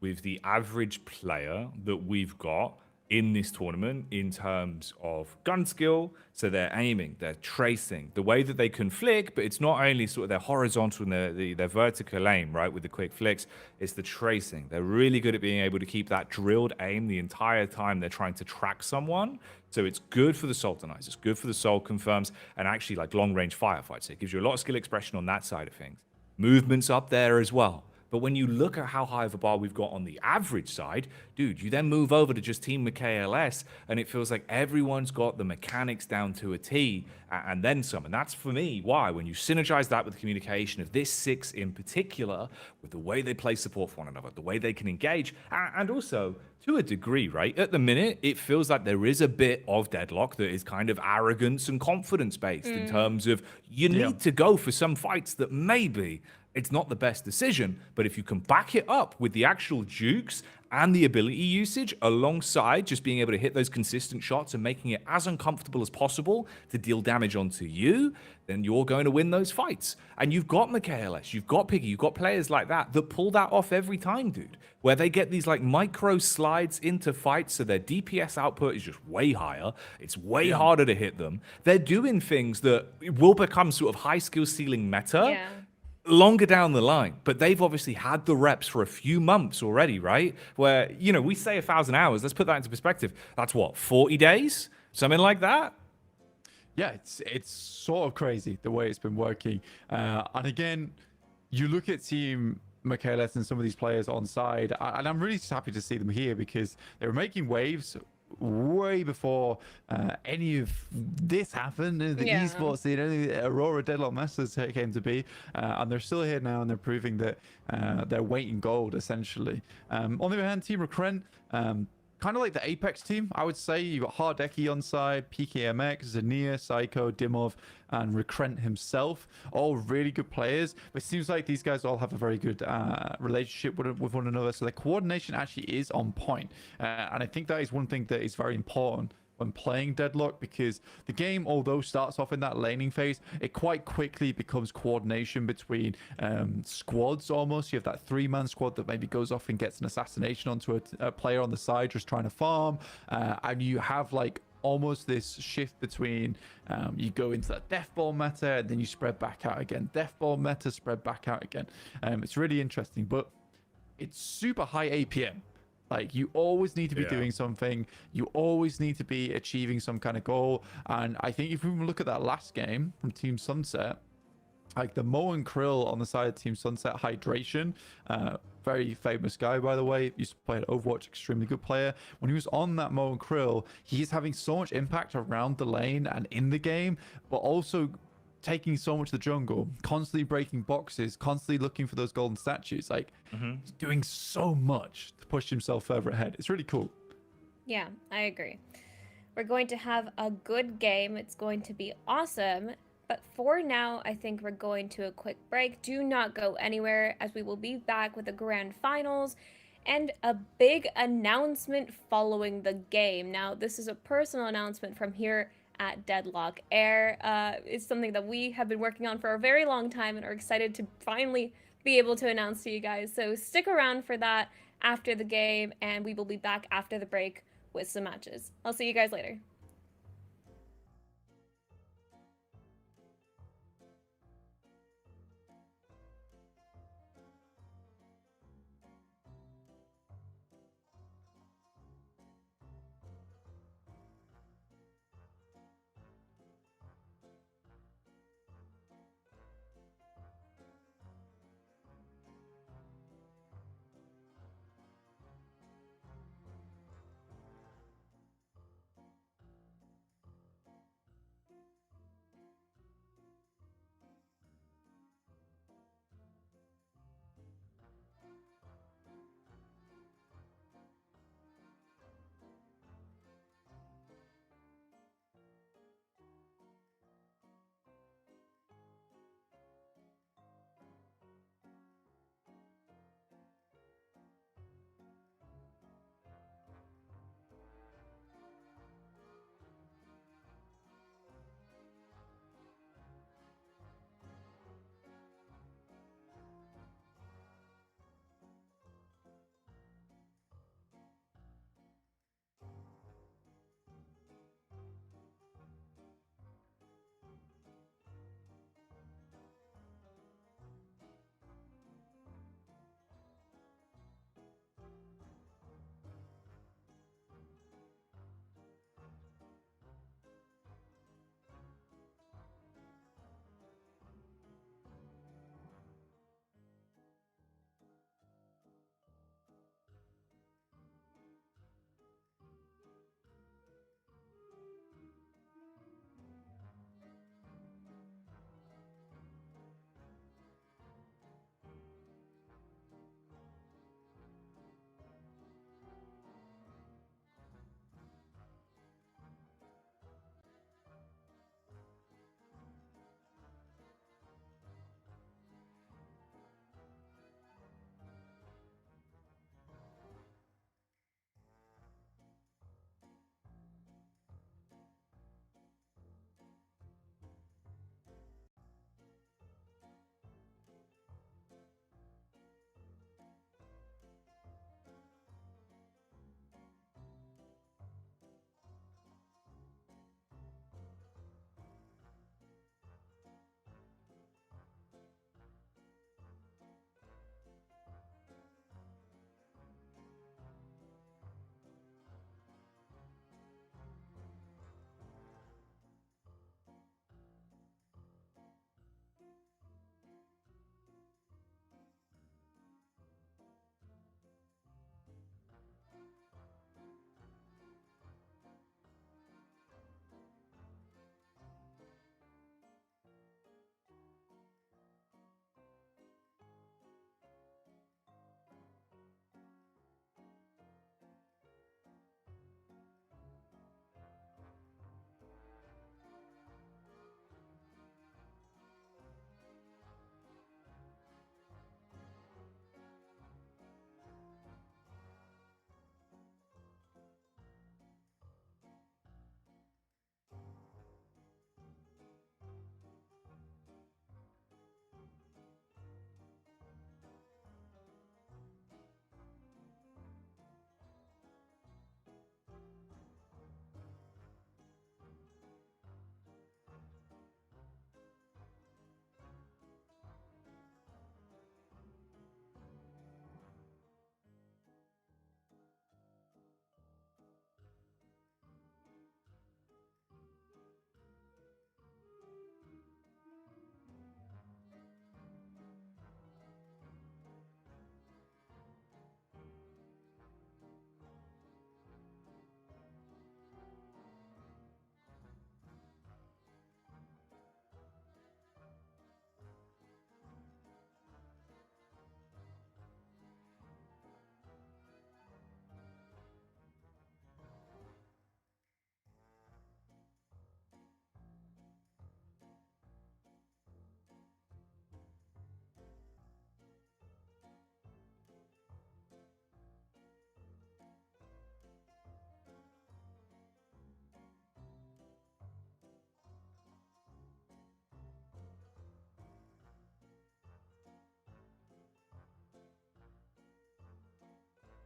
with the average player that we've got in this tournament in terms of gun skill. So they're aiming, they're tracing, the way that they can flick, but it's not only sort of their horizontal and their vertical aim, right, with the quick flicks, it's the tracing. They're really good at being able to keep that drilled aim the entire time they're trying to track someone. So it's good for the Sultanites, it's good for the Soul Confirms, and actually like long-range firefights. So it gives you a lot of skill expression on that side of things. Movement's up there as well. But when you look at how high of a bar we've got on the average side, dude, you then move over to just Team MKLS, and it feels like everyone's got the mechanics down to a T, and then some. And that's, for me, why, when you synergize that with the communication of this six in particular, with the way they play support for one another, the way they can engage, and also, to a degree, right, at the minute, it feels like there is a bit of Deadlock that is kind of arrogance and confidence-based in terms of you need to go for some fights that maybe it's not the best decision, but if you can back it up with the actual jukes and the ability usage alongside just being able to hit those consistent shots and making it as uncomfortable as possible to deal damage onto you, then you're going to win those fights. And you've got MKLS, you've got Piggy, you've got players like that pull that off every time, dude, where they get these like micro slides into fights so their DPS output is just way higher. It's way harder to hit them. They're doing things that will become sort of high skill ceiling meta. Yeah. Longer down the line, but they've obviously had the reps for a few months already, right? Where, you know, we say 1,000 hours. Let's put that into perspective. That's what, 40 days? Something like that? Yeah, it's sort of crazy the way it's been working. And again, you look at Team Michaelis and some of these players on side, and I'm really just happy to see them here because they were making waves way before any of this happened in the esports scene. Any Aurora Deadlock Masters came to be, and they're still here now, and they're proving that they're weight in gold essentially. On the other hand, Team Recurrent, kind of like the Apex team, I would say. You've got Hardeki on side, PKMX, Zania, Psycho, Dimov, and Recurrent himself. All really good players. But it seems like these guys all have a very good relationship with one another. So their coordination actually is on point. And I think that is one thing that is very important when playing Deadlock, because the game, although starts off in that laning phase, it quite quickly becomes coordination between squads almost. You have that 3-man squad that maybe goes off and gets an assassination onto a player on the side just trying to farm, and you have like almost this shift between you go into that death ball meta and then you spread back out again, death ball meta, spread back out again. It's really interesting, but it's super high APM. Like, you always need to be doing something. You always need to be achieving some kind of goal. And I think if we look at that last game from Team Sunset, like the Mo and Krill on the side of Team Sunset, Hydration, very famous guy, by the way, used to play at Overwatch, extremely good player. When he was on that Mo and Krill, he's having so much impact around the lane and in the game, but also taking so much of the jungle, constantly breaking boxes, constantly looking for those golden statues, like he's doing so much to push himself further ahead. It's really cool. Yeah, I agree. We're going to have a good game. It's going to be awesome. But for now, I think we're going to a quick break. Do not go anywhere, as we will be back with the grand finals and a big announcement following the game. Now, this is a personal announcement from here at Deadlock Air. It's something that we have been working on for a very long time and are excited to finally be able to announce to you guys. So stick around for that after the game, and we will be back after the break with some matches. I'll see you guys later.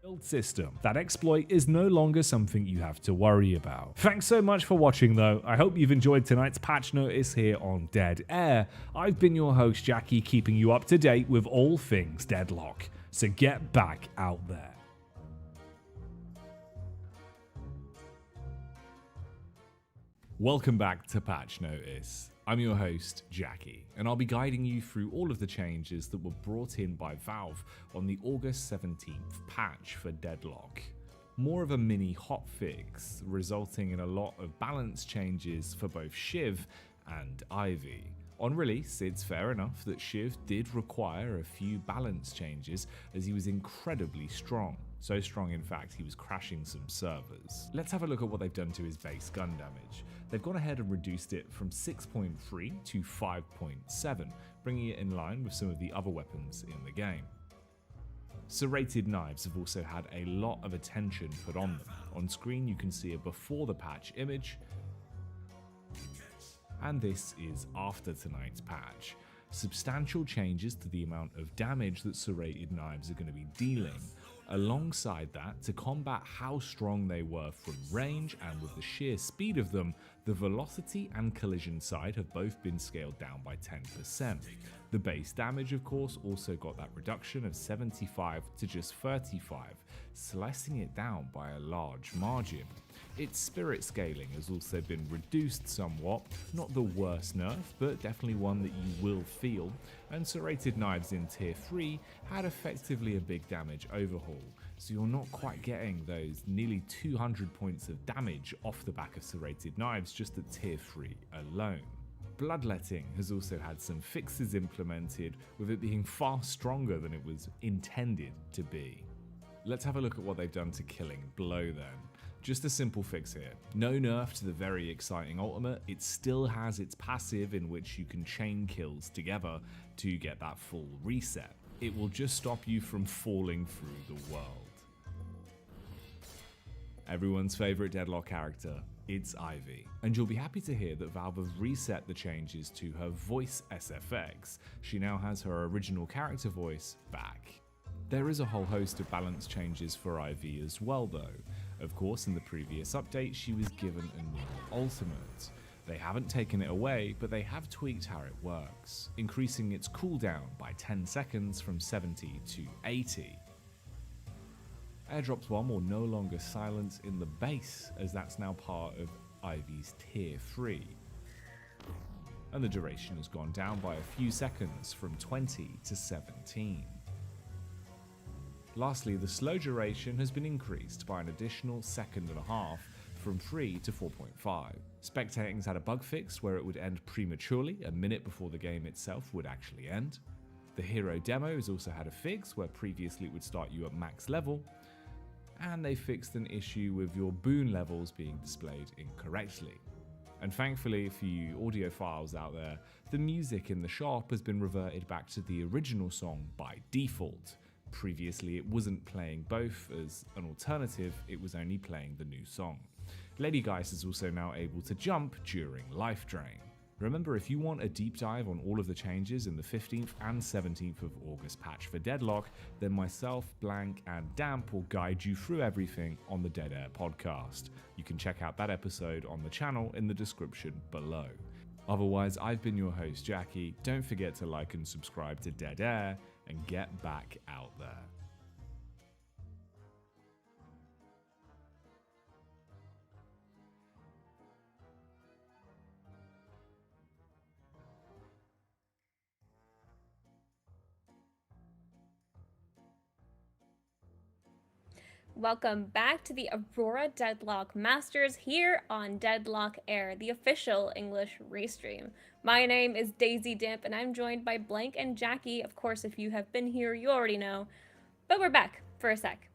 build system. That exploit is no longer something you have to worry about. Thanks so much for watching though. I hope you've enjoyed tonight's patch notice here on Dead Air. I've been your host Jacky, keeping you up to date with all things Deadlock. So get back out there. Welcome back to Patch Notice. I'm your host, Jacky, and I'll be guiding you through all of the changes that were brought in by Valve on the August 17th patch for Deadlock. More of a mini hotfix, resulting in a lot of balance changes for both Shiv and Ivy. On release, it's fair enough that Shiv did require a few balance changes as he was incredibly strong. So strong, in fact, he was crashing some servers. Let's have a look at what they've done to his base gun damage. They've gone ahead and reduced it from 6.3 to 5.7, bringing it in line with some of the other weapons in the game. Serrated knives have also had a lot of attention put on them. On screen you can see a before the patch image, and this is after tonight's patch. Substantial changes to the amount of damage that serrated knives are going to be dealing. Alongside that, to combat how strong they were from range and with the sheer speed of them, the velocity and collision side have both been scaled down by 10%. The base damage, of course, also got that reduction of 75 to just 35, slicing it down by a large margin. Its spirit scaling has also been reduced somewhat, not the worst nerf, but definitely one that you will feel, and serrated knives in tier 3 had effectively a big damage overhaul, so you're not quite getting those nearly 200 points of damage off the back of serrated knives just at tier 3 alone. Bloodletting has also had some fixes implemented, with it being far stronger than it was intended to be. Let's have a look at what they've done to Killing Blow then. Just a simple fix here. No nerf to the very exciting ultimate, it still has its passive in which you can chain kills together to get that full reset. It will just stop you from falling through the world. Everyone's favourite Deadlock character, it's Ivy. And you'll be happy to hear that Valve have reset the changes to her voice SFX. She now has her original character voice back. There is a whole host of balance changes for Ivy as well though. Of course, in the previous update, she was given a new ultimate. They haven't taken it away, but they have tweaked how it works, increasing its cooldown by 10 seconds from 70 to 80. Airdrops 1 will no longer silence in the base, as that's now part of Ivy's tier 3. And the duration has gone down by a few seconds from 20 to 17. Lastly, the slow duration has been increased by an additional second and a half from 3 to 4.5. Spectating's had a bug fix where it would end prematurely a minute before the game itself would actually end. The hero demo has also had a fix where previously it would start you at max level, and they fixed an issue with your boon levels being displayed incorrectly. And thankfully for you audiophiles out there, the music in the shop has been reverted back to the original song by default. Previously it wasn't playing both, as an alternative it was only playing the new song. Lady Geist is also now able to jump during life drain. Remember, if you want a deep dive on all of the changes in the 15th and 17th of August patch for Deadlock, then myself, Blank and Damp will guide you through everything on the Dead Air podcast. You can check out that episode on the channel in the description below. Otherwise, I've been your host Jacky. Don't forget to like and subscribe to Dead Air, and get back out there. Welcome back to the Aurora Deadlock Masters here on Deadlock Air, the official English restream. My name is Daisy Dimp, and I'm joined by Blank and Jacky. Of course, if you have been here, you already know. But we're back for a sec.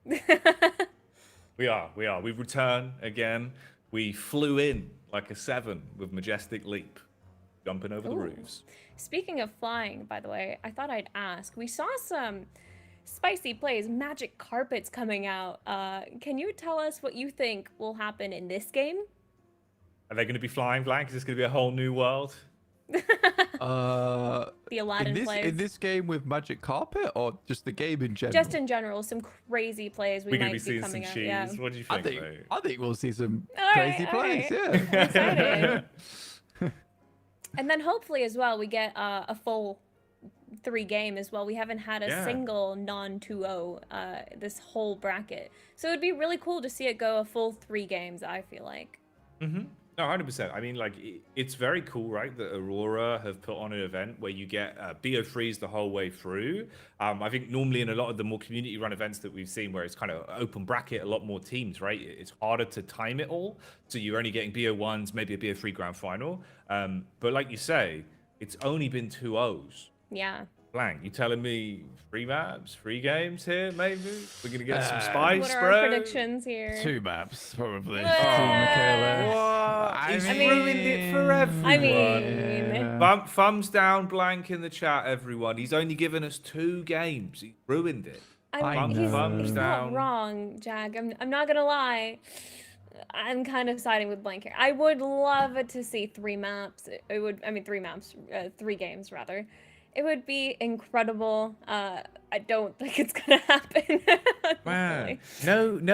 We are. We've returned again. We flew in like a 7 with majestic leap, jumping over the roofs. Speaking of flying, by the way, I thought I'd ask. We saw some spicy plays, magic carpets coming out. Can you tell us what you think will happen in this game? Are they going to be flying, Blank? Is this going to be a whole new world? Uh, The Aladdin plays. in this game with Magic Carpet, or just the game in general? Just in general, some crazy plays we We're gonna might be seeing some coming out. cheese. Yeah. What do you I think, think mate? I think we'll see some All crazy right, plays. all Yeah. I'm excited. And then hopefully as well we get a full 3 game as well. We haven't had a single non 2-0 this whole bracket, so it'd be really cool to see it go a full 3 games. I feel like. No, 100%. I mean, like, it's very cool, right, that Aurora have put on an event where you get BO3s the whole way through. I think normally in a lot of the more community-run events that we've seen where it's kind of open bracket, a lot more teams, right, it's harder to time it all. So you're only getting BO1s, maybe a BO3 grand final. But like you say, it's only been 2-0s. Yeah. Blank, you telling me 3 maps, 3 games here, maybe? We're going to get some spice, What are bro? our predictions here? 2 maps, probably. Oh, Michaela. What? He's I mean- ruined it for everyone. I mean, Thumbs down, blank in the chat, everyone. He's only given us 2 games. He ruined it. I he's, know. he's Down. not wrong, Jack. I'm not gonna lie. I'm kind of siding with Blank here. I would love to see 3 maps. It would, I mean, 3 maps, 3 games rather. It would be incredible. I don't think it's gonna happen. Man, honestly.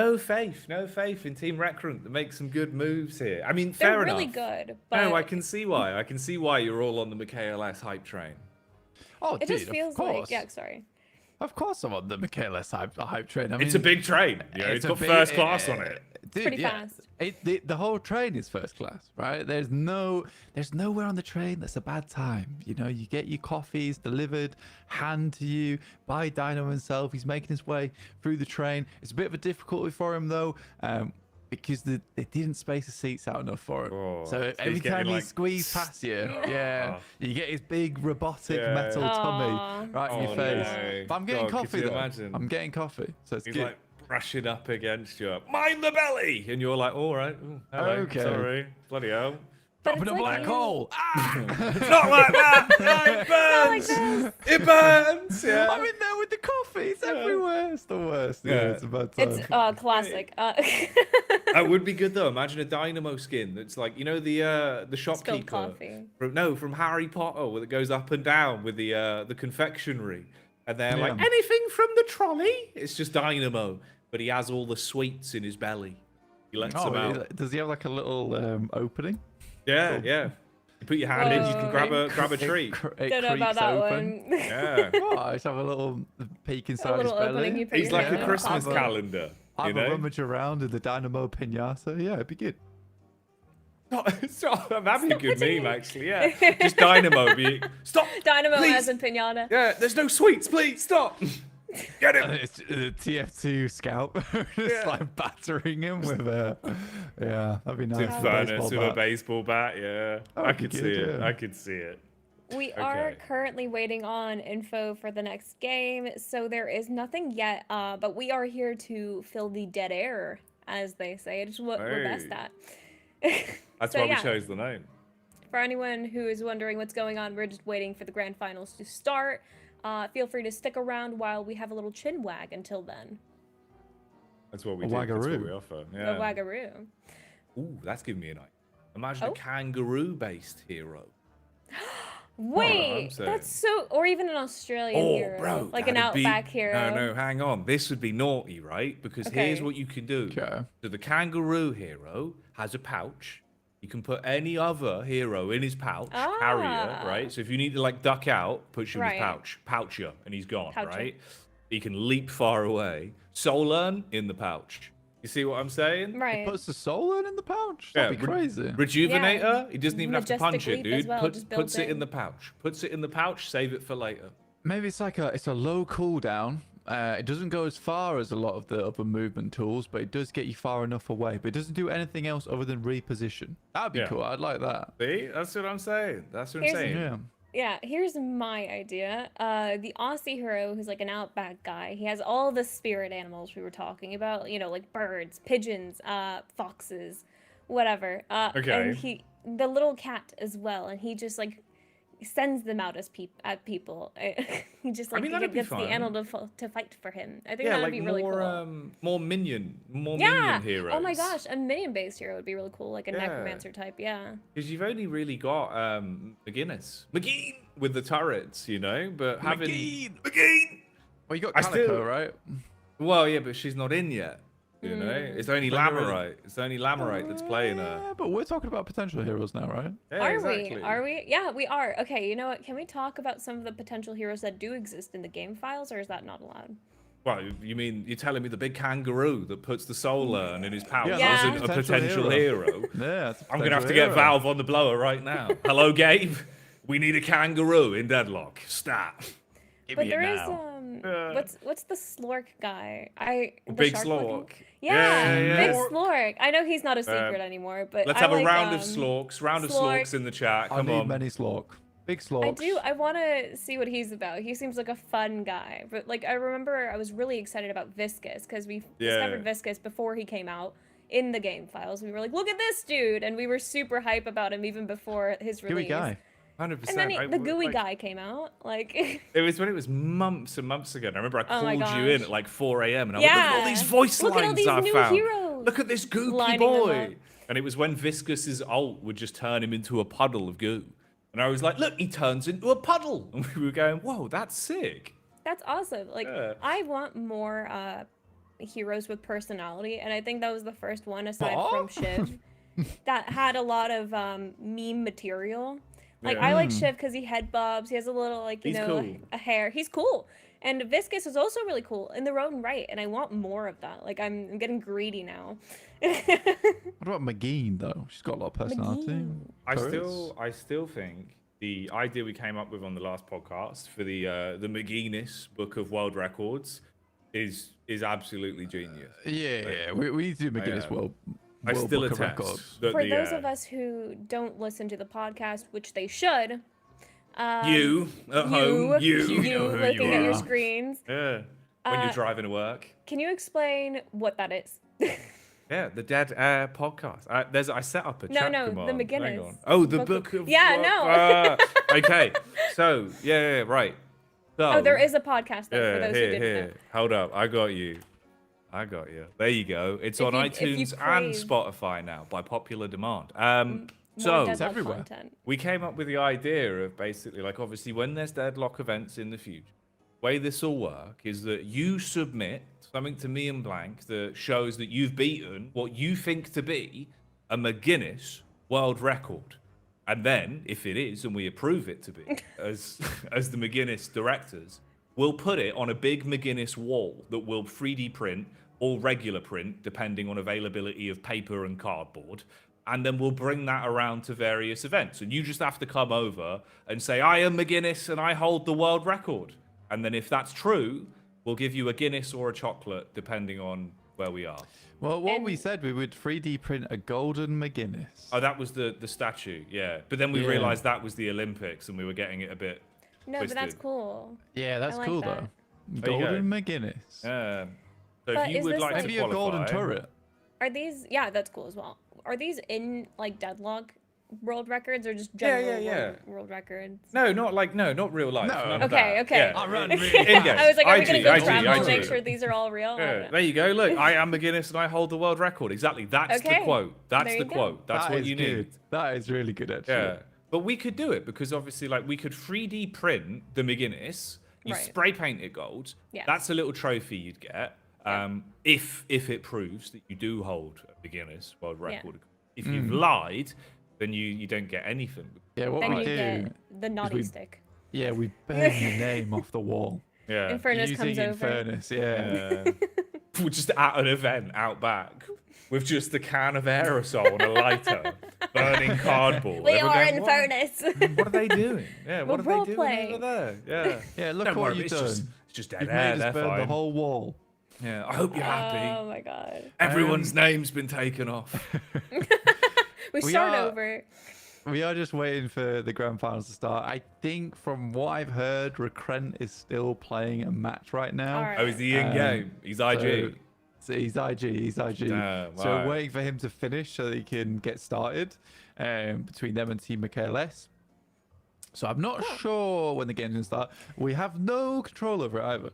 no faith in Team Recruit to make some good moves here. I mean, They're fair really enough. good, but No, I can see why. I can see why you're all on the MKLS hype train. Oh, it dude, just feels of course. like, yeah, sorry. Of course I'm on the Michaela hype train. I mean, It's a big train. You know, it's got a big- first class on it. Dude, Pretty yeah. fast. The whole train is first class, right? There's nowhere on the train that's a bad time. You know, you get your coffees delivered, hand to you by Dino himself. He's making his way through the train. It's a bit of a difficulty for him though, because they didn't space the seats out enough for him. Oh, so so every he's getting, time he like, squeezes past you, yeah, you get his big robotic Yeah. metal Aw. tummy right in your Oh, face. no. But I'm getting God, could coffee you though. imagine? I'm getting coffee, so it's He's good. like brushing up against you. Mind the belly! And you're like, all right. Ooh, hello. Okay. Sorry. Bloody hell. But Dropping it's a like black you- hole. Ah! Not like that! No, it Not like burns! this. It burns! Yeah. I'm in there with the coffee. It's everywhere. It's the worst. Yeah, Yeah. it's a bad time. It's classic. That would be good though. Imagine a Dynamo skin that's like, you know, the Spilled shopkeeper. coffee. From Harry Potter, where it goes up and down with the confectionery, and they're like, Yeah. anything from the trolley? It's just Dynamo, but he has all the sweets in his belly. He lets them out. Does he have like a little opening? Yeah, yeah. You put your hand in, you can Whoa. grab a treat. It Don't know about creaks that open. one. Yeah. Oh, I just have a little peek A inside his little opening belly. you put He's your like hand a in. Christmas Have a- calendar. You Have a know? rummage around in the Dynamo pinata. Yeah, it'd be good. That'd be a good meme, actually. Yeah. Just Dynamo being, stop! Dynamo please. as in pinata. Yeah, there's no sweets, please, stop! Get him! It's TF2 scout, just Yeah. like battering him with a. Yeah, that'd be nice. Tim with a Furness baseball with a bat. baseball bat, yeah. That I would be could see good, it. yeah. I could see it. We are Okay. currently waiting on info for the next game, so there is nothing yet, but we are here to fill the dead air, as they say. It's what we're best Hey. at. That's So, why yeah. we chose the name. For anyone who is wondering what's going on, we're just waiting for the grand finals to start. Feel free to stick around while we have a little chin wag until then. That's what we A do. That's what wagaroo. we offer. The Yeah. wagaroo. Ooh, that's giving me an idea. Imagine Oh. a kangaroo-based hero. Wait, saying. that's so, or even an Australian Oh, hero, bro, like an that'd be- outback hero. No, hang on. This would be naughty, right? Because here's Okay. what you can do. Okay. So the kangaroo hero has a pouch. You can put any other hero in his pouch, carrier, Ah. right? So if you need to like duck out, push him in Right. his pouch you, and he's gone, Poucher. right? He can leap far away. Solern in the pouch. You see what I'm saying? Right. Puts the soul in the pouch. That'd be crazy. Rejuvenator. He doesn't even have to punch Majestic it, leap as dude. well, just built Puts it in in. the pouch. Puts it in the pouch. Save it for later. Maybe it's like it's a low cooldown. It doesn't go as far as a lot of the other movement tools, but it does get you far enough away. But it doesn't do anything else other than reposition. That'd be Yeah. cool. I'd like that. See, that's what I'm saying. That's what I'm Here's- saying. Yeah. Yeah, here's my idea. The Aussie hero, who's like an outback guy, he has all the spirit animals we were talking about, you know, like birds, pigeons, foxes, whatever. Okay. And the little cat as well, and he just like sends them out as at people. He just like mean, that'd be gets the fun. animal to fight for him. I think Yeah, that would like be really more cool. more minion Yeah. heroes. Oh my gosh, a minion based hero would be really cool, like a Yeah. necromancer type. Yeah. Because you've only really got McGee with the turrets, you know, but having McGee. Well, you got I Calico, still- right? Well, yeah, but she's not in yet. You know, it's only Like, really- Lamarite. It's only Lamarite that's playing her. Yeah, but we're talking about potential heroes now, right? Yeah, Are exactly. we? Are we? Yeah, we are. Okay, you know what? Can we talk about some of the potential heroes that do exist in the game files, or is that not allowed? Well, you mean you're telling me the big kangaroo that puts the soul urn in his pouch Yeah, isn't a that's a potential potential hero? Yeah, it's a I'm gonna have to potential get hero. Valve on the blower right now. Hello, Gabe. We need a kangaroo in Deadlock. Stop. Give But me it there is now. what's the Slork guy? The Big shark-looking- Slork. Yeah, Yeah. Big Slork. I know he's not a secret anymore, but Let's I have a like, round of Slorks. Round of Slork. Slorks in the chat. I Come need on. many Slork. Big Slorks. I do. I want to see what he's about. He seems like a fun guy. But like, I remember I was really excited about Viscous because we discovered Viscous before he came out in the game files. We were like, look at this dude, and we were super hype about him even before his release. Gooey guy. 100%. And then the gooey guy came out. Like, It was when it was months and months ago. And I remember I Oh my called you in gosh. at like 4 a.m. and I went, look at all these Yeah. voice Look at all lines these I new found. heroes Look at this goopy lining them boy. up. And it was when Viscous's ult would just turn him into a puddle of goo. And I was like, look, he turns into a puddle. And we were going, whoa, that's sick. that's awesome. Like, Yeah. I want more heroes with personality, and I think that was the first one aside Aw. from Shiv that had a lot of meme material. Like, Yeah. I like Shiv because he head bobs. He has a little, like, you He's know, cool. a hair. He's cool. And Viscous is also really cool in their own right, and I want more of that. Like, I'm getting greedy now. What about McGee though? She's got a lot of personality. McGee. I still think the idea we came up with on the last podcast for the McGuinness Book of World Records is absolutely genius. Yeah, we need to do McGinnis Yeah. World I still Book of attest Records. that For the, those of us who don't listen to the podcast, which they should, you at home, you know who looking you at your are. screens, yeah, when you're driving to work. can you explain what that is? Yeah, the Dead Air podcast. I set up a No, chat no, the command. Hang McGuinness on. Oh, the Book book of- of Yeah, World- no. okay, so yeah, right. So, Oh, there is a podcast though, for Yeah, those who here, didn't here. know. Hold up, I got you. There you go. It's If on you- if you iTunes and crave- Spotify now by popular demand. More So Deadlock everywhere. content. we came up with the idea of basically, like, obviously, when there's Deadlock events in the future, the way this will work is that you submit something to me and Blank that shows that you've beaten what you think to be a McGuinness world record. And then, if it is, and we approve it to be, as the McGuinness directors, we'll put it on a big McGuinness wall that will 3D print or regular print, depending on availability of paper and cardboard. And then we'll bring that around to various events. And you just have to come over and say, I am McGuinness and I hold the world record. And then if that's true, we'll give you a Guinness or a chocolate, depending on where we are. Well, what we And- said, we would 3D print a golden McGinnis. Oh, that was the statue, yeah. But then we Yeah. realized that was the Olympics and we were getting it a bit No, but that's twisted. cool. Yeah, that's like cool that. though. There you go. Golden McGinnis. So But if you is would this like like- to Maybe a golden qualify, turret. Are these? Yeah, that's cool as well. Are these in like Deadlock world records or just Yeah, general yeah. World records? No, not real life. No. none of Okay, that. okay. Yeah. I run really In-game. I was like, are we IG, gonna go IG, travel and IG. make sure these are all real? I Yeah, don't know. there you go. Look, I am McGuinness and I hold the world record. Exactly. That's the Okay. quote. That's There the you go. quote. That's That what is you good. need. That is really good, actually. Yeah. But we could do it because obviously, like, we could 3D print the McGuinness. You Right. spray paint it gold. Yeah. That's a little trophy you'd get. If it proves that you do hold a McGuinness world Yeah. record. If you've lied, then you don't get anything. Yeah, what Then we you do, get the naughty we- stick. yeah, we burn your name off the wall. Yeah. Infernus Using comes over. Infernus, yeah. We're just at an event out back with just a can of aerosol and a lighter, burning cardboard. We Everyone are going, Infernus. What are they doing? Yeah, what We're are they doing role-playing. over there? Yeah. Yeah, look Don't what worry, you've it's done. It's just dead You've air. made They're us burn the fine. whole wall. Yeah, I hope you're happy. Oh my god. Everyone's name's been taken off. We We start are- over. We are just waiting for the grand finals to start. I think from what I've heard, Recrent is still playing a match right now. All right. Oh, is he in game? He's IG. So he's IG. Damn, So right. we're waiting for him to finish so that he can get started between them and Team Michaelis. So I'm not sure when the game's gonna start. We have no control over it either.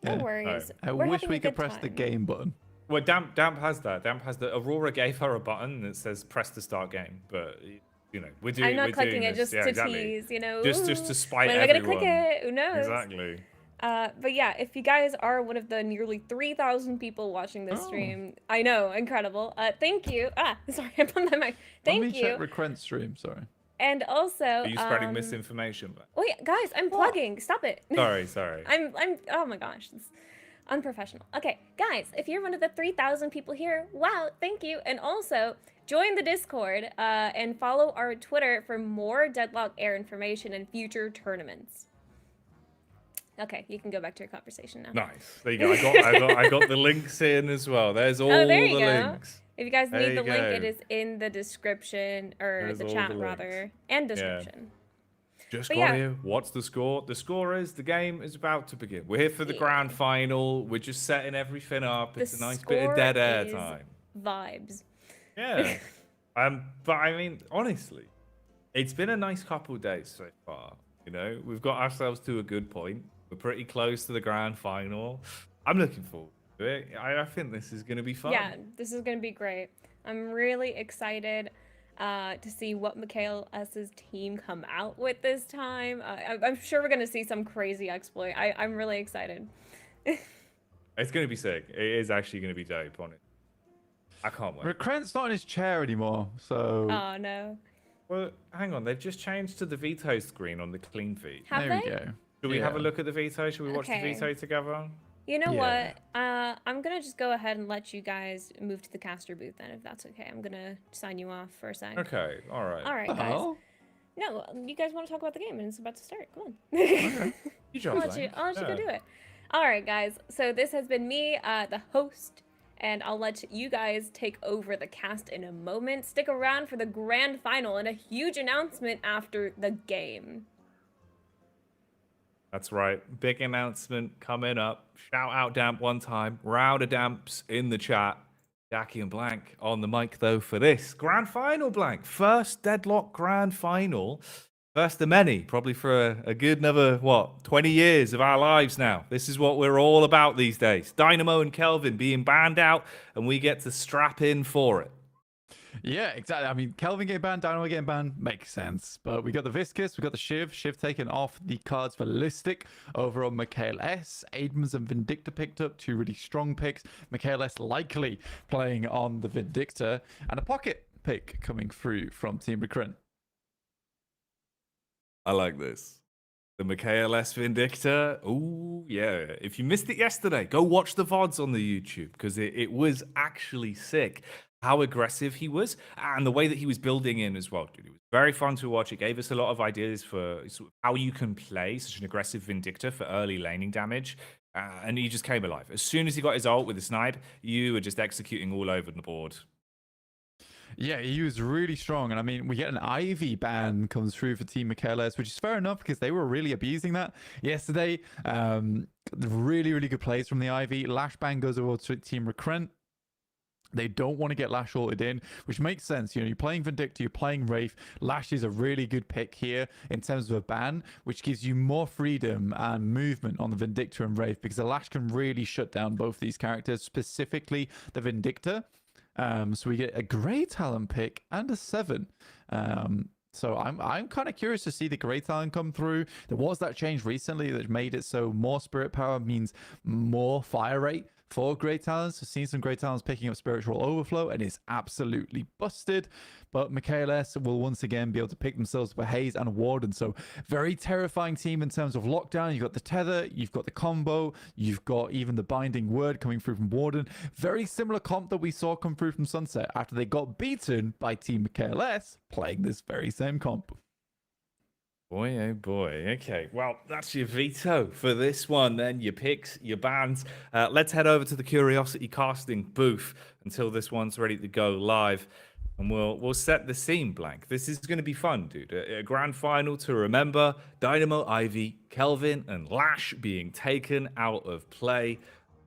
No Yeah. worries. I We're wish having we a could good press the time. game button. Well, Damp has that. Damp has the Aurora gave her a button that says press to start game, but you know we're doing. I'm not we're clicking doing it this. just Yeah, to exactly. tease, you know. Just to spite when am I gonna click everyone. it? Who knows? Exactly. But yeah, if you guys are one of the nearly 3,000 people watching this Oh. stream, I know, incredible. Thank you. Sorry, I put my mic. Let Thank me you. check Recrent's stream. Sorry. And also, Are you spreading misinformation? wait, guys, I'm plugging. Stop it. Sorry. I'm. Oh my gosh, it's unprofessional. Okay, guys, if you're one of the 3,000 people here, wow, thank you. And also, join the Discord and follow our Twitter for more Deadlock Air information and future tournaments. Okay, you can go back to your conversation now. Nice. There you go. I got the links in as well. There's all there you the go. links. If you guys There need you the link, it go. is in the description, or There's the all chat the rather, links. and description. Just But got yeah. here. What's the score? The score is the game is about to begin. We're here for the Yeah. grand final. We're just setting everything up. The It's a nice bit of score dead air is time. Vibes. Yeah. But I mean, honestly, it's been a nice couple of days so far. You know, we've got ourselves to a good point. We're pretty close to the grand final. I'm looking forward to it. I think this is going to be fun. Yeah, this is gonna be great. I'm really excited to see what Mikhail S's team come out with this time. I'm sure we're gonna see some crazy exploit. I'm really excited. It's going to be sick. It is actually going to be dope on it. I can't wait. Recrent's not in his chair anymore, so Oh no. Well, hang on. They've just changed to the veto screen on the clean feed. Have there they? we go. Should we have a Yeah. look at the veto? Should we watch Okay. the veto together? You know Yeah. what? I'm gonna just go ahead and let you guys move to the caster booth then, if that's okay. I'm gonna sign you off for a sec. Okay. All right. All right, The guys. hell? No, you guys want to talk about the game, and it's about to start. Come on. You I'll jump let you in. go do it. All right, guys. So this has been me, the host, and I'll let you guys take over the cast in a moment. Stick around for the grand final and a huge announcement after the game. That's right. Big announcement coming up. Shout out Damp one time. Round of Damps in the chat. Jacky and Blank on the mic though for this grand final. Blank, first Deadlock grand final. First of many, probably for a good another, 20 years of our lives now. This is what we're all about these days. Dynamo and Kelvin being banned out, and we get to strap in for it. Yeah, exactly. I mean, Kelvin getting banned, Dynamo getting banned makes sense. But we got the Viscus, we got the Shiv taking off the cards for Listic over on Mikhail S. Aidmans and Vindicta picked up two really strong picks. Mikhail S likely playing on the Vindicta, and a pocket pick coming through from Team Recruit. I like this. The Mikhail S. Vindicta. Ooh, yeah. If you missed it yesterday, go watch the VODs on the YouTube because it was actually sick. How aggressive he was and the way that he was building in as well, dude. It was very fun to watch. It gave us a lot of ideas for sort of how you can play such an aggressive Vindicta for early laning damage. And he just came alive. As soon as he got his ult with the snipe, you were just executing all over the board. Yeah, he was really strong. And I mean, we get an Ivy ban comes through for Team Michaelis, which is fair enough because they were really abusing that yesterday. Really, really good plays from the Ivy. Lash ban goes over to Team Recruit. They don't want to get Lash ulted in, which makes sense. You know, you're playing Vindicta, you're playing Wraith. Lash is a really good pick here in terms of a ban, which gives you more freedom and movement on the Vindicta and Wraith because the Lash can really shut down both these characters, specifically the Vindicta. So we get a great talent pick and a 7. So I'm kind of curious to see the great talent come through. There was that change recently that made it so more spirit power means more fire rate for great talents. I've seen some great talents picking up spiritual overflow and it's absolutely busted. But Michaelis will once again be able to pick themselves up a Haze and a Warden. So very terrifying team in terms of lockdown. You've got the tether, you've got the combo, you've got even the binding word coming through from Warden. Very similar comp that we saw come through from Sunset after they got beaten by Team Michaelis playing this very same comp. Boy, oh boy. Okay, well, that's your veto for this one then. Your picks, your bans. Let's head over to the Curiosity casting booth until this one's ready to go live. And we'll set the scene, Blank. This is going to be fun, dude. A grand final to remember. Dynamo, Ivy, Kelvin, and Lash being taken out of play.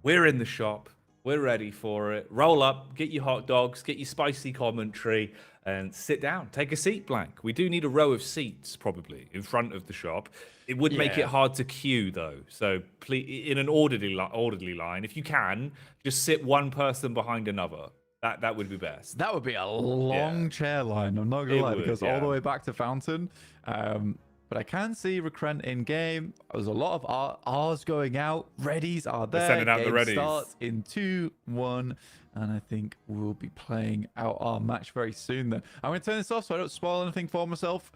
We're in the shop. We're ready for it. Roll up, get your hot dogs, get your spicy commentary, and sit down. Take a seat, Blank. We do need a row of seats, probably, in front of the shop. It would make it hard to queue, though. So please, in an orderly line, if you can, just sit one person behind another. That would be best. That would be a long chair line. I'm not gonna lie, because all the way back to Fountain. But I can see Recrent in game. There's a lot of R's going out. Readies are there. They're sending out the Game readies. starts in 2, 1, and I think we'll be playing out our match very soon. Then I'm gonna turn this off so I don't spoil anything for myself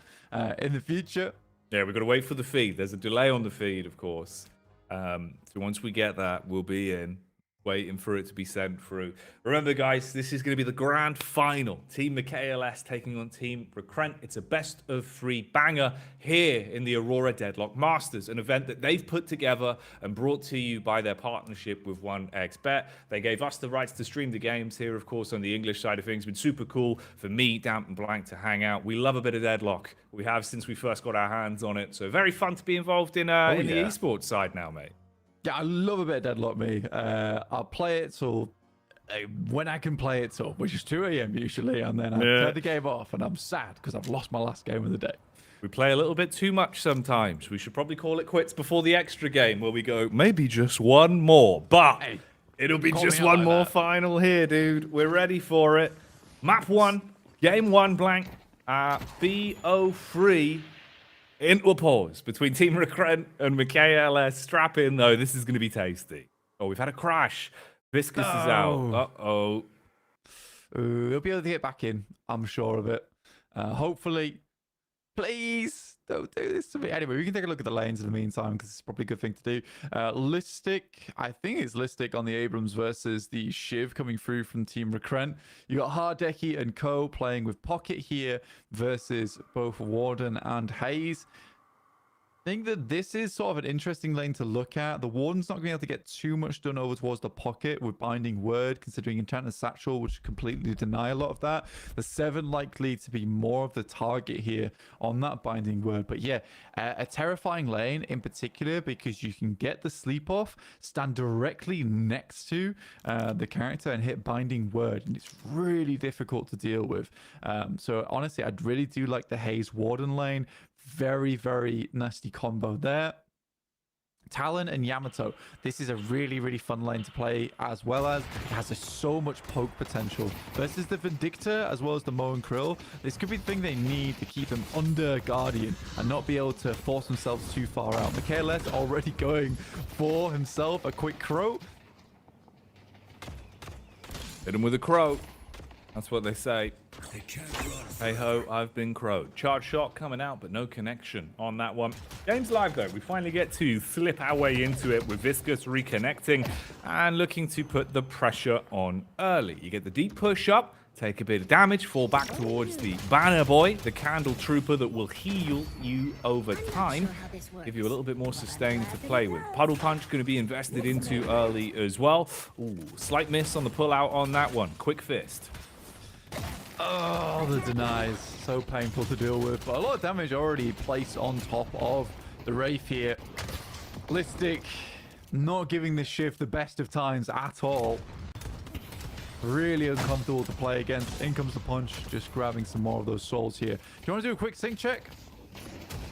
in the future. Yeah, we've got to wait for the feed. There's a delay on the feed, of course. So once we get that, we'll be in. Waiting for it to be sent through. Remember, guys, this is going to be the grand final. Team MKLS taking on Team Recrent. It's a best-of-3 banger here in the Aurora Deadlock Masters, an event that they've put together and brought to you by their partnership with 1xBet. They gave us the rights to stream the games here, of course, on the English side of things. It's been super cool for me, Damp and Blank, to hang out. We love a bit of Deadlock. We have since we first got our hands on it. So very fun to be involved in the esports side now, mate. Yeah, I love a bit of Deadlock, me. I'll play it till when I can play it till, which is 2 a.m. usually, and then I turn the game off, and I'm sad because I've lost my last game of the day. We play a little bit too much sometimes. We should probably call it quits before the extra game, where we go, maybe just one more, but it'll be just one more final here, dude. We're ready for it. Map 1, game 1, Blank, BO3. Into a pause between Team Recrent and MKLS. Strap in, though. This is going to be tasty. Oh, we've had a crash. Viscous is out. Uh-oh. He'll be able to get back in. I'm sure of it. Hopefully. Please don't do this to me. Anyway, we can take a look at the lanes in the meantime, because it's probably a good thing to do. Listic, I think it's Listic on the Abrams versus the Shiv coming through from Team Recrent. You got Hardeki and Co playing with Pocket here versus both Warden and Hayes. I think that this is sort of an interesting lane to look at. The Warden's not going to be able to get too much done over towards the Pocket with Binding Word, considering Enchanted Satchel, which completely deny a lot of that. The 7 likely to be more of the target here on that Binding Word. But yeah, a terrifying lane in particular, because you can get the sleep off, stand directly next to the character and hit Binding Word, and it's really difficult to deal with. So honestly, I really do like the Hayes Warden lane. Very, very nasty combo there. Talon and Yamato. This is a really, really fun lane to play, as well as it has so much poke potential. Versus the Vindictor, as well as the Mo and Krill. This could be the thing they need to keep them under Guardian and not be able to force themselves too far out. MKLS already going for himself a quick crow. Hit him with a crow. That's what they say. Hey ho, I've been crowed. Charge shot coming out, but no connection on that one. Game's live though. We finally get to slip our way into it with Viscous reconnecting and looking to put the pressure on early. You get the deep push up, take a bit of damage, fall back towards the Banner Boy, the Candle Trooper that will heal you over time, give you a little bit more sustain to play with. Puddle Punch going to be invested into early as well. Ooh, slight miss on the pull out on that one. Quick fist. Oh, the denies. So painful to deal with. But a lot of damage already placed on top of the Wraith here. Listic not giving this Shiv the best of times at all. Really uncomfortable to play against. In comes the punch. Just grabbing some more of those souls here. Do you want to do a quick sync check?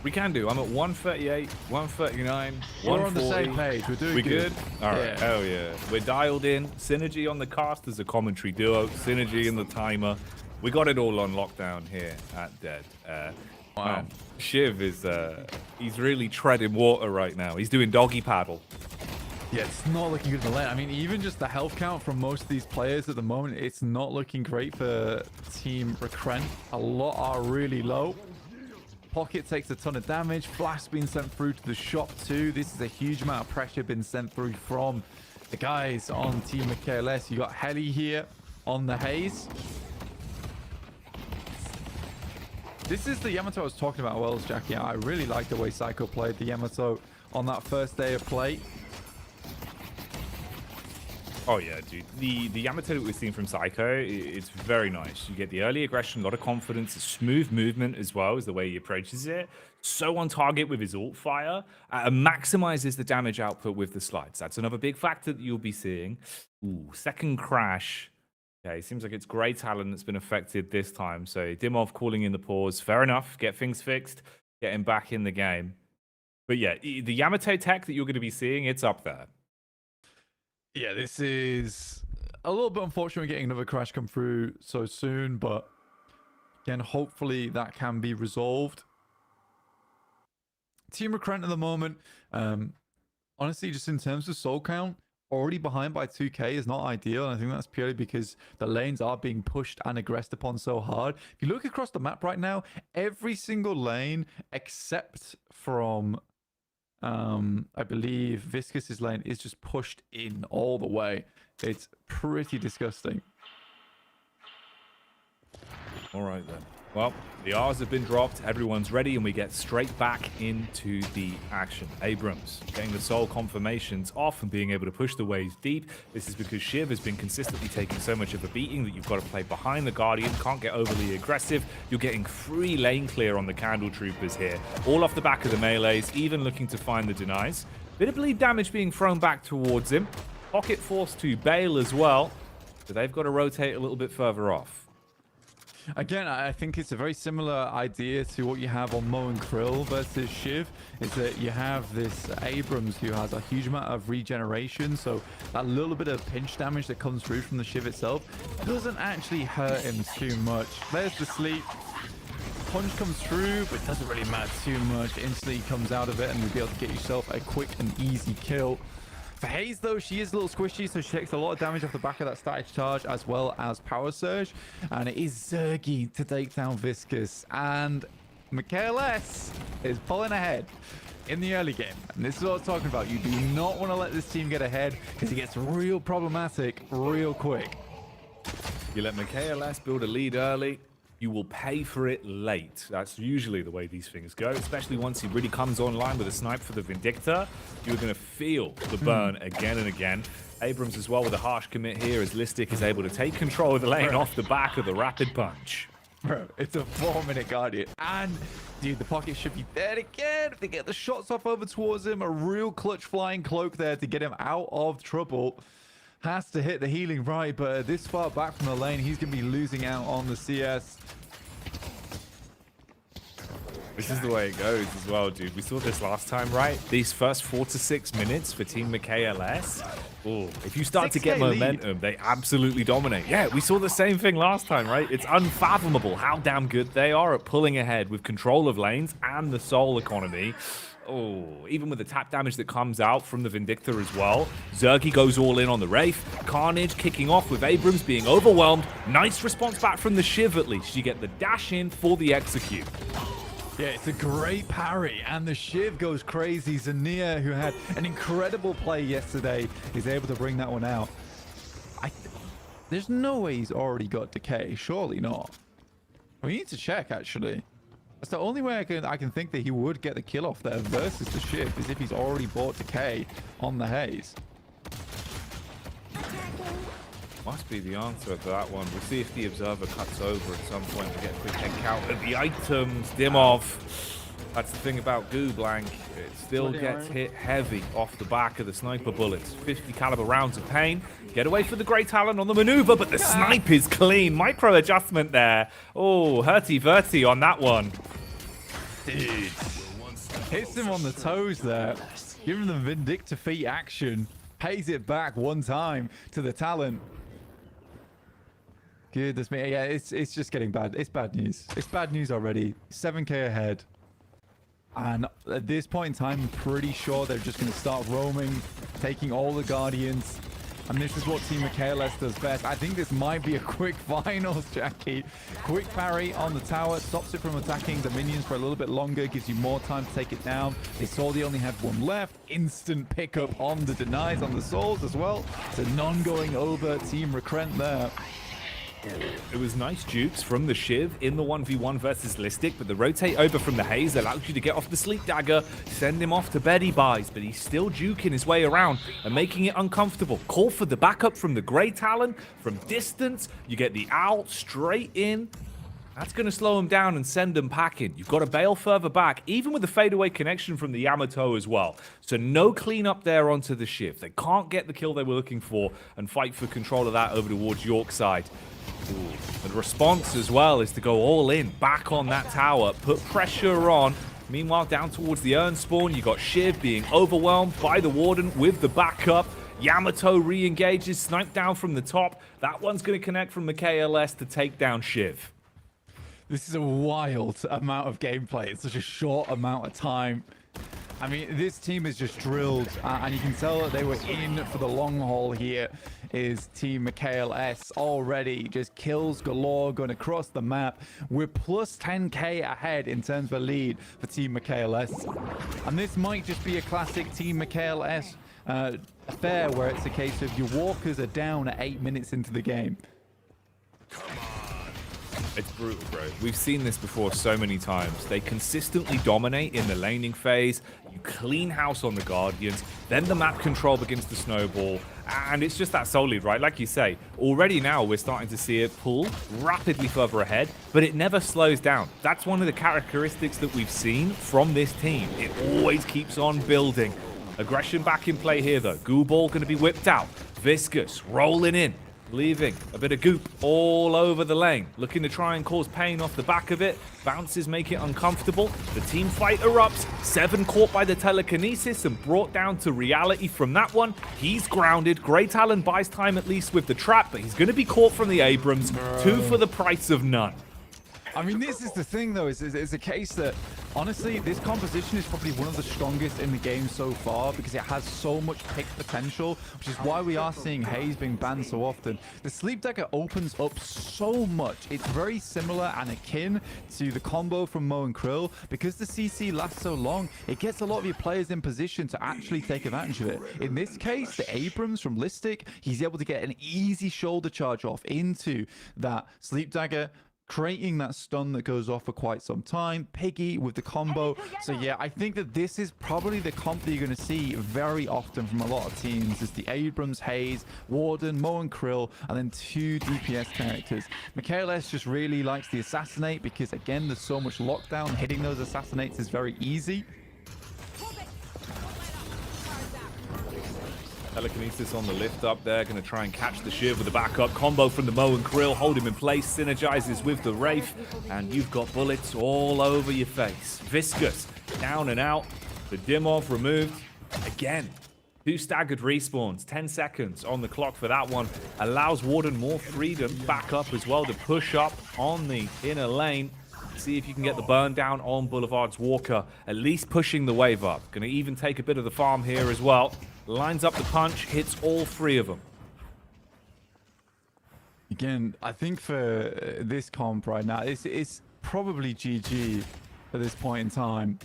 We can do. I'm at 138, 139, 140. We're on the same page. We're doing good. All right. Yeah. Hell yeah. We're dialed in. Synergy on the cast as a commentary duo. Synergy in the timer. We got it all on lockdown here at Dead. Wow. Man, Shiv is he's really treading water right now. He's doing doggy paddle. Yeah, it's not looking good in the lane. I mean, even just the health count from most of these players at the moment, it's not looking great for Team Recrent. A lot are really low. Pocket takes a ton of damage. Flash being sent through to the shop too. This is a huge amount of pressure being sent through from the guys on Team MKLS. You got Heli here on the Haze. This is the Yamato I was talking about, well, Jacky. I really like the way Psycho played the Yamato on that first day of play. Oh yeah, dude. The Yamato that we've seen from Psycho, it's very nice. You get the early aggression, a lot of confidence, a smooth movement as well is the way he approaches it. So on target with his ult fire, maximizes the damage output with the slides. That's another big factor that you'll be seeing. Ooh, second crash Okay, seems like it's Grey Talon that's been affected this time. So Dimov calling in the pause. Fair enough. Get things fixed. Get him back in the game. But yeah, the Yamato tech that you're going to be seeing, it's up there. Yeah, this is a little bit unfortunate getting another crash come through so soon, but again, hopefully that can be resolved. Team Recruit at the moment, honestly, just in terms of soul count, already behind by 2k is not ideal, and I think that's purely because the lanes are being pushed and aggressed upon so hard. If you look across the map right now, every single lane except from I believe Viscus's lane is just pushed in all the way. It's pretty disgusting. All right, then. Well, the R's have been dropped, everyone's ready, and we get straight back into the action. Abrams getting the soul confirmations off and being able to push the waves deep. This is because Shiv has been consistently taking so much of a beating that you've got to play behind the Guardian, can't get overly aggressive. You're getting free lane clear on the Candle Troopers here, all off the back of the melees, even looking to find the denies. Bit of bleed damage being thrown back towards him. Pocket force to bail as well, so they've got to rotate a little bit further off. Again, I think it's a very similar idea to what you have on Mo and Krill versus Shiv, is that you have this Abrams who has a huge amount of regeneration, so that little bit of pinch damage that comes through from the Shiv itself doesn't actually hurt him too much. There's the sleep. Punch comes through, but it doesn't really matter too much. Instantly comes out of it, and you'll be able to get yourself a quick and easy kill. For Hayes, though, she is a little squishy, so she takes a lot of damage off the back of that static charge as well as power surge. And it is Zergy to take down Viscus. And MKLS is pulling ahead in the early game. And this is what I was talking about. You do not want to let this team get ahead because it gets real problematic real quick. You let MKLS build a lead early, you will pay for it late. That's usually the way these things go, especially once he really comes online with a snipe for the Vindicta. You're going to feel the burn again and again. Abrams as well with a harsh commit here as Listic is able to take control of the lane off the back of the rapid punch. Bro, it's a 4-minute Guardian. And, dude, the pocket should be dead again. If they get the shots off over towards him, a real clutch flying cloak there to get him out of trouble. Has to hit the healing right, but this far back from the lane, he's going to be losing out on the CS. This is the way it goes as well, dude. We saw this last time, right? These first 4 to 6 minutes for Team MKLS. Oh, if you start to get momentum, they absolutely dominate. Yeah, we saw the same thing last time, right? It's unfathomable how damn good they are at pulling ahead with control of lanes and the soul economy. Oh, even with the tap damage that comes out from the Vindicta as well. Zergy goes all in on the Wraith. Carnage kicking off with Abrams being overwhelmed. Nice response back from the Shiv at least. You get the dash in for the execute. Yeah, it's a great parry, and the Shiv goes crazy. Zander, who had an incredible play yesterday, is able to bring that one out. There's no way he's already got Decay. Surely not. We need to check, actually. That's the only way I can think that he would get the kill off there versus the Shiv, is if he's already bought Decay on the Haze. Must be the answer to that one. We'll see if the Observer cuts over at some point to get a quick head count at the items. Dimov. That's the thing about Goo Blank. It still gets hit heavy off the back of the sniper bullets. 50 caliber rounds of pain. Get away for the Grey Talon on the maneuver, but the snipe is clean. Micro adjustment there. Oh, hurty-verty on that one. Dude. Hits him on the toes there. Giving them Vindicta feet action. Pays it back one time to the Talon. Goodness me. Yeah, it's just getting bad. It's bad news. It's bad news already. 7k ahead. And at this point in time, I'm pretty sure they're just going to start roaming, taking all the Guardians. And this is what Team MKLS does best. I think this might be a quick finals, Jacky. Quick parry on the tower, stops it from attacking the minions for a little bit longer, gives you more time to take it down. They saw they only had one left. Instant pickup on the denies on the souls as well. So none going over Team Recruit there. It was nice dupes from the Shiv in the 1v1 versus Listic, but the rotate over from the Haze allows you to get off the Sleep Dagger, send him off to bed he buys, but he's still juking his way around and making it uncomfortable. Call for the backup from the Grey Talon from distance. You get the Owl straight in. That's going to slow them down and send them packing. You've got to bail further back, even with the fadeaway connection from the Yamato as well. So no cleanup there onto the Shiv. They can't get the kill they were looking for and fight for control of that over towards York side. Ooh. The response as well is to go all in, back on that tower, put pressure on. Meanwhile, down towards the urn spawn, you got Shiv being overwhelmed by the Warden with the backup. Yamato re-engages, sniped down from the top. That one's going to connect from the KLS to take down Shiv. This is a wild amount of gameplay in such a short amount of time. I mean, this team is just drilled, and you can tell that they were in for the long haul here. Is Team KLS already just kills galore going across the map. We're plus 10k ahead in terms of a lead for Team KLS. And this might just be a classic Team KLS affair where it's a case of your walkers are down at 8 minutes into the game. It's brutal, bro. We've seen this before so many times. They consistently dominate in the laning phase. You clean house on the Guardians. Then the map control begins to snowball. And it's just that soul lead, right? Like you say, already now we're starting to see it pull rapidly further ahead, but it never slows down. That's one of the characteristics that we've seen from this team. It always keeps on building. Aggression back in play here, though. Goo Ball going to be whipped out. Viscous rolling in. Leaving a bit of goop all over the lane. Looking to try and cause pain off the back of it. Bounces make it uncomfortable. The team fight erupts. 7 caught by the telekinesis and brought down to reality from that one. He's grounded. Grey Talon buys time at least with the trap, but he's going to be caught from the Abrams. 2 for the price of none. I mean, this is the thing, though. It's a case that, honestly, this composition is probably one of the strongest in the game so far because it has so much pick potential, which is why we are seeing Haze being banned so often. The Sleep Dagger opens up so much. It's very similar and akin to the combo from Mo and Krill. Because the CC lasts so long, it gets a lot of your players in position to actually take advantage of it. In this case, the Abrams from Listic, he's able to get an easy shoulder charge off into that Sleep Dagger, creating that stun that goes off for quite some time. Piggy with the combo. So yeah, I think that this is probably the comp that you're going to see very often from a lot of teams. It's the Abrams, Haze, Warden, Mo and Krill, and then 2 DPS characters. KLS just really likes the assassinate because, again, there's so much lockdown. Hitting those assassinates is very easy. Telekinesis on the lift up there, going to try and catch the Shiv with a backup combo from the Mo and Krill, hold him in place, synergizes with the Wraith, and you've got bullets all over your face. Viscous, down and out, the Dimov removed, again. 2 staggered respawns, 10 seconds on the clock for that one, allows Warden more freedom, back up as well to push up on the inner lane. See if you can get the burn down on Boulevard's Walker, at least pushing the wave up. Going to even take a bit of the farm here as well. Lines up the punch, hits all 3 of them. Again, I think for this comp right now, it's probably GG at this point in time.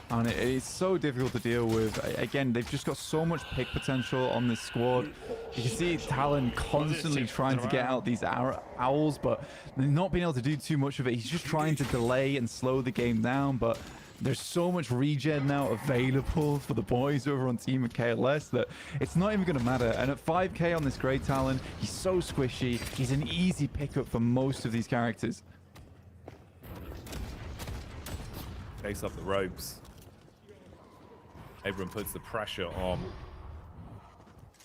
And it's so difficult to deal with. Again, they've just got so much pick potential on this squad. You can see Talon constantly trying to get out these owls, but not being able to do too much of it. He's just trying to delay and slow the game down, but there's so much regen now available for the boys over on Team KLS that it's not even going to matter. And at 5k on this Grey Talon, he's so squishy. He's an easy pickup for most of these characters. Chase up the ropes. Abram puts the pressure on.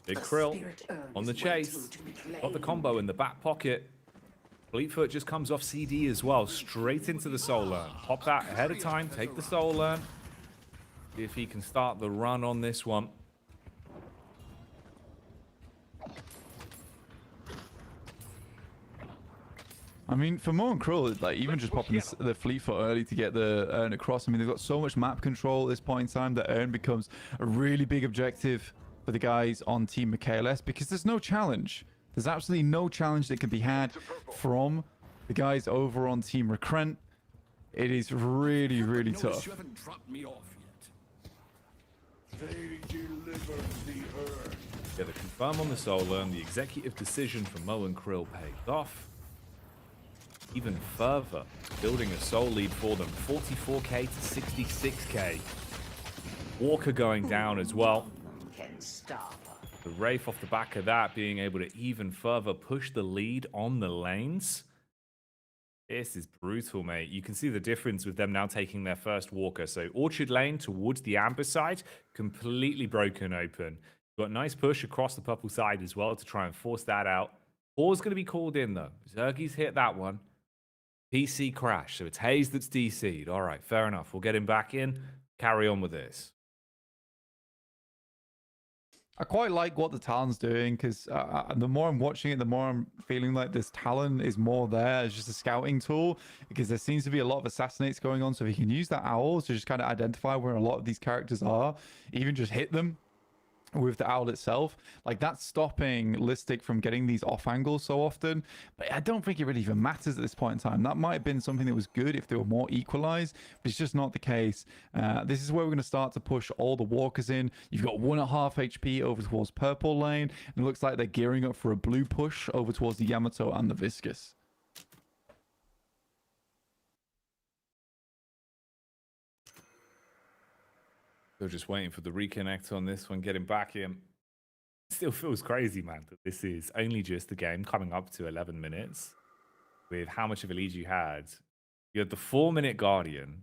Big Krill on the chase. Got the combo in the back pocket. Fleetfoot just comes off CD as well, straight into the Soul Urn. Pop that ahead of time, take the Soul Urn. See if he can start the run on this one. I mean, for Mo and Krill, like even just popping the Fleetfoot early to get the Urn across, I mean, they've got so much map control at this point in time that Urn becomes a really big objective for the guys on Team KLS because there's no challenge. There's absolutely no challenge that can be had from the guys over on Team Recrent. It is really, really tough. You haven't dropped me off yet. They delivered the urn. Yeah, the confirm on the Soul Urn, the executive decision for Mo and Krill paid off. Even further, building a soul lead for them, 44k to 66k. Walker going down as well. Can stop The Wraith off the back of that being able to even further push the lead on the lanes. This is brutal, mate. You can see the difference with them now taking their first walker. So Orchard Lane towards the amber side, completely broken open. Got a nice push across the purple side as well to try and force that out. Ball's going to be called in, though. Zergy's hit that one. PC crash. So it's Hayes that's DC'd. All right, fair enough. We'll get him back in. Carry on with this. I quite like what the Talon's doing because the more I'm watching it, the more I'm feeling like this Talon is more there as just a scouting tool because there seems to be a lot of assassinates going on. So if he can use that owl to just kind of identify where a lot of these characters are, even just hit them with the owl itself, like that's stopping Listic from getting these off angles so often. But I don't think it really even matters at this point in time. That might have been something that was good if they were more equalized, but it's just not the case. This is where we're going to start to push all the walkers in. You've got 1.5 HP over towards purple lane, and it looks like they're gearing up for a blue push over towards the Yamato and the Viscous. Still just waiting for the reconnect on this one, getting back in. Still feels crazy, man, that this is only just a game coming up to 11 minutes with how much of a lead you had. You had the 4-minute Guardian.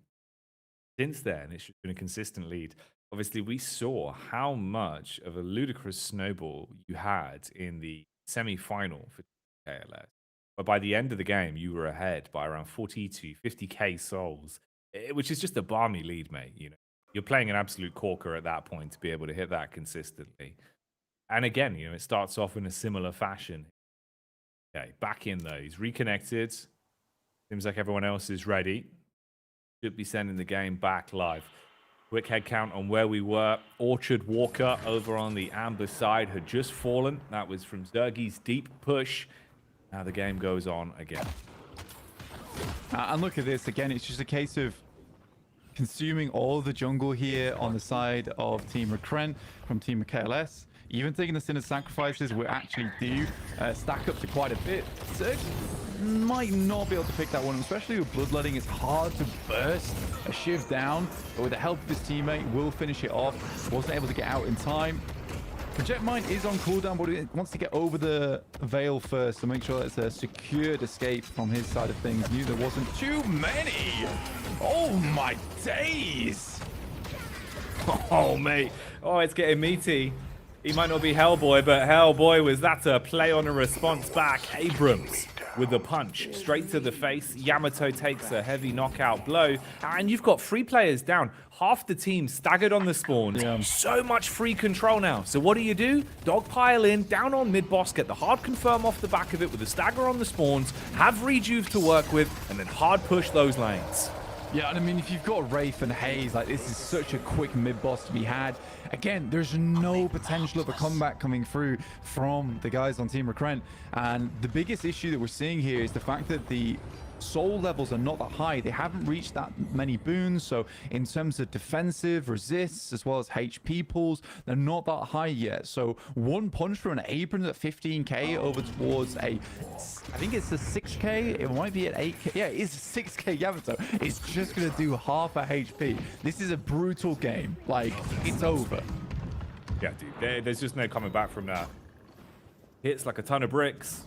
Since then, it's been a consistent lead. Obviously, we saw how much of a ludicrous snowball you had in the semi-final for KLS. But by the end of the game, you were ahead by around 40 to 50k souls, which is just a balmy lead, mate, you know. You're playing an absolute corker at that point to be able to hit that consistently. And again, you know, it starts off in a similar fashion. Okay, back in though. He's reconnected. Seems like everyone else is ready. Should be sending the game back live. Quick head count on where we were. Orchard Walker over on the amber side had just fallen. That was from Zergy's deep push. Now the game goes on again. And look at this. Again, it's just a case of consuming all the jungle here on the side of Team Recrent from Team KLS. Even taking the Sinner Sacrifices, we actually do stack up to quite a bit. Zerg might not be able to pick that one, especially with Bloodletting. It's hard to burst a Shiv down, but with the help of his teammate, will finish it off. Wasn't able to get out in time. Project Mine is on cooldown, but it wants to get over the veil first to make sure that it's a secured escape from his side of things. Knew there wasn't too many. Oh my days. Oh, mate. Oh, it's getting meaty. He might not be Hellboy, but Hellboy, was that a play on a response back? Abrams with the punch straight to the face. Yamato takes a heavy knockout blow, and you've got 3 players down. Half the team staggered on the spawns. Yeah. So much free control now. So what do? Dogpile in, down on mid-boss, get the hard confirm off the back of it with a stagger on the spawns, have Rejuve to work with, and then hard push those lanes. Yeah, and I mean, if you've got Wraith and Hayes, like this is such a quick mid-boss to be had. Again, there's no potential of a comeback coming through from the guys on Team Recrent. And the biggest issue that we're seeing here is the fact that the soul levels are not that high. They haven't reached that many boons. So in terms of defensive resists as well as HP pulls, they're not that high yet. So one punch for an Abrams at 15k over towards a, I think it's a 6k. It might be at 8k. Yeah, it is a 6k Yamato. It's just going to do half a HP. This is a brutal game. Like, it's over. Yeah, dude, there's just no coming back from that. Hits like a ton of bricks.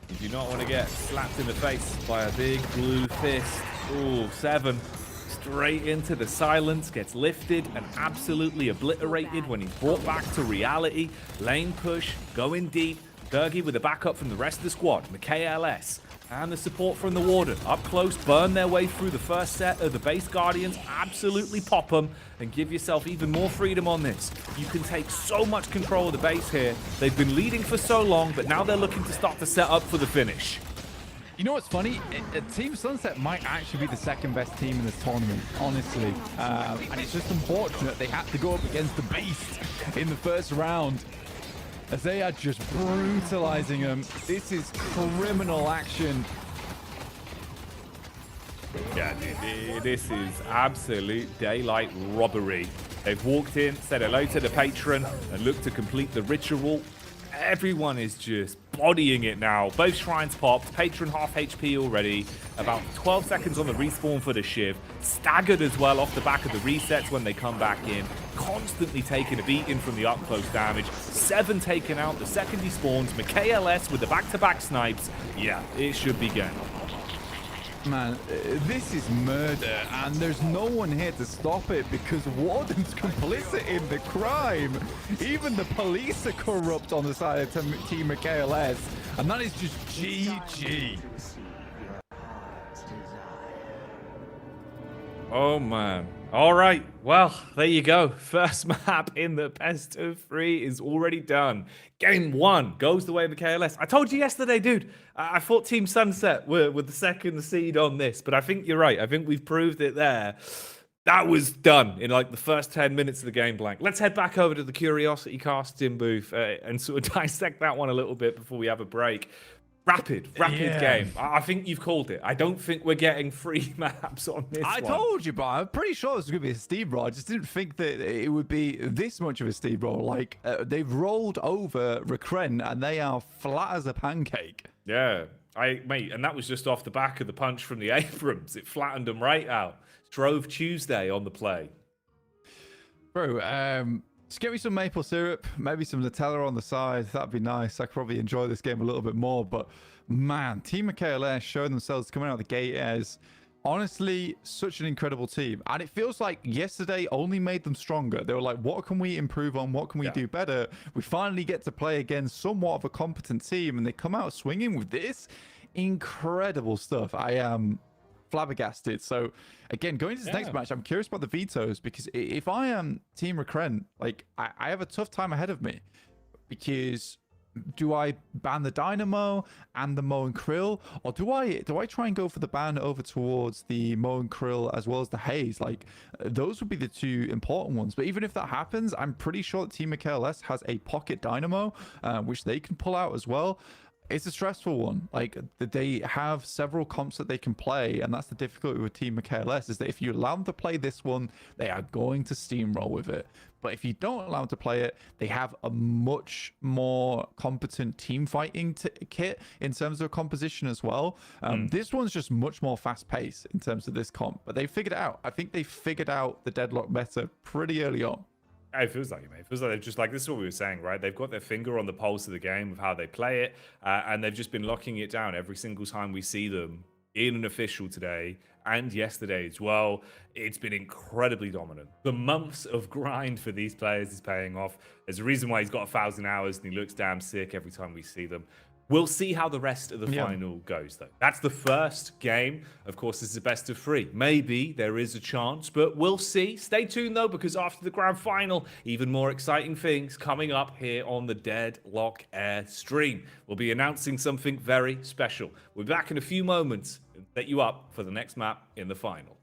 You do not want to get slapped in the face by a big blue fist. Ooh, 7. Straight into the silence, gets lifted and absolutely obliterated when he's brought back to reality. Lane push, going deep. Zergy with a backup from the rest of the squad. KLS and the support from the Warden. Up close, burn their way through the first set of the base Guardians. Absolutely pop them and give yourself even more freedom on this. You can take so much control of the base here. They've been leading for so long, but now they're looking to start to set up for the finish. You know what's funny? Team Sunset might actually be the second best team in this tournament, honestly. And it's just unfortunate they had to go up against the Beast in the first round, as they are just brutalizing them. This is criminal action. Yeah, dude, this is absolute daylight robbery. They've walked in, said hello to the patron, and looked to complete the ritual. Everyone is just bodying it now. Both shrines popped. Patron half HP already. About 12 seconds on the respawn for the Shiv. Staggered as well off the back of the resets when they come back in. Constantly taking a beating from the up-close damage. 7 taken out the second he spawns. MKLS with the back-to-back snipes. Yeah, it should be game. Man, this is murder, and there's no one here to stop it because Warden's complicit in the crime. Even the police are corrupt on the side of Team KLS, and that is just GG. Oh, man. All right. Well, there you go. First map in the best of 3 is already done. Game 1 goes the way of the KLS. I told you yesterday, dude. I thought Team Sunset were the second seed on this, but I think you're right. I think we've proved it there. That was done in like the first 10 minutes of the game blank. Let's head back over to the Curiosity casting booth and sort of dissect that one a little bit before we have a break. Rapid game. I think you've called it. I don't think we're getting 3 maps on this one. I told you, bro. I'm pretty sure this was going to be a steamroll. I just didn't think that it would be this much of a steamroll. Like, they've rolled over Recren, and they are flat as a pancake. Yeah, mate, and that was just off the back of the punch from the Abrams. It flattened them right out. Drove Tuesday on the play. Bro, just get me some maple syrup, maybe some Nutella on the side. That'd be nice. I could probably enjoy this game a little bit more. But man, Team KLS showing themselves coming out of the gate as honestly such an incredible team. And it feels like yesterday only made them stronger. They were like, what can we improve on? What can we do better? We finally get to play against somewhat of a competent team, and they come out swinging with this incredible stuff. I am flabbergasted. So again, going to this next match, I'm curious about the vetoes, because if I am Team Recren, like I have a tough time ahead of me, because do I ban the Dynamo and the Mo and Krill, or do I try and go for the ban over towards the Mo and Krill as well as the Haze? Like those would be the 2 important ones. But even if that happens, I'm pretty sure that Team KLS has a pocket Dynamo, which they can pull out as well. It's a stressful one. Like they have several comps that they can play, and that's the difficulty with Team KLS, is that if you allow them to play this one, they are going to steamroll with it. But if you don't allow them to play it, they have a much more competent team fighting kit in terms of composition as well. This one's just much more fast paced in terms of this comp, but they figured it out. I think they figured out the Deadlock meta pretty early on. It feels like it, mate. It feels like they've just, like, this is what we were saying, right? They've got their finger on the pulse of the game of how they play it, and they've just been locking it down every single time we see them in an official today and yesterday as well. It's been incredibly dominant. The months of grind for these players is paying off. There's a reason why he's got 1,000 hours and he looks damn sick every time we see them. We'll see how the rest of the final goes, though. That's the first game. Of course, this is a best of 3. Maybe there is a chance, but we'll see. Stay tuned, though, because after the grand final, even more exciting things coming up here on the Deadlock Air stream. We'll be announcing something very special. We'll be back in a few moments and set you up for the next map in the final.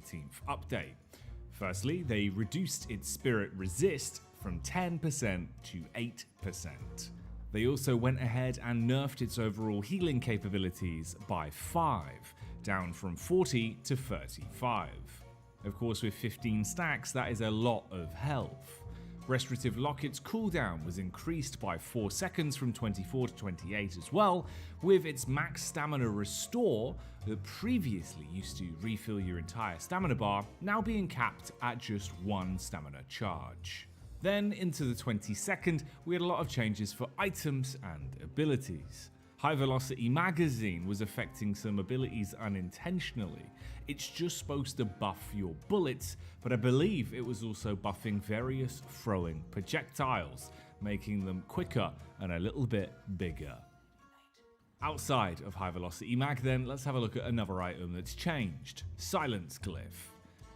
18th update. Firstly, they reduced its spirit resist from 10% to 8%. They also went ahead and nerfed its overall healing capabilities by 5, down from 40 to 35. Of course, with 15 stacks, that is a lot of health. Restorative Locket's cooldown was increased by 4 seconds from 24 to 28 as well, with its max stamina restore that previously used to refill your entire stamina bar now being capped at just 1 stamina charge. Then into the 22nd, we had a lot of changes for items and abilities. High Velocity Magazine was affecting some abilities unintentionally. It's just supposed to buff your bullets, but I believe it was also buffing various throwing projectiles, making them quicker and a little bit bigger. Outside of High Velocity Mag then, let's have a look at another item that's changed. Silence Glyph.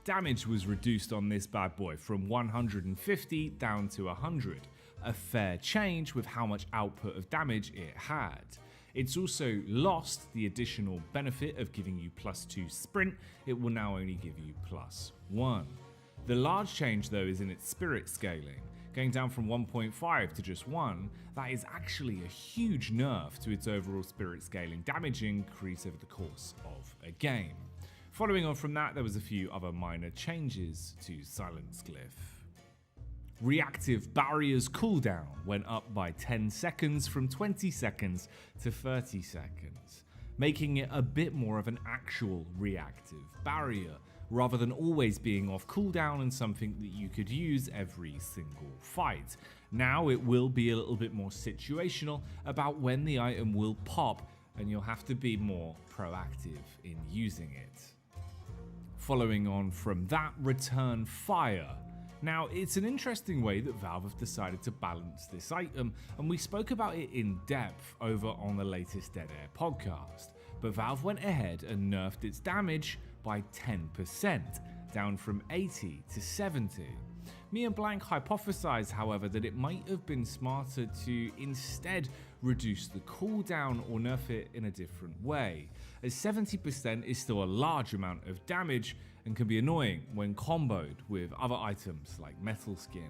Damage was reduced on this bad boy from 150 down to 100, a fair change with how much output of damage it had. It's also lost the additional benefit of giving you +2 sprint, it will now only give you +1. The large change though is in its spirit scaling, going down from 1.5 to just 1, that is actually a huge nerf to its overall spirit scaling damage increase over the course of a game. Following on from that, there was a few other minor changes to Silence Glyph. Reactive Barrier's cooldown went up by 10 seconds from 20 seconds to 30 seconds, making it a bit more of an actual reactive barrier, rather than always being off cooldown and something that you could use every single fight. Now it will be a little bit more situational about when the item will pop, and you'll have to be more proactive in using it. Following on from that, Return Fire. Now, it's an interesting way that Valve have decided to balance this item, and we spoke about it in depth over on the latest Dead Air podcast, but Valve went ahead and nerfed its damage by 10%, down from 80 to 70. Me and Blank hypothesized, however, that it might have been smarter to instead reduce the cooldown or nerf it in a different way, as 70% is still a large amount of damage and can be annoying when comboed with other items like Metal Skin.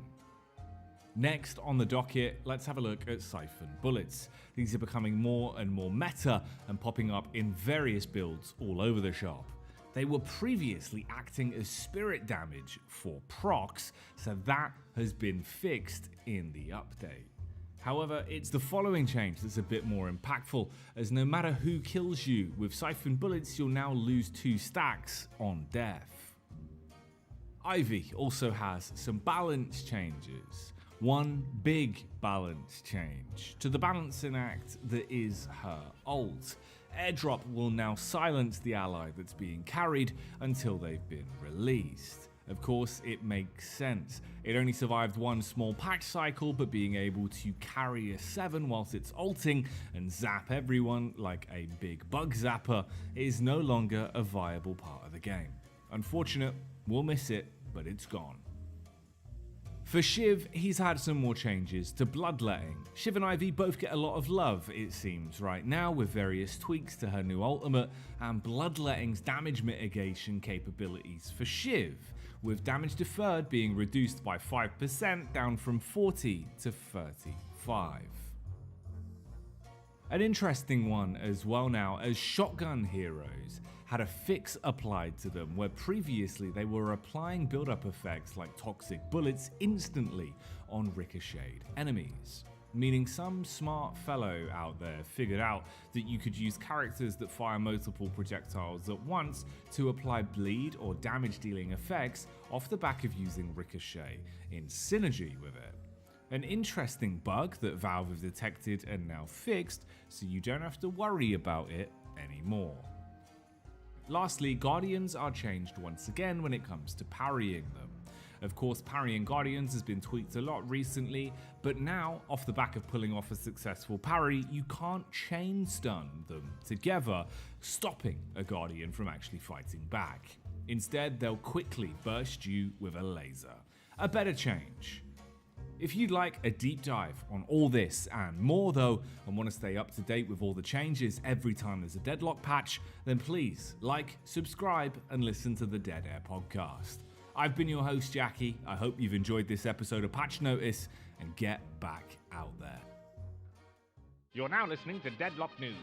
Next on the docket, let's have a look at Siphon Bullets. These are becoming more and more meta and popping up in various builds all over the shop. They were previously acting as spirit damage for procs, so that has been fixed in the update. However, it's the following change that's a bit more impactful, as no matter who kills you with Siphon Bullets, you'll now lose 2 stacks on death. Ivy also has some balance changes. One big balance change to the balancing act that is her ult. Airdrop will now silence the ally that's being carried until they've been released. Of course, it makes sense. It only survived 1 small patch cycle, but being able to carry a 7 whilst it's ulting and zap everyone like a big bug zapper is no longer a viable part of the game. Unfortunate, we'll miss it, but it's gone. For Shiv, he's had some more changes to Bloodletting. Shiv and Ivy both get a lot of love, it seems, right now, with various tweaks to her new ultimate and Bloodletting's damage mitigation capabilities for Shiv, with damage deferred being reduced by 5% down from 40 to 35. An interesting one as well now, as shotgun heroes had a fix applied to them where previously they were applying build-up effects like toxic bullets instantly on ricocheted enemies. Meaning some smart fellow out there figured out that you could use characters that fire multiple projectiles at once to apply bleed or damage dealing effects off the back of using ricochet in synergy with it. An interesting bug that Valve have detected and now fixed, so you don't have to worry about it anymore. Lastly, Guardians are changed once again when it comes to parrying them. Of course, parrying Guardians has been tweaked a lot recently, but now, off the back of pulling off a successful parry, you can't chain stun them together, stopping a Guardian from actually fighting back. Instead, they'll quickly burst you with a laser. A better change. If you'd like a deep dive on all this and more though, and want to stay up to date with all the changes every time there's a Deadlock patch, then please like, subscribe, and listen to the Dead Air podcast. I've been your host, Jacky. I hope you've enjoyed this episode of Patch Notice, and get back out there. You're now listening to Deadlock News.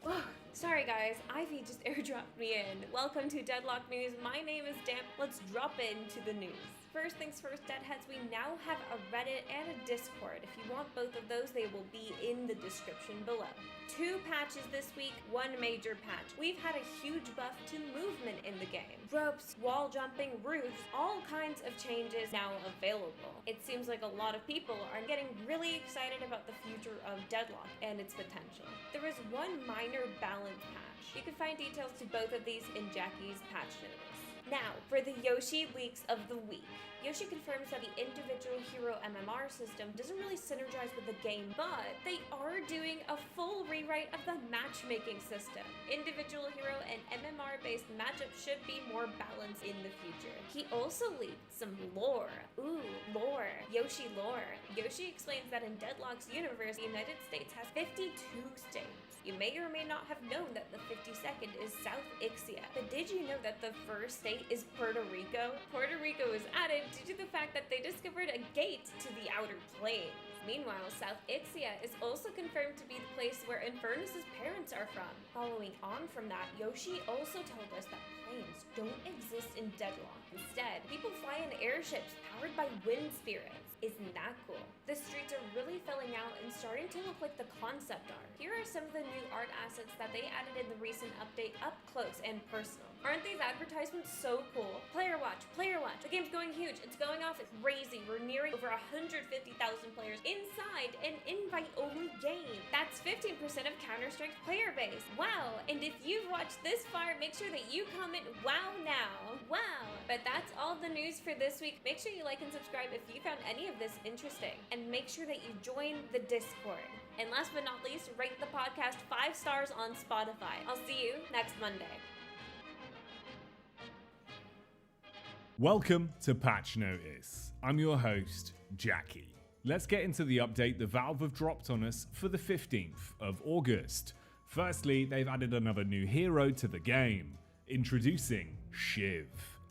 Whoa, sorry guys, Ivy just airdropped me in. Welcome to Deadlock News. My name is Damp. Let's drop into the news. First things first, Deadheads, we now have a Reddit and a Discord. If you want both of those, they will be in the description below. 2 patches this week, 1 major patch. We've had a huge buff to movement in the game. Ropes, wall jumping, roofs, all kinds of changes now available. It seems like a lot of people are getting really excited about the future of Deadlock and its potential. There is one minor balance patch. You can find details to both of these in Jacky's patch notice. Now, for the Yoshi leaks of the week. Yoshi confirms that the individual hero MMR system doesn't really synergize with the game, but they are doing a full rewrite of the matchmaking system. Individual hero and MMR-based matchups should be more balanced in the future. He also leaked some lore. Ooh, lore. Yoshi lore. Yoshi explains that in Deadlock's universe, the United States has 52 states. You may or may not have known that the 52nd is South Ixia, but did you know that the first state is Puerto Rico? Puerto Rico was added due to the fact that they discovered a gate to the outer plains. Meanwhile, South Ixia is also confirmed to be the place where Infernus's parents are from. Following on from that, Yoshi also told us that planes don't exist in Deadlock. Instead, people fly in airships powered by wind spirits. Isn't that cool? The streets are really filling out and starting to look like the concept art. Here are some of the new art assets that they added in the recent update up close and personal. Aren't these advertisements so cool? Player watch, player watch. The game's going huge. It's going off crazy. We're nearing over 150,000 players inside an invite-only game. That's 15% of Counter-Strike's player base. Wow. And if you've watched this far, make sure that you comment wow now. Wow. But that's all the news for this week. Make sure you like and subscribe if you found any of this interesting. And make sure that you join the Discord. And last but not least, rate the podcast 5 stars on Spotify. I'll see you next Monday. Welcome to Patch Notice. I'm your host, Jacky. Let's get into the update the Valve have dropped on us for the 15th of August. Firstly, they've added another new hero to the game. Introducing Shiv,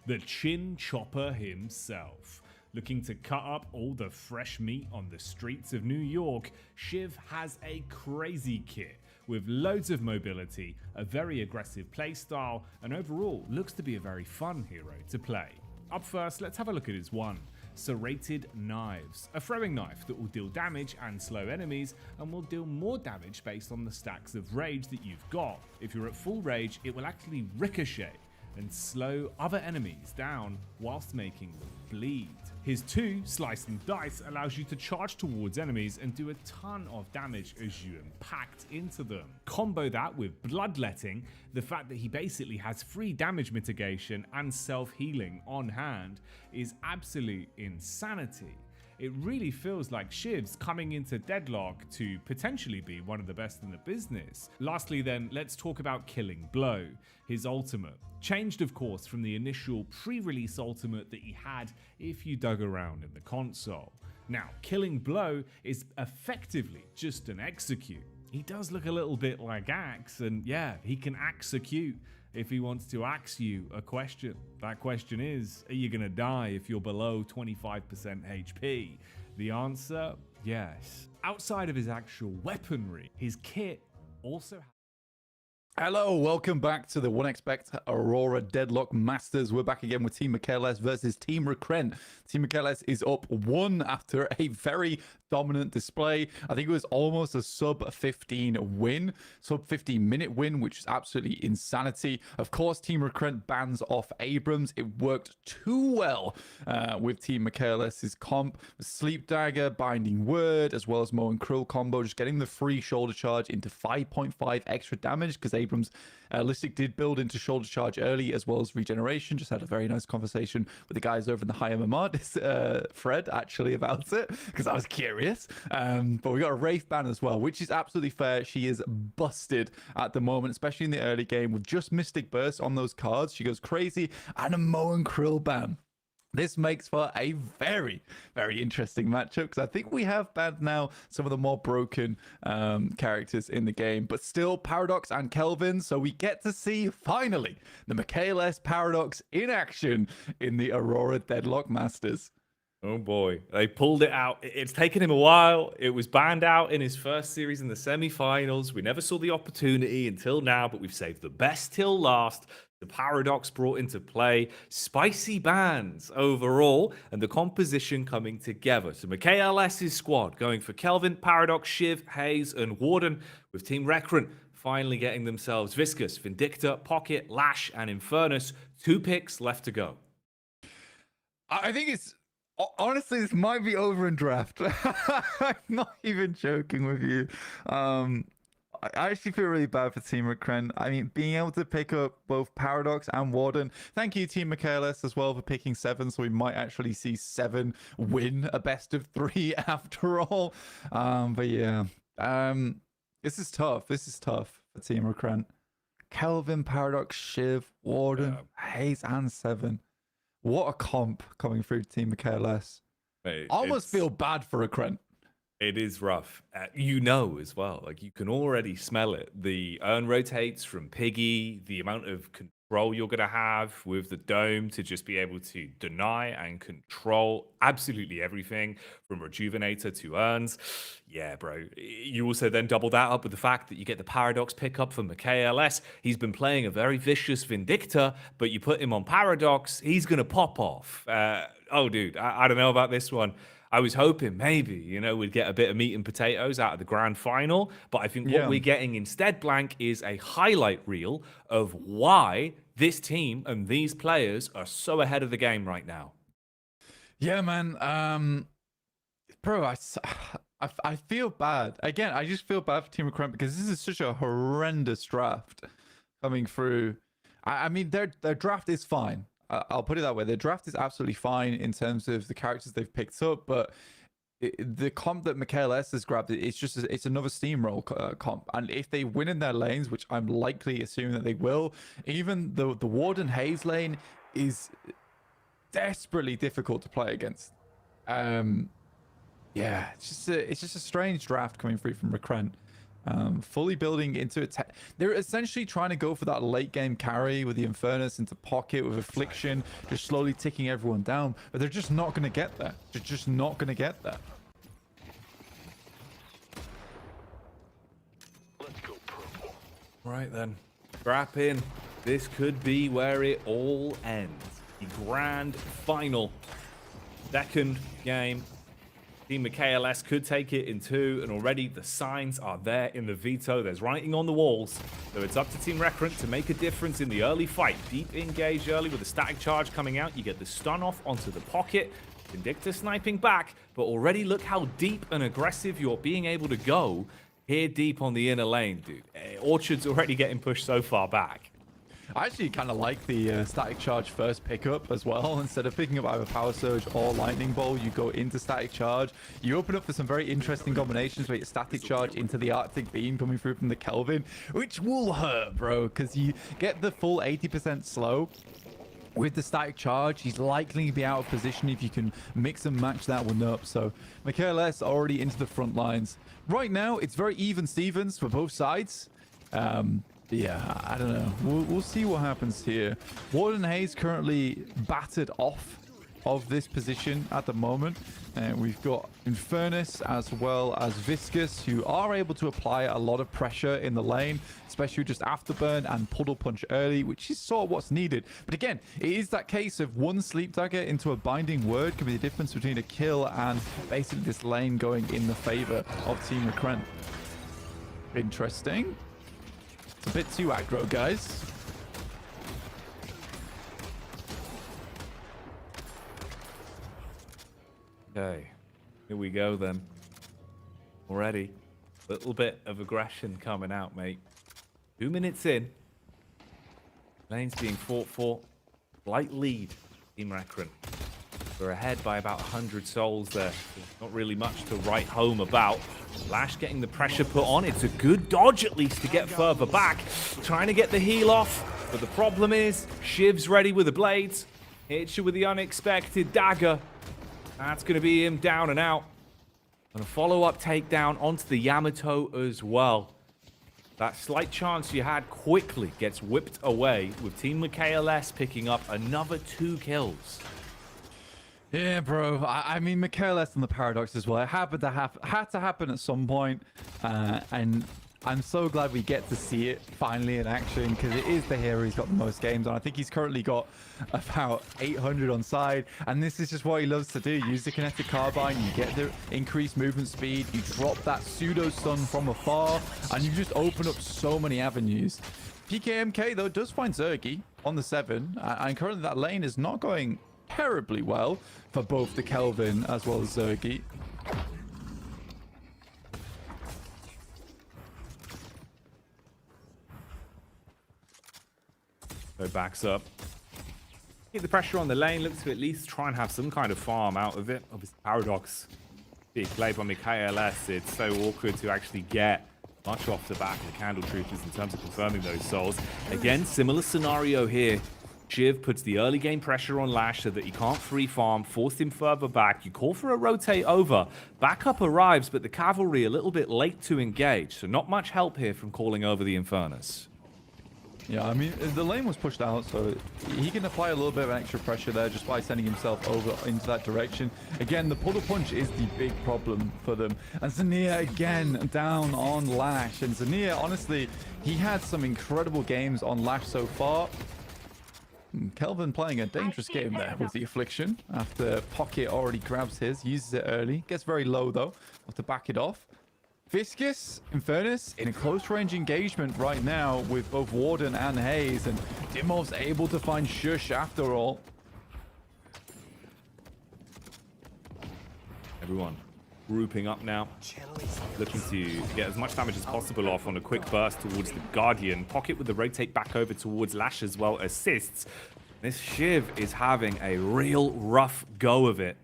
the chin chopper himself. Looking to cut up all the fresh meat on the streets of New York, Shiv has a crazy kit with loads of mobility, a very aggressive playstyle, and overall looks to be a very fun hero to play. Up first, let's have a look at his one. Serrated Knives, a throwing knife that will deal damage and slow enemies, and will deal more damage based on the stacks of rage that you've got. If you're at full rage, it will actually ricochet and slow other enemies down whilst making them bleed. His 2 Slice and Dice allows you to charge towards enemies and do a ton of damage as you impact into them. Combo that with Bloodletting, the fact that he basically has free damage mitigation and self-healing on hand is absolute insanity. It really feels like Shiv's coming into Deadlock to potentially be one of the best in the business. Lastly then, let's talk about Killing Blow, his ultimate. Changed of course from the initial pre-release ultimate that he had if you dug around in the console. Now, Killing Blow is effectively just an execute. He does look a little bit like Axe, and yeah, he can execute if he wants to ask you a question. That question is, are you gonna die if you're below 25% HP? The answer, yes. Outside of his actual weaponry, his kit also Hello, welcome back to the 1xBet Aurora Deadlock Masters. We're back again with Team Michaelis versus Team Recrent. Team Michaelis is up 1 after a very dominant display. I think it was almost a sub 15 win, sub 15 minute win, which is absolutely insanity. Of course, Team Recrent bans off Abrams. It worked too well with Team Michaelis' comp, Sleep Dagger, Binding Word, as well as Mo and Krill combo, just getting the free shoulder charge into 5.5 extra damage because Abrams Listic did build into shoulder charge early as well as regeneration. Just had a very nice conversation with the guys over in the high MMR, Fred, actually, about it, because I was curious. But we got a Wraith ban as well, which is absolutely fair. She is busted at the moment, especially in the early game with just Mystic Burst on those cards. She goes crazy, and a Mo and Krill ban. This makes for a very, very interesting matchup because I think we have banned now some of the more broken characters in the game, but still Paradox and Kelvin. So we get to see finally the Michaelis Paradox in action in the Aurora Deadlock Masters. Oh boy, they pulled it out. It's taken him a while. It was banned out in his first series in the semi-finals. We never saw the opportunity until now, but we've saved the best till last. The Paradox brought into play, spicy bans overall, and the composition coming together. So MKLS's squad going for Kelvin, Paradox, Shiv, Hayes, and Warden, with Team Recurrent finally getting themselves Viscous, Vindicta, Pocket, Lash, and Infernus. 2 picks left to go. I think it's... Honestly, this might be over in draft. I'm not even joking with you. I actually feel really bad for Team Recurrent. I mean, being able to pick up both Paradox and Warden. Thank you, Team Michaelis, as well, for picking 7. So we might actually see 7 win a best of 3 after all. But yeah, this is tough. This is tough for Team Recurrent. Kelvin, Paradox, Shiv, Warden, Hayes, and 7. What a comp coming through Team Michaelis. I almost feel bad for Recurrent. It is rough. You know as well. Like, you can already smell it. The urn rotates from Piggy, the amount of control you're going to have with the dome to just be able to deny and control absolutely everything from Rejuvenator to urns. Yeah, bro. You also then double that up with the fact that you get the Paradox pickup from MKLS. He's been playing a very vicious Vindicta, but you put him on Paradox, he's going to pop off. Oh, dude, I don't know about this one. I was hoping maybe, we'd get a bit of meat and potatoes out of the grand final. But I think what we're getting instead, Blank, is a highlight reel of why this team and these players are so ahead of the game right now. Yeah, man. Bro, I feel bad. Again, I just feel bad for Team Recurrent because this is such a horrendous draft coming through. I mean, their draft is fine. I'll put it that way. The draft is absolutely fine in terms of the characters they've picked up, but the comp that MKLS has grabbed, it's another steamroll comp. And if they win in their lanes, which I'm likely assuming that they will, even the Warden Hayes lane is desperately difficult to play against. Yeah, it's just a strange draft coming through from Recurrent. Fully building into it. They're essentially trying to go for that late game carry with the Infernus into Pocket with Affliction, just slowly ticking everyone down, but they're just not going to get there. They're just not going to get there. Let's go purple. Right then, strap in. This could be where it all ends. The grand final. Second game. Team MKLS could take it in 2, and already the signs are there in the veto. There's writing on the walls. So it's up to Team Recurrent to make a difference in the early fight. Deep engage early with a static charge coming out. You get the stun off onto the Pocket. Vindicta sniping back, but already look how deep and aggressive you're being able to go here deep on the inner lane, dude. Orchard's already getting pushed so far back. I actually kind of like the static charge first pickup as well. Instead of picking up either Power Surge or Lightning Bolt, you go into static charge. You open up for some very interesting combinations where you static charge into the Arctic Beam coming through from the Kelvin, which will hurt, bro, because you get the full 80% slow. With the static charge, he's likely to be out of position if you can mix and match that one up. So MKLS already into the front lines. Right now, it's very even Stevens for both sides. Yeah, I don't know. We'll see what happens here. Warden Hayes currently battered off of this position at the moment. We've got Infernus as well as Viscous, who are able to apply a lot of pressure in the lane, especially just Afterburn and Puddle Punch early, which is sort of what's needed. But again, it is that case of one Sleep Dagger into a Binding Word could be the difference between a kill and basically this lane going in the favor of Team Recurrent. Interesting. It's a bit too aggro, guys. Okay, here we go then. Already, little bit of aggression coming out, mate. 2 minutes in. Lane's being fought for. Slight lead, Team Recurrent. We're ahead by about 100 souls there. There's not really much to write home about. Lash getting the pressure put on. It's a good dodge at least to get further back. Trying to get the heal off. But the problem is, Shiv's ready with the blades. Hits you with the unexpected dagger. That's going to be him down and out. And a follow-up takedown onto the Yamato as well. That slight chance you had quickly gets whipped away with Team MKLS picking up another 2 kills. Yeah, bro. I mean, MKLS and the Paradox as well. It had to happen at some point. And I'm so glad we get to see it finally in action, because it is the hero who's got the most games on. I think he's currently got about 800 on side, and this is just what he loves to do. Use the kinetic carbine, you get the increased movement speed, you drop that pseudo stun from afar, and you just open up so many avenues. PKMK though does find Zergy on the 7, and currently that lane is not going terribly well for both the Kelvin as well as Zergy. So backs up. Keep the pressure on the lane. Looks to at least try and have some kind of farm out of it. Obviously, Paradox being played by MKLS. It's so awkward to actually get much off the back of the Candle Troopers in terms of confirming those souls. Again, similar scenario here. Shiv puts the early game pressure on Lash so that he can't free farm, force him further back. You call for a rotate over. Backup arrives, but the cavalry a little bit late to engage. So not much help here from calling over the Infernus. Yeah, I mean, the lane was pushed out, so he can apply a little bit of extra pressure there just by sending himself over into that direction. Again, the puddle punch is the big problem for them. And Zander again down on Lash. And Zander, honestly, he had some incredible games on Lash so far. Kelvin playing a dangerous game there with the Affliction after Pocket already grabs his, uses it early. Gets very low though, have to back it off. Viscous, Infernus in a close range engagement right now with both Warden and Hayes, and Dimov's able to find Shush after all. Everyone grouping up now, looking to get as much damage as possible off on a quick burst towards the Guardian. Pocket with the rotate back over towards Lash as well, assists. This Shiv is having a real rough go of it.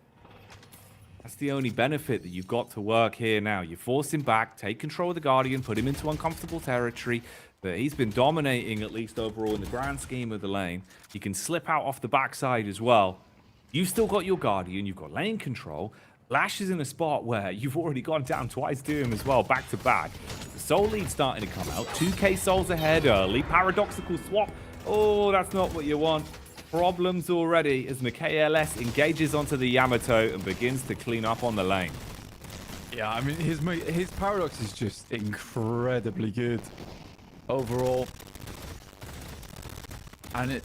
That's the only benefit that you've got to work here now. You force him back, take control of the Guardian, put him into uncomfortable territory. But he's been dominating, at least overall, in the grand scheme of the lane. He can slip out off the backside as well. You've still got your Guardian, you've got lane control. Lash is in a spot where you've already gone down twice to him as well, back to back. The soul lead starting to come out. 2k souls ahead early. Paradoxical swap. Oh, that's not what you want. Problems already as MKLS engages onto the Yamato and begins to clean up on the lane. Yeah, I mean, his Paradox is just incredibly good overall. And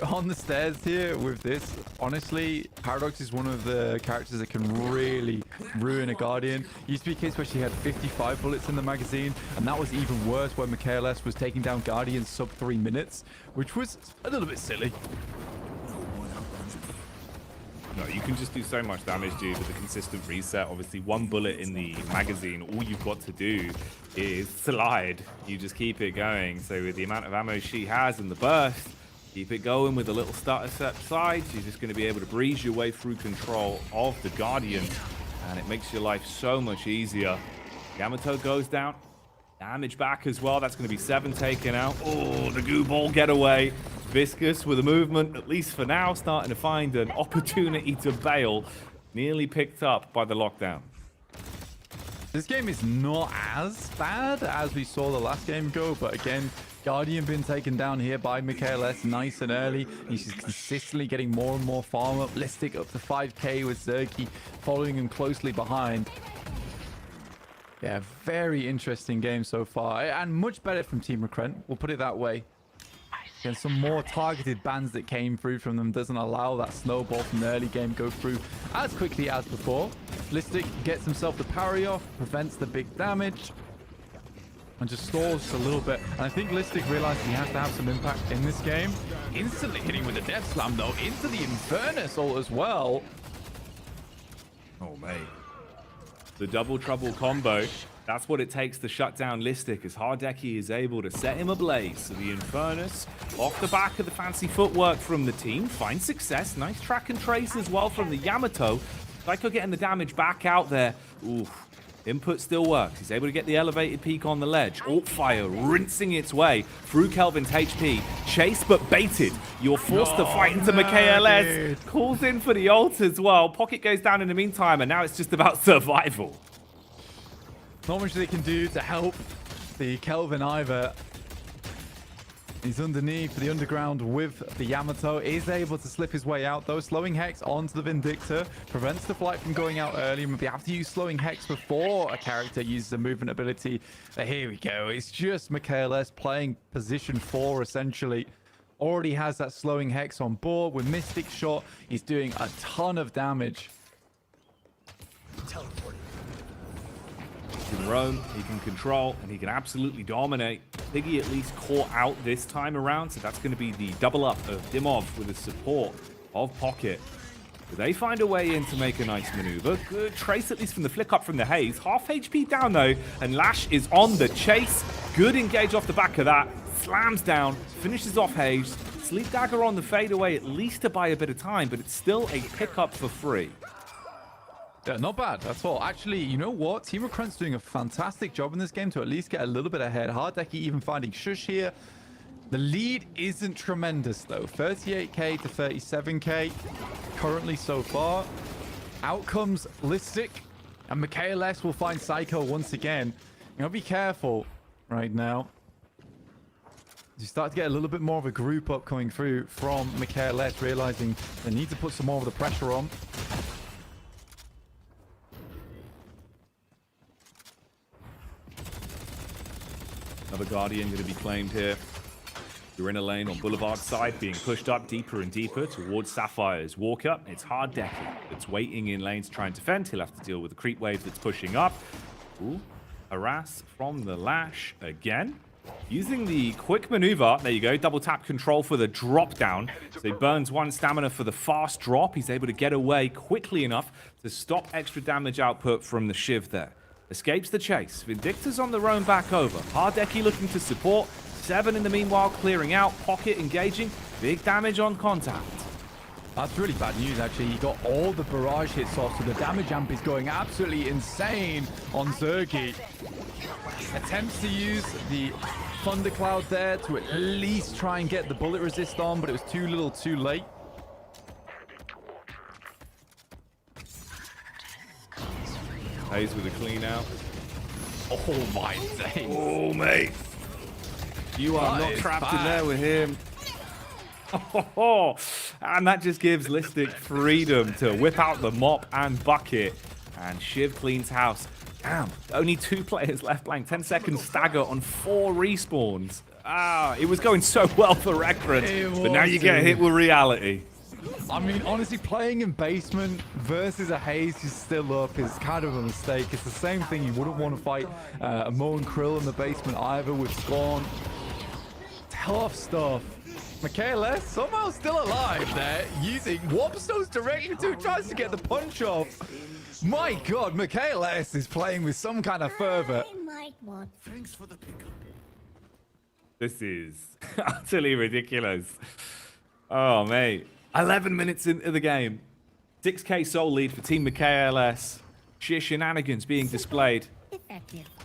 on the stairs here with this, honestly, Paradox is one of the characters that can really ruin a Guardian. Used to be a case where she had 55 bullets in the magazine, and that was even worse when MKLS was taking down Guardians sub 3 minutes, which was a little bit silly. No, you can just do so much damage, dude, with a consistent reset. Obviously, 1 bullet in the magazine, all you've got to do is slide. You just keep it going. So with the amount of ammo she has and the burst, keep it going with a little starter set side. You're just going to be able to breeze your way through control of the Guardian, and it makes your life so much easier. Yamato goes down. Damage back as well. That's going to be 7 taken out. Oh, the goo ball getaway. Viscous with a movement, at least for now, starting to find an opportunity to bail. Nearly picked up by the lockdown. This game is not as bad as we saw the last game go, but again, Guardian been taken down here by MKLS nice and early. He's just consistently getting more and more farm up. Listic up to 5k with Zergy following him closely behind. Yeah, very interesting game so far, and much better from Team Recrent, we'll put it that way. And some more targeted bans that came through from them doesn't allow that snowball from the early game go through as quickly as before. Listic gets himself the parry off, prevents the big damage, and just stalls just a little bit. And I think Listic realized he has to have some impact in this game. Instantly hitting with a Death Slam though into the Infernus ult as well. Oh, mate. The double trouble combo. That's what it takes to shut down Listic, as Jacky is able to set him ablaze. So the Infernus, off the back of the fancy footwork from the team, finds success. Nice track and trace as well from the Yamato. Psycho getting the damage back out there. Oof. Input still works. He's able to get the elevated peak on the ledge. Alt fire rinsing its way through Kelvin's HP. Chase but baited. You're forced to fight into MKLS. Calls in for the ult as well. Pocket goes down in the meantime, and now it's just about survival. Not much they can do to help the Kelvin either. He's underneath the underground with the Yamato. Is able to slip his way out though. Slowing Hex onto the Vindictor. Prevents the flight from going out early. And we have to use Slowing Hex before a character uses a movement ability. But here we go. It's just MKLS playing position 4 essentially. Already has that Slowing Hex on board. With Mystic Shot, he's doing a ton of damage. He can roam, he can control, and he can absolutely dominate. Piggy at least caught out this time around, so that's going to be the double up of Dimov with the support of Pocket. But they find a way in to make a nice maneuver. Good trace, at least from the flick up from the haze. Half HP down though, and Lash is on the chase. Good engage off the back of that. Slams down, finishes off haze. Sleep Dagger on the fadeaway, at least to buy a bit of time, but it's still a pickup for free. Yeah, not bad at all. Actually, you know what? Team Recrunt's doing a fantastic job in this game to at least get a little bit ahead. Harddecky even finding Shush here. The lead isn't tremendous, though. 38k to 37k currently so far. Out comes Listic, and MKLS will find Psycho once again. You know, be careful right now. You start to get a little bit more of a group up coming through from MKLS, realizing they need to put some more of the pressure on. Another Guardian going to be claimed here. You're in a lane on Boulevard side, being pushed up deeper and deeper towards Sapphire's Walker. It's Harddecky that's waiting in lane to try and defend. He'll have to deal with the creep wave that's pushing up. Ooh, harass from the Lash again. Using the quick maneuver. There you go. Double tap control for the drop down. So he burns 1 stamina for the fast drop. He's able to get away quickly enough to stop extra damage output from the Shiv there. Escapes the chase. Vindictor's on the roam back over. Harddecky looking to support. 7 in the meanwhile clearing out. Pocket engaging. Big damage on contact. That's really bad news, actually. You got all the barrage hits off, so the damage amp is going absolutely insane on Zergy. Attempts to use the Thundercloud there to at least try and get the bullet resist on, but it was too little too late. Hayes with a clean out. Oh my days. Oh, mate. You are not trapped in there with him. Oh, and that just gives Listic freedom to whip out the mop and bucket. And Shiv cleans house. Damn, only 2 players left playing. 10 seconds stagger on 4 respawns. Ah, it was going so well for Recrunt, but now you get hit with reality. I mean, honestly, playing in basement versus a Haze who's still up is kind of a mistake. It's the same thing. You wouldn't want to fight a Mo and Krill in the basement either with Scorn. Tough stuff. MKLS somehow still alive there, using Warpstones directly to tries to get the punch off. My God, MKLS is playing with some kind of fervor. Thanks for the pickup. This is utterly ridiculous. Oh, mate. 11 minutes into the game. 6k soul lead for Team MKLS. Sheer shenanigans being displayed.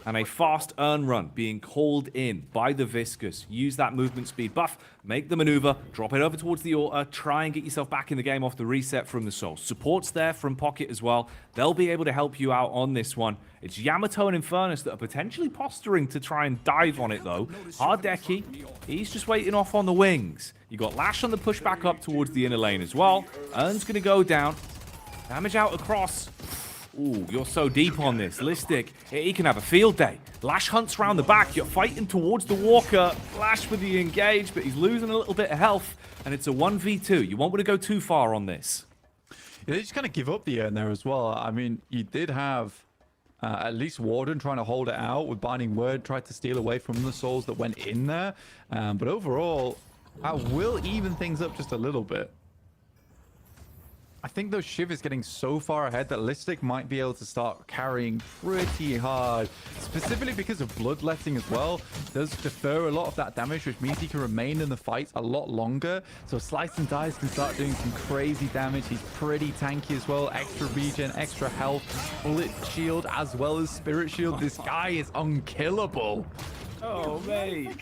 And a fast earn run being called in by the Viscous. Use that movement speed buff, make the maneuver, drop it over towards the altar, try and get yourself back in the game off the reset from the soul. Support's there from Pocket as well. They'll be able to help you out on this one. It's Yamato and Infernus that are potentially posturing to try and dive on it though. Harddecky, he's just waiting off on the wings. You got Lash on the push back up towards the inner lane as well. Urn's gonna go down. Damage out across. Ooh, you're so deep on this. Listic, he can have a field day. Lash hunts round the back. You're fighting towards the Walker. Lash with the engage, but he's losing a little bit of health. And it's a 1v2. You won't want to go too far on this. Yeah, they just kind of give up the end there as well. I mean, you did have at least Warden trying to hold it out with Binding Word, tried to steal away from the souls that went in there. But overall, I will even things up just a little bit. I think those Shiv is getting so far ahead that Listic might be able to start carrying pretty hard, specifically because of bloodletting as well. Does defer a lot of that damage, which means he can remain in the fight a lot longer. So Slice and Dice can start doing some crazy damage. He's pretty tanky as well. Extra regen, extra health, bullet shield, as well as spirit shield. This guy is unkillable. Oh, mate.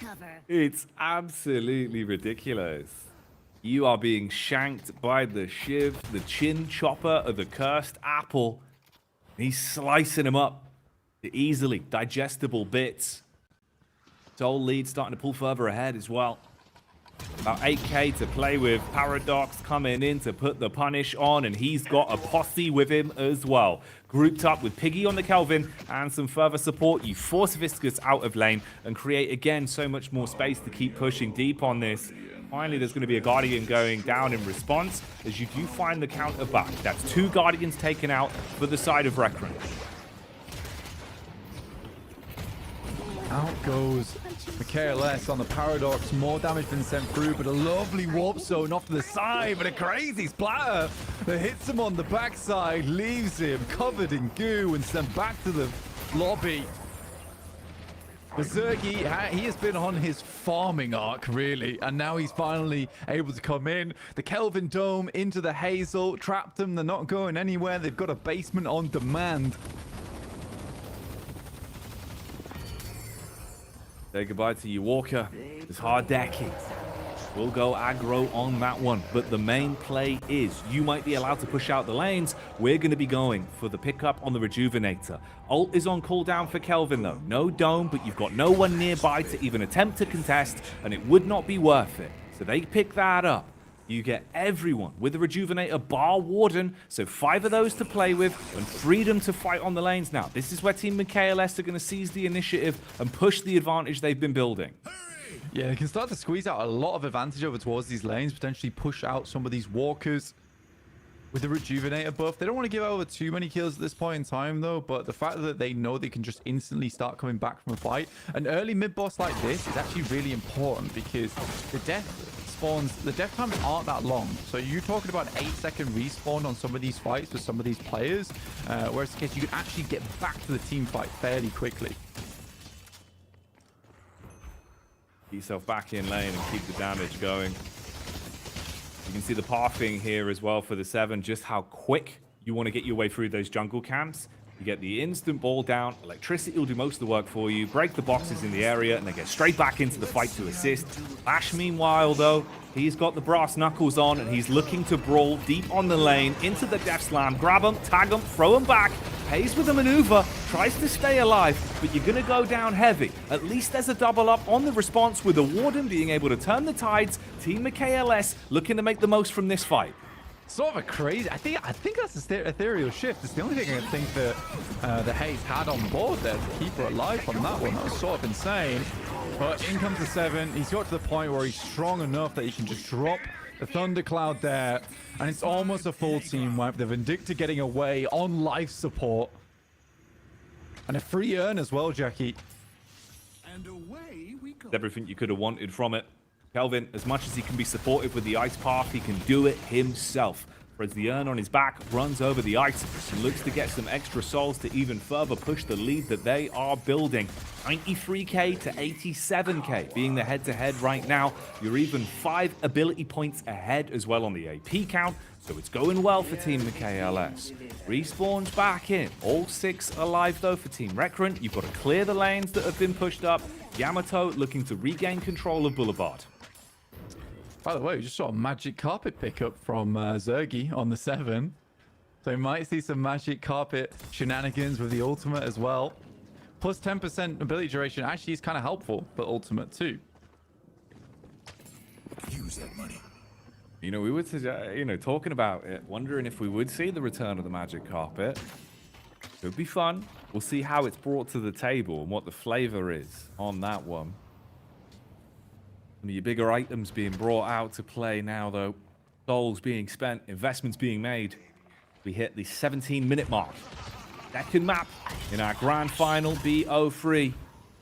It's absolutely ridiculous. You are being shanked by the Shiv, the chin chopper of the cursed apple. He's slicing him up to easily digestible bits. Soul lead starting to pull further ahead as well. About 8k to play with. Paradox coming in to put the punish on, and he's got a posse with him as well. Grouped up with Piggy on the Kelvin and some further support, you force Viscous out of lane and create, again, so much more space to keep pushing deep on this. Finally, there's going to be a Guardian going down in response as you do find the counter back. That's 2 Guardians taken out for the side of Rekran. Out goes KLS on the Paradox. More damage been sent through, but a lovely warp zone off to the side, but a crazy splatter that hits him on the backside, leaves him covered in goo and sent back to the lobby. Berserky, he has been on his farming arc, really, and now he's finally able to come in. The Kelvin Dome into the Hazel, trapped them, they're not going anywhere. They've got a basement on demand. Say goodbye to you, Walker. It's hard decking. We'll go aggro on that one, but the main play is you might be allowed to push out the lanes. We're going to be going for the pickup on the Rejuvenator. Ult is on cooldown for Kelvin, though. No dome, but you've got no one nearby to even attempt to contest, and it would not be worth it. So they pick that up. You get everyone with the Rejuvenator bar Warden, so 5 of those to play with and freedom to fight on the lanes now. This is where Team KLS are going to seize the initiative and push the advantage they've been building. Yeah, they can start to squeeze out a lot of advantage over towards these lanes, potentially push out some of these walkers with the Rejuvenator buff. They don't want to give over too many kills at this point in time, though, but the fact that they know they can just instantly start coming back from a fight, an early mid-boss like this is actually really important because the death times aren't that long. So you're talking about an 8-second respawn on some of these fights for some of these players, whereas in case you can actually get back to the team fight fairly quickly. Get yourself back in lane and keep the damage going. You can see the pathing here as well for the 7, just how quick you want to get your way through those jungle camps. You get the instant ball down, electricity will do most of the work for you, break the boxes in the area, and then get straight back into the fight to assist. Lash, meanwhile, though, he's got the brass knuckles on, and he's looking to brawl deep on the lane, into the Death Slam, grab him, tag him, throw him back, pays with a maneuver, tries to stay alive, but you're going to go down heavy. At least there's a double up on the response with the Warden being able to turn the tides. Team KLS looking to make the most from this fight. Sort of a crazy. I think that's an ethereal shift. It's the only thing I think that the Haze had on board there to keep her alive on that one. That was sort of insane. But in comes the 7. He's got to the point where he's strong enough that he can just drop the Thundercloud there, and it's almost a full team wipe. The Vindicta getting away on life support, and a free earn as well, Jacky. And away we go. Everything you could have wanted from it. Kelvin, as much as he can be supportive with the ice path, he can do it himself. Spreads the urn on his back, runs over the ice, and looks to get some extra souls to even further push the lead that they are building. 93k to 87k being the head-to-head right now. You're even 5 ability points ahead as well on the AP count, so it's going well for Team KLS. Respawns back in. All 6 alive, though, for Team Rekran. You've got to clear the lanes that have been pushed up. Yamato looking to regain control of Boulevard. By the way, we just saw a magic carpet pickup from Zergy on the 7. So we might see some magic carpet shenanigans with the ultimate as well. Plus 10% ability duration actually is kind of helpful for ultimate too. Use that money. You know, we would, talking about it, wondering if we would see the return of the magic carpet. It would be fun. We'll see how it's brought to the table and what the flavor is on that one. Some of your bigger items being brought out to play now, though. Souls being spent, investments being made. We hit the 17-minute mark. Second map in our grand final BO3.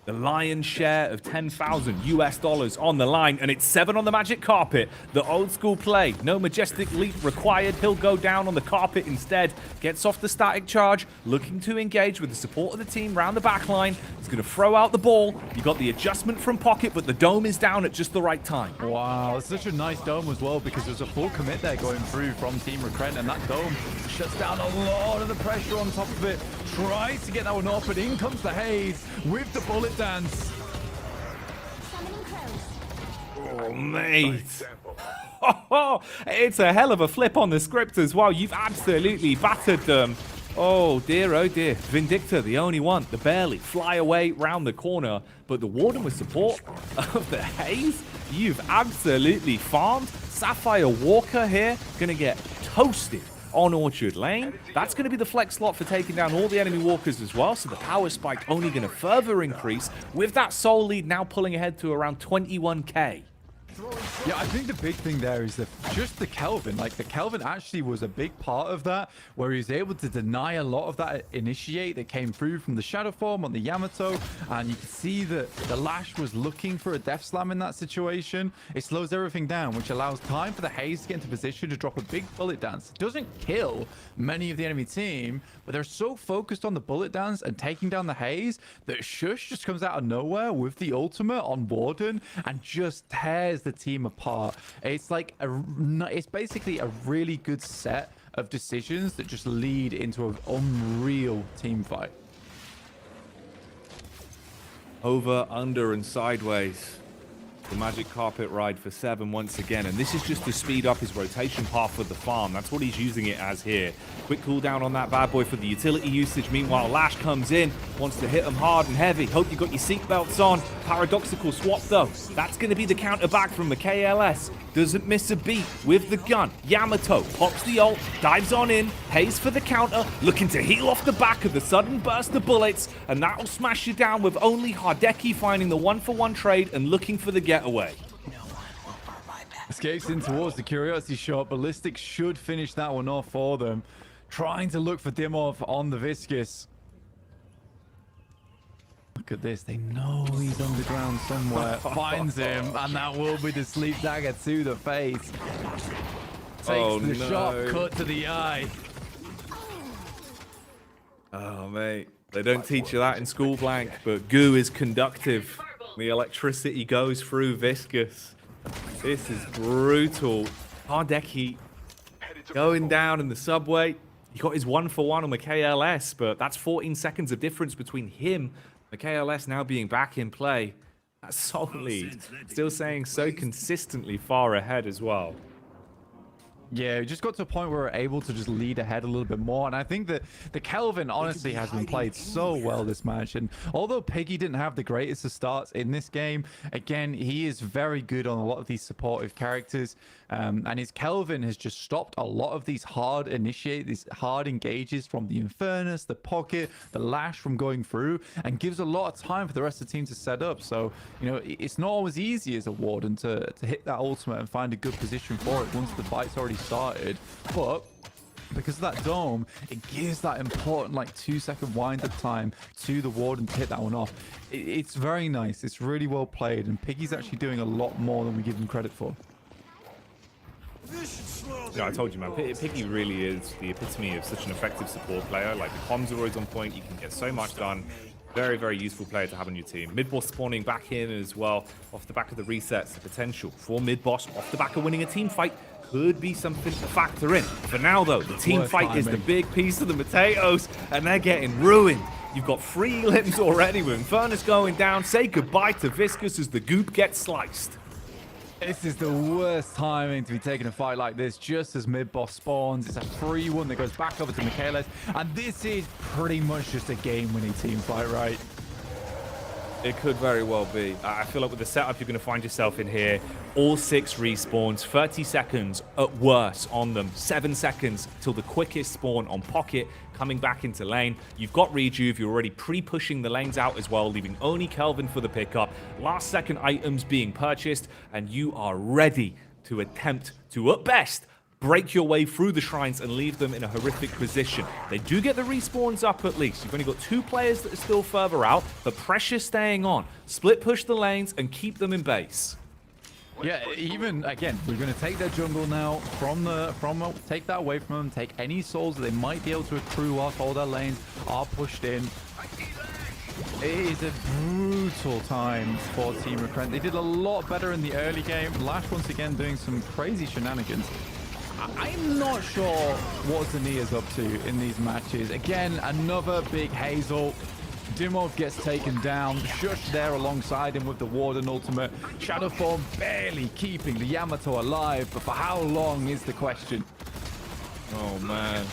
The lion's share of 10,000 US dollars on the line, and it's 7 on the magic carpet. The old school play, no majestic leap required. He'll go down on the carpet instead. Gets off the static charge, looking to engage with the support of the team round the back line. He's going to throw out the ball. You got the adjustment from pocket, but the dome is down at just the right time. Wow, it's such a nice dome as well because there's a full commit there going through from Team Recruit, and that dome shuts down a lot of the pressure on top of it. Tries to get that one off, but in comes the Haze with the bullet dance. Oh, mate. It's a hell of a flip on the script as well. You've absolutely battered them. Oh dear, oh dear. Vindicta, the only one to barely fly away round the corner. But the Warden with support of the Haze, you've absolutely farmed. Sapphire Walker here, gonna get toasted on Orchard Lane. That's going to be the flex slot for taking down all the enemy walkers as well, so the power spike only going to further increase, with that soul lead now pulling ahead to around 21k. Yeah, I think the big thing there is just the Kelvin. Like, the Kelvin actually was a big part of that, where he was able to deny a lot of that initiate that came through from the Shadow Form on the Yamato, and you can see that the Lash was looking for a Death Slam in that situation. It slows everything down, which allows time for the Haze to get into position to drop a big bullet dance. It doesn't kill many of the enemy team, but they're so focused on the bullet dance and taking down the Haze that Shush just comes out of nowhere with the ultimate on Warden and just tears the team apart. It's like it's basically a really good set of decisions that just lead into an unreal team fight. Over, under, and sideways. The magic carpet ride for 7 once again, and this is just to speed up his rotation path with the farm. That's what he's using it as here. Quick cooldown on that bad boy for the utility usage. Meanwhile, Lash comes in, wants to hit him hard and heavy. Hope you got your seatbelts on. Paradoxical swap though. That's going to be the counter back from the KLS. Doesn't miss a beat with the gun. Yamato pops the ult, dives on in, pays for the counter, looking to heal off the back of the sudden burst of bullets, and that'll smash you down with only Hardeki finding the 1-for-1 trade and looking for the getaway. Escapes in towards the Curiosity shot. Ballistic should finish that one off for them. Trying to look for Dimov on the Viscous. Look at this. They know he's underground somewhere. Finds him, and that will be the sleep dagger to the face. Takes the sharp cut to the eye. Oh, mate. They don't teach you that in school, Blank, but goo is conductive. The electricity goes through Viscous. This is brutal. Hardeki going down in the subway. He got his 1-for-1 on the KLS, but that's 14 seconds of difference between him and the KLS now being back in play. That soul lead still saying so consistently far ahead as well. Yeah, we just got to a point where we're able to just lead ahead a little bit more. And I think that the Kelvin honestly has been played so well this match. And although Piggy didn't have the greatest of starts in this game, again, he is very good on a lot of these supportive characters. And his Kelvin has just stopped a lot of these hard engages from the Infernus, the Pocket, the Lash from going through, and gives a lot of time for the rest of the team to set up. So, you know, it's not always easy as a Warden to hit that ultimate and find a good position for it once the fight's already started. But because of that dome, it gives that important like 2-second wind-up time to the Warden to hit that one off. It's very nice. It's really well played, and Piggy's actually doing a lot more than we give him credit for. Yeah, I told you, man. Piggy really is the epitome of such an effective support player. Like, the comms are always on point. You can get so much done. Very, very useful player to have on your team. Mid-boss spawning back in as well. Off the back of the resets, the potential for mid-boss off the back of winning a team fight could be something to factor in. For now, though, the team fight is the big piece of the potatoes, and they're getting ruined. You've got 3 limbs already with Infernus going down. Say goodbye to Viscous as the goop gets sliced. This is the worst timing to be taking a fight like this just as mid-boss spawns. It's a 3-1 that goes back over to Michaelis, and this is pretty much just a game-winning team fight, right? It could very well be. I feel like with the setup you're going to find yourself in here, all 6 respawns, 30 seconds at worst on them, 7 seconds till the quickest spawn on Pocket, coming back into lane. You've got Rejuve, you're already pre-pushing the lanes out as well, leaving only Kelvin for the pickup. Last second items being purchased, and you are ready to attempt to, at best, break your way through the shrines and leave them in a horrific position. They do get the respawns up at least. You've only got 2 players that are still further out, but pressure staying on. Split push the lanes and keep them in base. Yeah, even again, we're going to take their jungle now take that away from them. Take any souls that they might be able to accrue whilst all their lanes are pushed in. It is a brutal time for Team Recruit. They did a lot better in the early game. Lash once again doing some crazy shenanigans. I'm not sure what Zander up to in these matches. Again, another big Hazel. Dimov gets taken down. Shush there alongside him with the Warden ultimate. Shadowform barely keeping the Yamato alive, but for how long is the question? Oh man.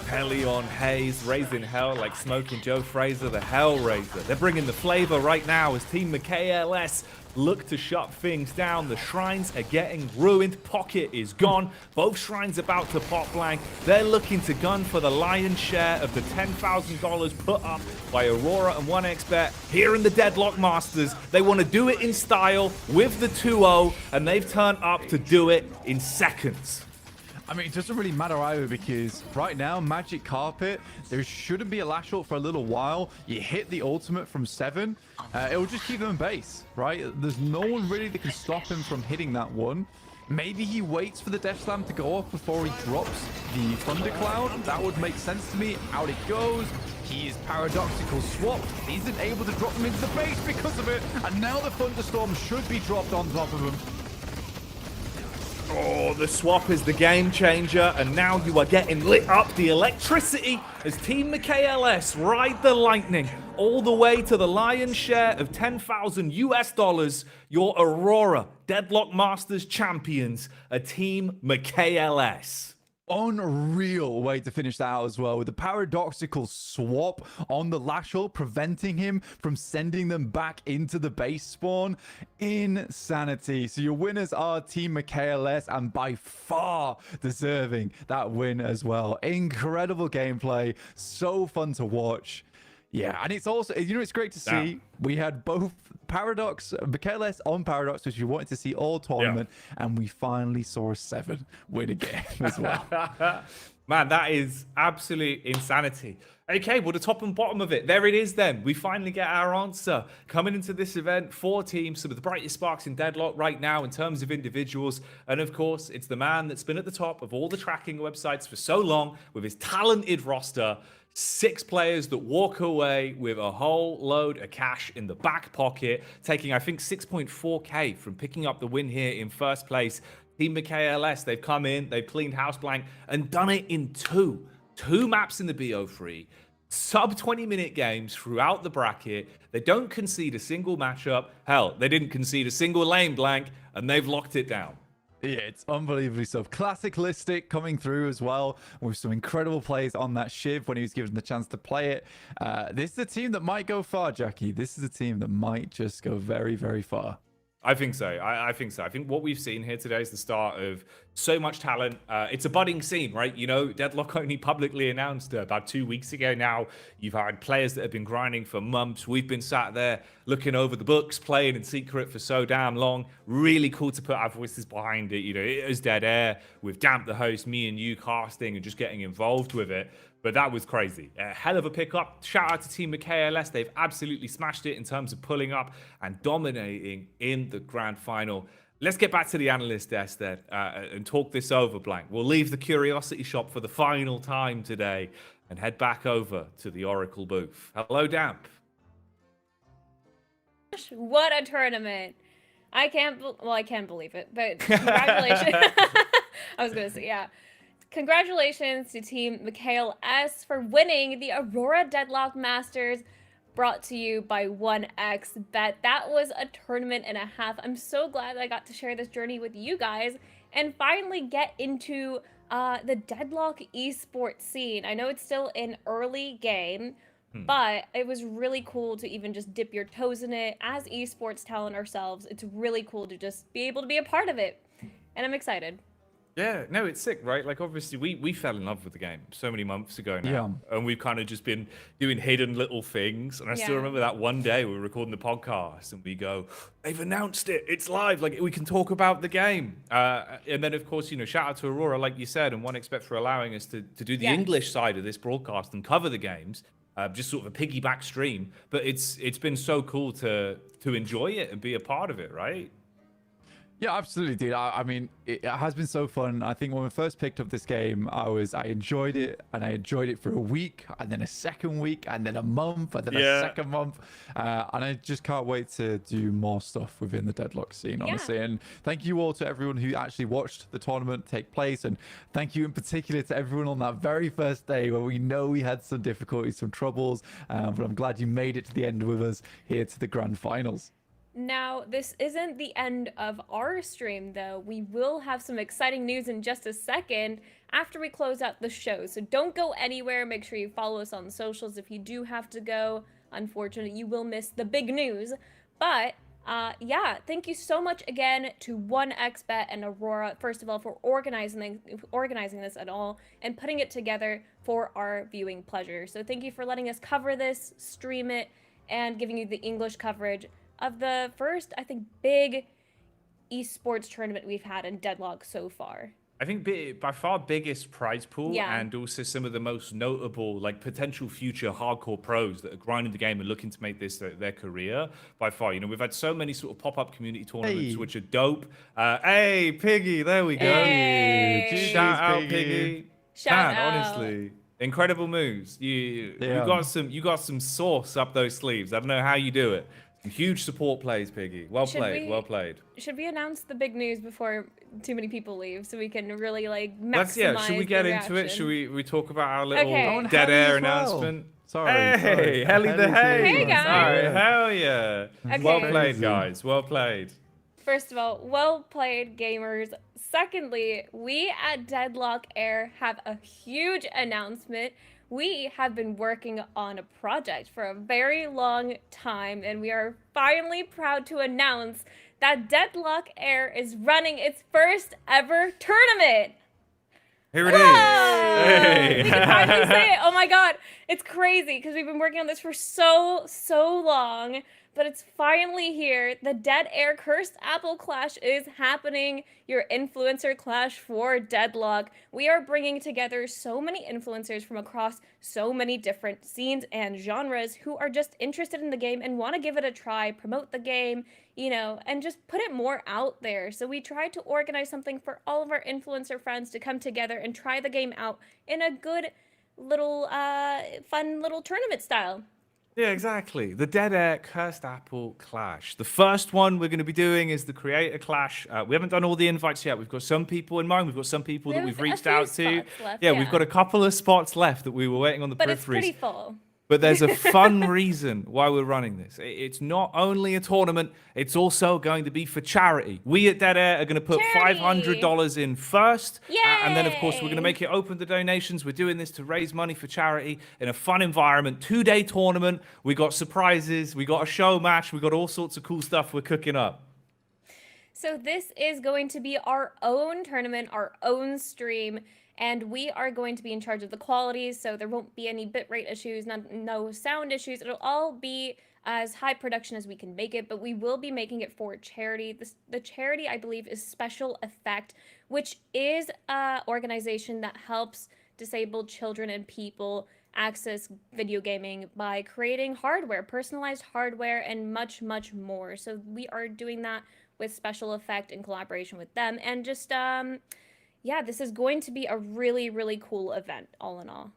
Helion, Haze, raising hell like Smoking Joe Fraser, the Hellraiser. They're bringing the flavor right now as Team MKLS look to shut things down. The shrines are getting ruined. Pocket is gone. Both shrines about to pop blank. They're looking to gun for the lion's share of the $10,000 put up by Aurora and 1xBet here in the Deadlock Masters. They want to do it in style with the 2-0, and they've turned up to do it in seconds. I mean, it doesn't really matter either because right now, Magic Carpet, there shouldn't be a lash ult for a little while. You hit the ultimate from 7, it will just keep them in base, right? There's no one really that can stop him from hitting that one. Maybe he waits for the Death Slam to go off before he drops the Thundercloud. That would make sense to me. Out it goes. He is paradoxical swapped. He isn't able to drop him into the base because of it. And now the Thunderstorm should be dropped on top of him. Oh, the swap is the game changer, and now you are getting lit up. The electricity as Team MKLS ride the lightning all the way to the lion's share of $10,000. Your Aurora Deadlock Masters champions, a Team MKLS. Unreal way to finish that out as well, with the paradoxical swap on the lash ult, preventing him from sending them back into the base spawn. Insanity. So your winners are Team MKLS, and by far deserving that win as well. Incredible gameplay, so fun to watch. Yeah, and it's also, you know, it's great to see. We had both Paradox, MKLS on Paradox, which we wanted to see all tournament, and we finally saw a 7 win a game as well. Man, that is absolute insanity. Okay, well, the top and bottom of it, there it is then. We finally get our answer. Coming into this event, 4 teams, some of the brightest sparks in Deadlock right now in terms of individuals. And of course, it's the man that's been at the top of all the tracking websites for so long with his talented roster. 6 players that walk away with a whole load of cash in the back pocket, taking, I think, 6.4K from picking up the win here in first place. Team MKLS, they've come in, they've cleaned house blank and done it in 2 maps in the BO3, sub 20-minute games throughout the bracket. They don't concede a single matchup. Hell, they didn't concede a single lane blank, and they've locked it down. Yeah, it's unbelievably so. Classic Listic coming through as well with some incredible plays on that Shiv when he was given the chance to play it. This is a team that might go far, Jacky. This is a team that might just go very, very far. I think so. I think so. I think what we've seen here today is the start of so much talent. It's a budding scene, right? You know, Deadlock only publicly announced about 2 weeks ago now. You've had players that have been grinding for months. We've been sat there looking over the books, playing in secret for so damn long. Really cool to put our voices behind it. You know, it was dead air with Damp the host, me and you casting and just getting involved with it. But that was crazy. A hell of a pickup. Shout out to Team MKLS. They've absolutely smashed it in terms of pulling up and dominating in the grand final. Let's get back to the analyst desk then and talk this over, Blank. We'll leave the curiosity shop for the final time today and head back over to the Oracle booth. Hello, Damp. What a tournament. I can't believe it, but congratulations. I was going to say, yeah. Congratulations to Team MKLS for winning the Aurora Deadlock Masters, brought to you by 1xBet. That was a tournament and a half. I'm so glad that I got to share this journey with you guys and finally get into the Deadlock esports scene. I know it's still an early game, but it was really cool to even just dip your toes in it. As esports talent ourselves, it's really cool to just be able to be a part of it. And I'm excited. Yeah, no, it's sick, right? Like, obviously, we fell in love with the game so many months ago now. And we've kind of just been doing hidden little things. And I still Yeah. remember that one day we were recording the podcast and we go, they've announced it. It's live. Like, we can talk about the game. And then, of course, shout out to Aurora, like you said, and One Expect for allowing us to do the English side of this broadcast and cover the games. Just sort of a piggyback stream. But it's been so cool to enjoy it and be a part of it, right? Yeah, absolutely, dude. I mean, it has been so fun. I think when we first picked up this game, I enjoyed it, and I enjoyed it for a week, and then a second week, and then a month, and then a second month. And I just can't wait to do more stuff within the Deadlock scene, honestly. And thank you all to everyone who actually watched the tournament take place, and thank you in particular to everyone on that very first day where we know we had some difficulties, some troubles, but I'm glad you made it to the end with us here to the grand finals. Now, this isn't the end of our stream, though. We will have some exciting news in just a second after we close out the show. So don't go anywhere. Make sure you follow us on socials. If you do have to go, unfortunately, you will miss the big news. But, yeah, thank you so much again to 1xBet and Aurora, first of all, for organizing this at all and putting it together for our viewing pleasure. So thank you for letting us cover this, stream it, and giving you the English coverage of the first, I think, big esports tournament we've had in Deadlock so far. I think by far biggest prize pool, and also some of the most notable, like, potential future hardcore pros that are grinding the game and looking to make this their career. By far, we've had so many sort of pop-up community tournaments which are dope. Hey, Piggy, there we go. Hey. Shout out, Piggy. Shout out. Honestly, incredible moves. You got some sauce up those sleeves. I don't know how you do it. Huge support plays, Piggy. Well played. Should we announce the big news before too many people leave so we can really maximize should we get into it? Should we talk about our little dead air announcement? Sorry. Helly the Hay. Hey, guys. Sorry, hell yeah. Okay. Well played, guys. Well played. First of all, well played, gamers. Secondly, we at Deadlock Air have a huge announcement. We have been working on a project for a very long time, and we are finally proud to announce that Deadlock Air is running its first ever tournament. Here it is. Hey. We can finally say it. Oh my god, it's crazy because we've been working on this for so long. But it's finally here. The Dead Air Cursed Apple Clash is happening. Your influencer clash for Deadlock. We are bringing together so many influencers from across so many different scenes and genres who are just interested in the game and want to give it a try, promote the game, and just put it more out there. So we tried to organize something for all of our influencer friends to come together and try the game out in a good little, fun little tournament style. Yeah, exactly. The Dead Air Cursed Apple Clash. The first one we're going to be doing is the Creator Clash. We haven't done all the invites yet. We've got some people in mind. We've got some people that we've reached out to. Left, we've got a couple of spots left that we were waiting on the peripheries. But it's pretty full. But there's a fun reason why we're running this. It's not only a tournament, it's also going to be for charity. We at Dead Air are going to put $500 in first. And then, of course, we're going to make it open to donations. We're doing this to raise money for charity in a fun environment. 2-day tournament. We got surprises. We got a show match. We got all sorts of cool stuff we're cooking up. So this is going to be our own tournament, our own stream. And we are going to be in charge of the quality, so there won't be any bitrate issues, no sound issues. It'll all be as high production as we can make it, but we will be making it for charity. The charity, I believe, is Special Effect, which is an organization that helps disabled children and people access video gaming by creating hardware, personalized hardware, and much, much more. So we are doing that with Special Effect in collaboration with them, and just yeah, this is going to be a really, really cool event, all in all.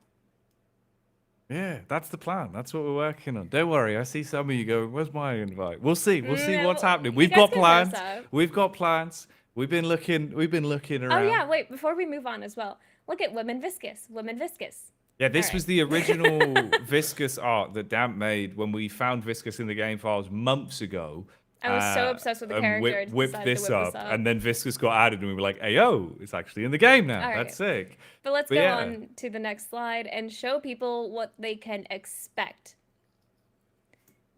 Yeah, that's the plan. That's what we're working on. Don't worry. I see some of you going, where's my invite? We'll see. We'll see what's happening. We've got plans. We've got plans. We've been looking around. Oh, yeah. Wait, before we move on as well. Look at Women Viscous. Women Viscous. Yeah, this was the original Viscous art that Damp made when we found Viscous in the game files months ago. I was so obsessed with the character. Whipped this up, and then Viscous got added, and we were like, "Hey, yo, it's actually in the game now. Right. That's sick." But let's go on to the next slide and show people what they can expect.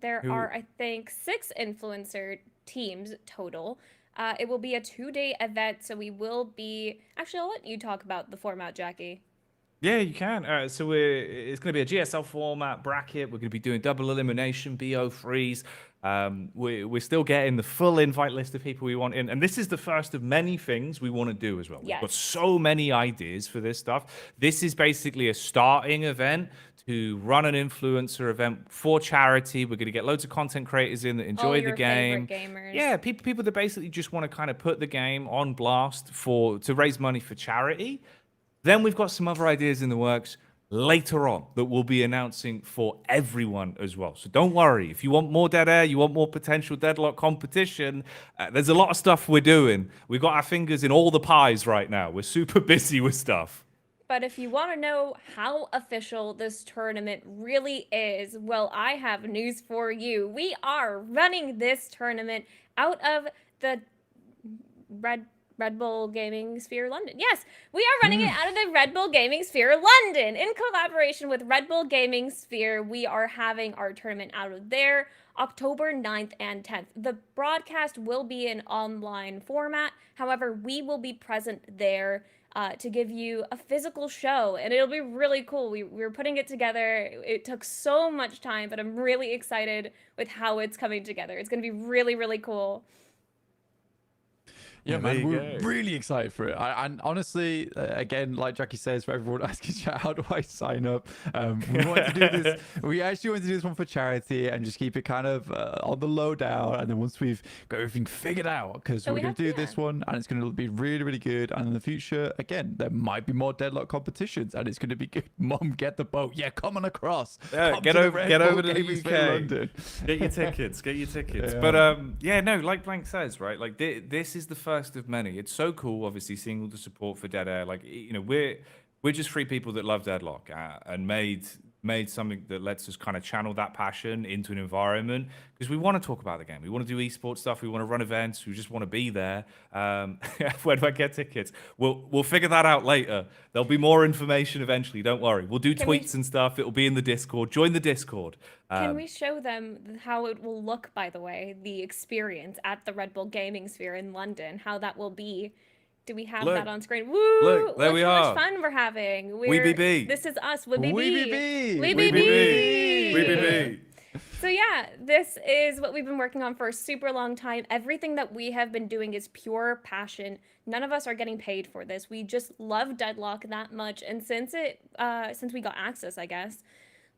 There are, I think, 6 influencer teams total. It will be a 2-day event, so we will be. Actually, I'll let you talk about the format, Jacky. Yeah, you can. It's going to be a GSL format bracket. We're going to be doing double elimination, BO freeze. We're still getting the full invite list of people we want in, and this is the first of many things we want to do as well. We've got Yes. so many ideas for this stuff. This is basically a starting event to run an influencer event for charity. We're going to get loads of content creators in that enjoy All the your game. favorite gamers. Yeah, people that basically just want to kind of put the game on blast to raise money for charity. Then we've got some other ideas in the works later on that we'll be announcing for everyone as well. So don't worry. If you want more Dead Air, you want more potential Deadlock competition, there's a lot of stuff we're doing. We've got our fingers in all the pies right now. We're super busy with stuff. But if you want to know how official this tournament really is, well, I have news for you. We are running this tournament out of the Red Bull Gaming Sphere London. Yes, we are running it out of the Red Bull Gaming Sphere London. In collaboration with Red Bull Gaming Sphere, we are having our tournament out of there October 9th and 10th. The broadcast will be in online format. However, we will be present there to give you a physical show, and it'll be really cool. We're putting it together. It took so much time, but I'm really excited with how it's coming together. It's going to be really, really cool. Yeah, There man, you we're go. really excited for it. And honestly, again, like Jacky says, for everyone asking chat, how do I sign up? We wanted to do this. We actually wanted to do this one for charity and just keep it kind of on the low down. And then once we've got everything figured out, because So we're we going have to do to, this one, and it's going to be really, really good. And in the future, again, there might be more Deadlock competitions, and it's going to be good. Mom, get the boat. Yeah, come on across. Come Get to the over, Red get Bull over to the Gaming Sphere UK. London. Get your tickets. Get your tickets. Yeah. But yeah, no, like Blank says, right? Like this is the first of many. It's so cool, obviously, seeing all the support for Dead Air. Like, you know, we're just three people that love Deadlock and made something that lets us kind of channel that passion into an environment because we want to talk about the game. We want to do esports stuff. We want to run events. We just want to be there. Where do I get tickets? We'll figure that out later. There'll be more information eventually. Don't worry. We'll do tweets and stuff. It'll be in the Discord. Join the Discord. Can we show them how it will look, by the way, the experience at the Red Bull Gaming Sphere in London, how that will be? Do we have that on screen? Woo! Look, there we how are. much fun we're having. BB. This is us. We BB. We BB. So yeah, this is what we've been working on for a super long time. Everything that we have been doing is pure passion. None of us are getting paid for this. We just love Deadlock that much, and since we got access, I guess,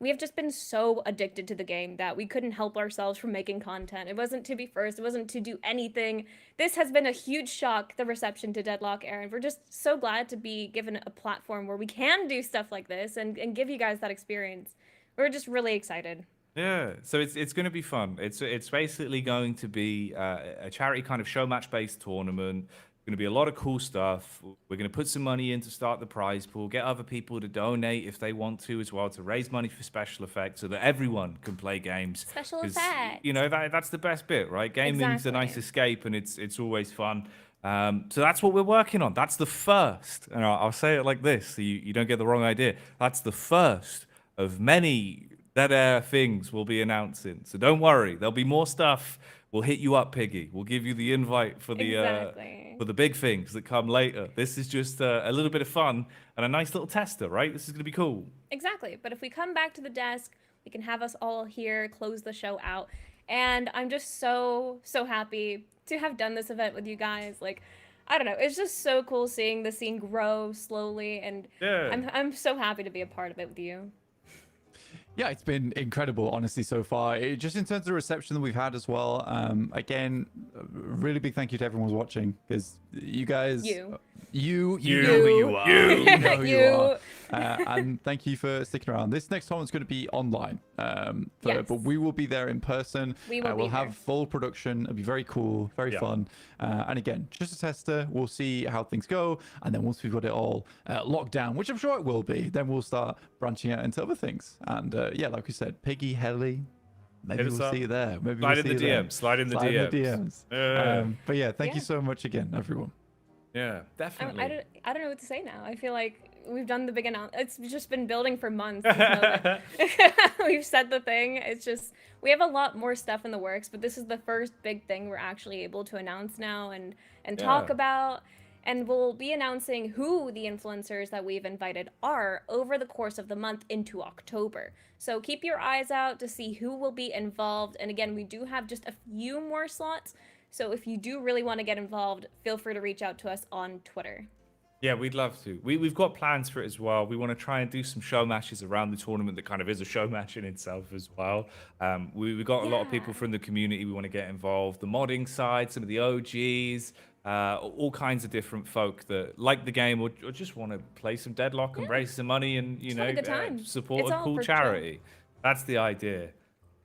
we have just been so addicted to the game that we couldn't help ourselves from making content. It wasn't to be first. It wasn't to do anything. This has been a huge shock, the reception to Deadlock, Aaron. We're just so glad to be given a platform where we can do stuff like this and give you guys that experience. We're just really excited. Yeah, so it's going to be fun. It's basically going to be a charity kind of show match based tournament. Going to be a lot of cool stuff. We're going to put some money in to start the prize pool, get other people to donate if they want to as well, to raise money for special effects so that everyone can play games. Special 'Cause, effects. you know, that's the best bit, right? Gaming's a nice Exactly. escape and it's always fun. So that's what we're working on. That's the first, and I'll say it like this so you don't get the wrong idea. That's the first of many Dead Air things we'll be announcing. So don't worry, there'll be more stuff. We'll hit you up, Piggy. We'll give you the invite for the Exactly. for the big things that come later. This is just a little bit of fun and a nice little tester, right? This is going to be cool. Exactly. But if we come back to the desk, we can have us all here, close the show out. And I'm just so happy to have done this event with you guys. Like, I don't know, it's just so cool seeing the scene grow slowly, and Yeah. I'm so happy to be a part of it with you. Yeah, it's been incredible, honestly, so far. Just in terms of the reception that we've had as well. Again, a really big thank you to everyone who's watching, because you guys, you know who you are. You know who you are. And thank you for sticking around. This next tournament's going to be online, Yes. but we will be there in person. We will be We'll there. have full production. It'll be very cool, very Yeah. fun. And again, just a tester. We'll see how things go, and then once we've got it all locked down, which I'm sure it will be, then we'll start branching out into other things. And yeah, like we said, Piggy, Helly, maybe Hit us we'll up. see you there. Maybe Slide we'll in see the you there. DMs. Slide in the Slide in the DMs. DMs. But yeah, thank you Yeah. so much again, everyone. Yeah, definitely. I don't know what to say now. I feel like we've done the big announcement. It's just been building for months. This moment. We've said the thing. It's just we have a lot more stuff in the works, but this is the first big thing we're actually able to announce now and talk about. And we'll be announcing who the influencers that we've invited are over the course of the month into October. So keep your eyes out to see who will be involved. And again, we do have just a few more slots. So if you do really want to get involved, feel free to reach out to us on Twitter. Yeah, we'd love to. We've got plans for it as well. We want to try and do some show matches around the tournament that kind of is a show match in itself as well. We've got a lot of people from the community we want to get involved. The modding side, some of the OGs, all kinds of different folk that like the game or just want to play some Deadlock and raise some money and, you know, support It's a all cool for charity. That's the idea.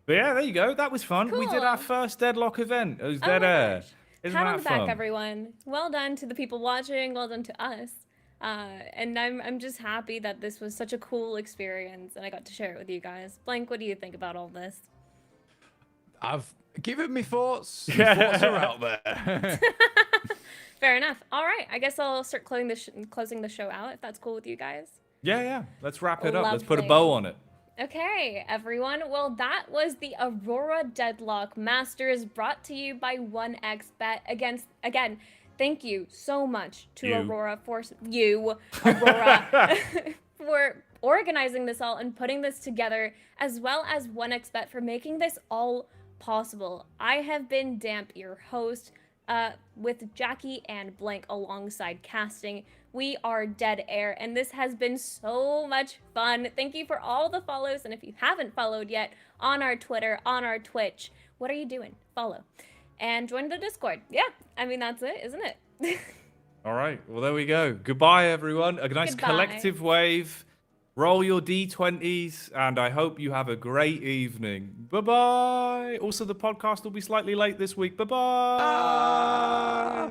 But yeah, there you go. That was fun. We did our Cool. first Deadlock event. It was Oh dead my air. gosh. Isn't Pat on that the back, fun? everyone. Well done to the people watching. Well done to us. And I'm just happy that this was such a cool experience, and I got to share it with you guys. Blank, what do you think about all this? I've given me thoughts. My thoughts are out there. Fair enough. All right, I guess I'll start closing the show out if that's cool with you guys. Yeah. Let's wrap it up. Let's put a Lovely. bow on it. Okay, everyone. Well, that was the Aurora Deadlock Masters brought to you by 1xBet. Again, thank you so much to Aurora for organizing this all and putting this together, as well as 1xBet for making this all possible. I have been Damp, your host, with Jacky and Blank alongside casting. We are Dead Air, and this has been so much fun. Thank you for all the follows, and if you haven't followed yet on our Twitter, on our Twitch, what are you doing? Follow. And join the Discord. Yeah, I mean, that's it, isn't it? All right. Well, there we go. Goodbye, everyone. A nice Goodbye. collective wave. Roll your D20s, and I hope you have a great evening. Bye-bye. Also, the podcast will be slightly late this week. Bye-bye.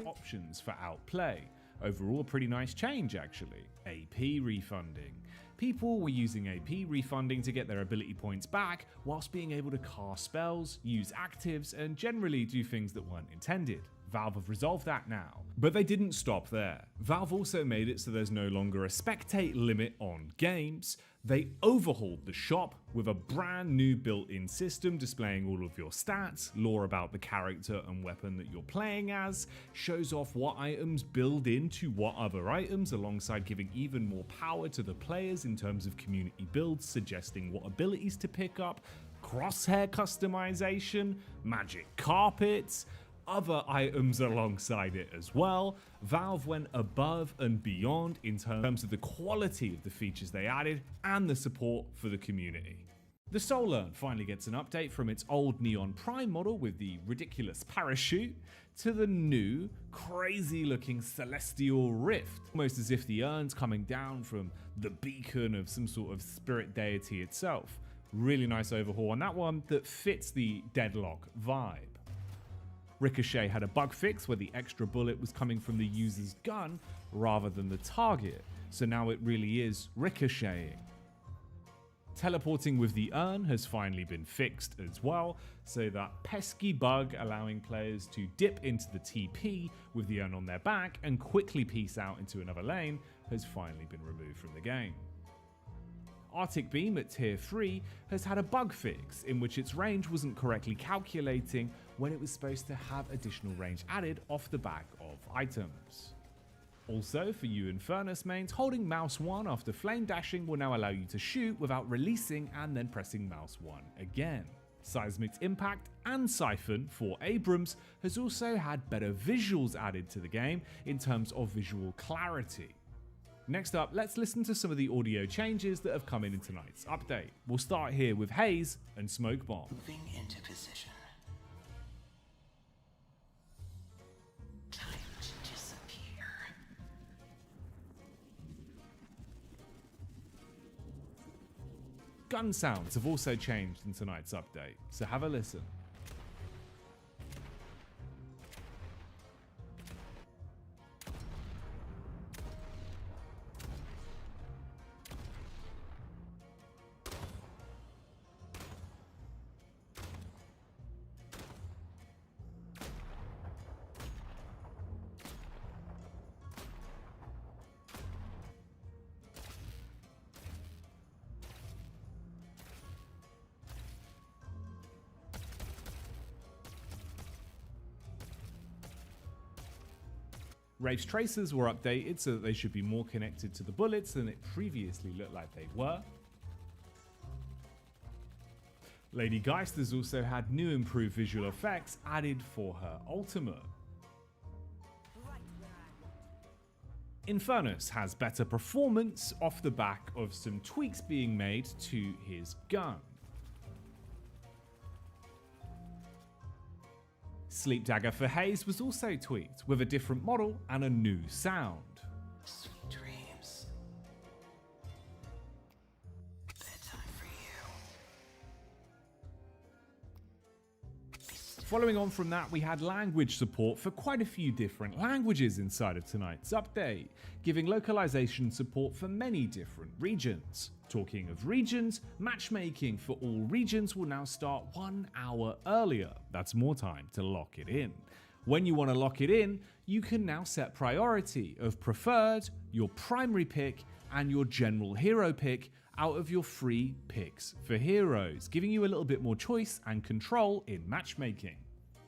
Options for outplay. Overall, a pretty nice change, actually. AP refunding. People were using AP refunding to get their ability points back, whilst being able to cast spells, use actives, and generally do things that weren't intended. Valve have resolved that now. But they didn't stop there. Valve also made it so there's no longer a spectate limit on games. They overhauled the shop with a brand new built-in system displaying all of your stats, lore about the character and weapon that you're playing as, shows off what items build into what other items, alongside giving even more power to the players in terms of community builds, suggesting what abilities to pick up, crosshair customization, magic carpets, other items alongside it as well. Valve went above and beyond in terms of the quality of the features they added and the support for the community. The Soul Urn finally gets an update from its old Neon Prime model with the ridiculous parachute to the new, crazy looking Celestial Rift, almost as if the urn's coming down from the beacon of some sort of spirit deity itself. Really nice overhaul on that one that fits the Deadlock vibe. Ricochet had a bug fix where the extra bullet was coming from the user's gun rather than the target, so now it really is ricocheting. Teleporting with the urn has finally been fixed as well, so that pesky bug allowing players to dip into the TP with the urn on their back and quickly peace out into another lane has finally been removed from the game. Arctic Beam at tier 3 has had a bug fix in which its range wasn't correctly calculating when it was supposed to have additional range added off the back of items. Also, for you Infernus mains, holding mouse 1 after flame dashing will now allow you to shoot without releasing and then pressing mouse 1 again. Seismic Impact and Siphon for Abrams has also had better visuals added to the game in terms of visual clarity. Next up, let's listen to some of the audio changes that have come in tonight's update. We'll start here with Haze and Smoke Bomb. Moving into position. Time to disappear. Gun sounds have also changed in tonight's update, so have a listen. Rafe's tracers were updated so that they should be more connected to the bullets than it previously looked like they were. Lady Geist has also had new improved visual effects added for her ultimate. Infernus has better performance off the back of some tweaks being made to his gun. Sleep Dagger for Haze was also tweaked with a different model and a new sound. Sweet dreams. Bedtime for you. Following on from that, we had language support for quite a few different languages inside of tonight's update, giving localization support for many different regions. Talking of regions, matchmaking for all regions will now start 1 hour earlier. That's more time to lock it in. When you want to lock it in, you can now set priority of preferred, your primary pick, and your general hero pick out of your free picks for heroes, giving you a little bit more choice and control in matchmaking.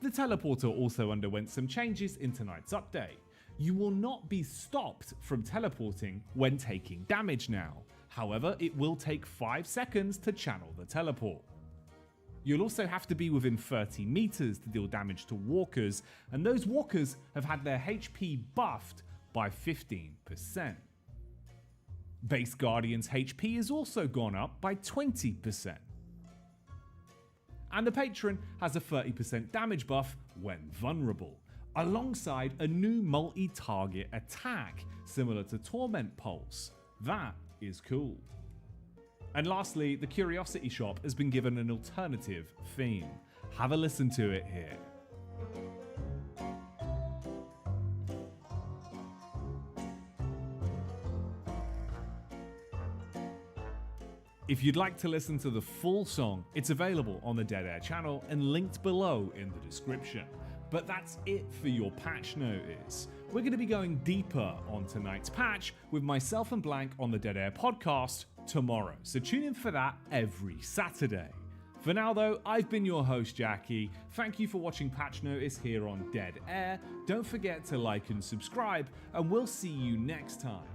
The teleporter also underwent some changes in tonight's update. You will not be stopped from teleporting when taking damage now. However, it will take 5 seconds to channel the teleport. You'll also have to be within 30 meters to deal damage to walkers, and those walkers have had their HP buffed by 15%. Base Guardian's HP has also gone up by 20%. And the Patron has a 30% damage buff when vulnerable, alongside a new multi-target attack similar to Torment Pulse. That is cool. And lastly, the Curiosity Shop has been given an alternative theme. Have a listen to it here. If you'd like to listen to the full song, it's available on the Dead Air channel and linked below in the description. But that's it for your patch notice. We're going to be going deeper on tonight's patch with myself and Blank on the Dead Air podcast tomorrow, so tune in for that every Saturday. For now though, I've been your host Jacky. Thank you for watching Patch Notice here on Dead Air. Don't forget to like and subscribe, and we'll see you next time.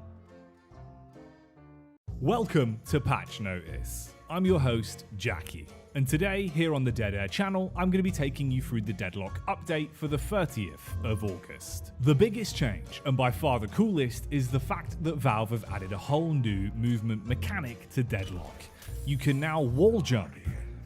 Welcome to Patch Notice. I'm your host, Jacky, and today here on the Dead Air channel, I'm going to be taking you through the Deadlock update for the 30th of August. The biggest change, and by far the coolest, is the fact that Valve have added a whole new movement mechanic to Deadlock. You can now wall jump.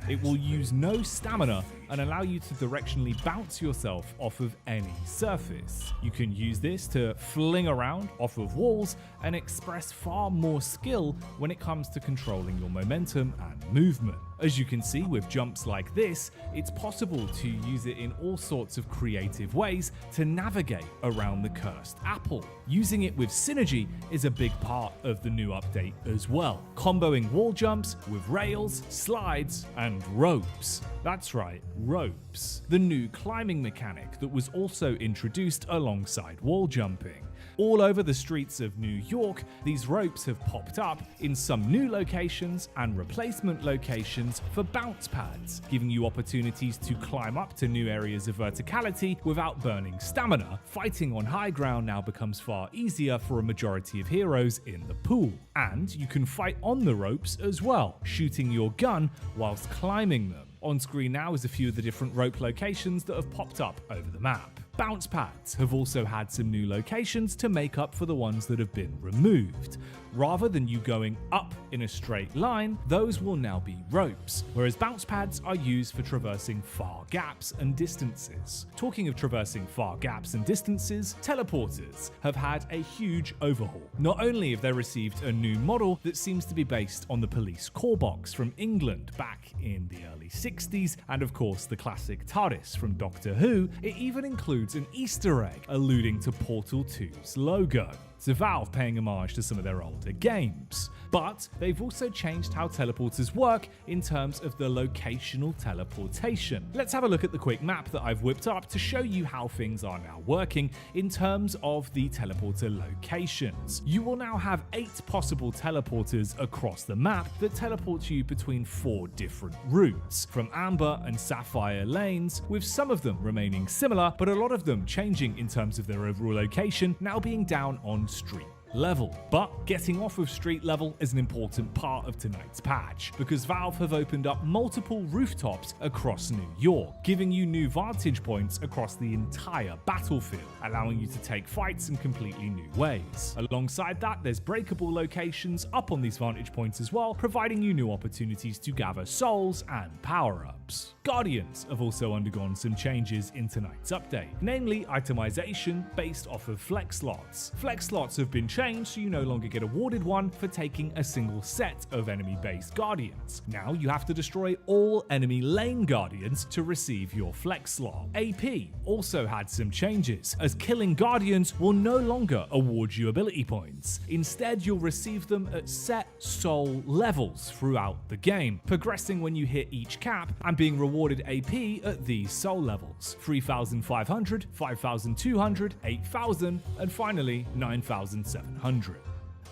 It will use no stamina and allow you to directionally bounce yourself off of any surface. You can use this to fling around off of walls and express far more skill when it comes to controlling your momentum and movement. As you can see with jumps like this, it's possible to use it in all sorts of creative ways to navigate around the cursed apple. Using it with synergy is a big part of the new update as well, comboing wall jumps with rails, slides, and ropes. That's right, ropes. The new climbing mechanic that was also introduced alongside wall jumping. All over the streets of New York, these ropes have popped up in some new locations and replacement locations for bounce pads, giving you opportunities to climb up to new areas of verticality without burning stamina. Fighting on high ground now becomes far easier for a majority of heroes in the pool. And you can fight on the ropes as well, shooting your gun whilst climbing them. On screen now is a few of the different rope locations that have popped up over the map. Bounce pads have also had some new locations to make up for the ones that have been removed. Rather than you going up in a straight line, those will now be ropes, whereas bounce pads are used for traversing far gaps and distances. Talking of traversing far gaps and distances, teleporters have had a huge overhaul. Not only have they received a new model that seems to be based on the police core box from England back in the early 60s, and of course the classic TARDIS from Doctor Who, it even includes an Easter egg alluding to Portal 2's logo. so Valve paying homage to some of their older games. But they've also changed how teleporters work in terms of the locational teleportation. Let's have a look at the quick map that I've whipped up to show you how things are now working in terms of the teleporter locations. You will now have 8 possible teleporters across the map that teleport you between 4 different routes, from Amber and Sapphire lanes, with some of them remaining similar, but a lot of them changing in terms of their overall location, now being down on street level. But getting off of street level is an important part of tonight's patch, because Valve have opened up multiple rooftops across New York, giving you new vantage points across the entire battlefield, allowing you to take fights in completely new ways. Alongside that, there's breakable locations up on these vantage points as well, providing you new opportunities to gather souls and power-ups. Guardians have also undergone some changes in tonight's update, namely itemization based off of flex slots. Flex slots have been changed so you no longer get awarded one for taking a single set of enemy-based guardians. Now you have to destroy all enemy lane guardians to receive your flex slot. AP also had some changes, as killing guardians will no longer award you ability points. Instead, you'll receive them at set soul levels throughout the game, progressing when you hit each cap and being rewarded AP at these soul levels: 3,500, 5,200, 8,000, and finally 9,700.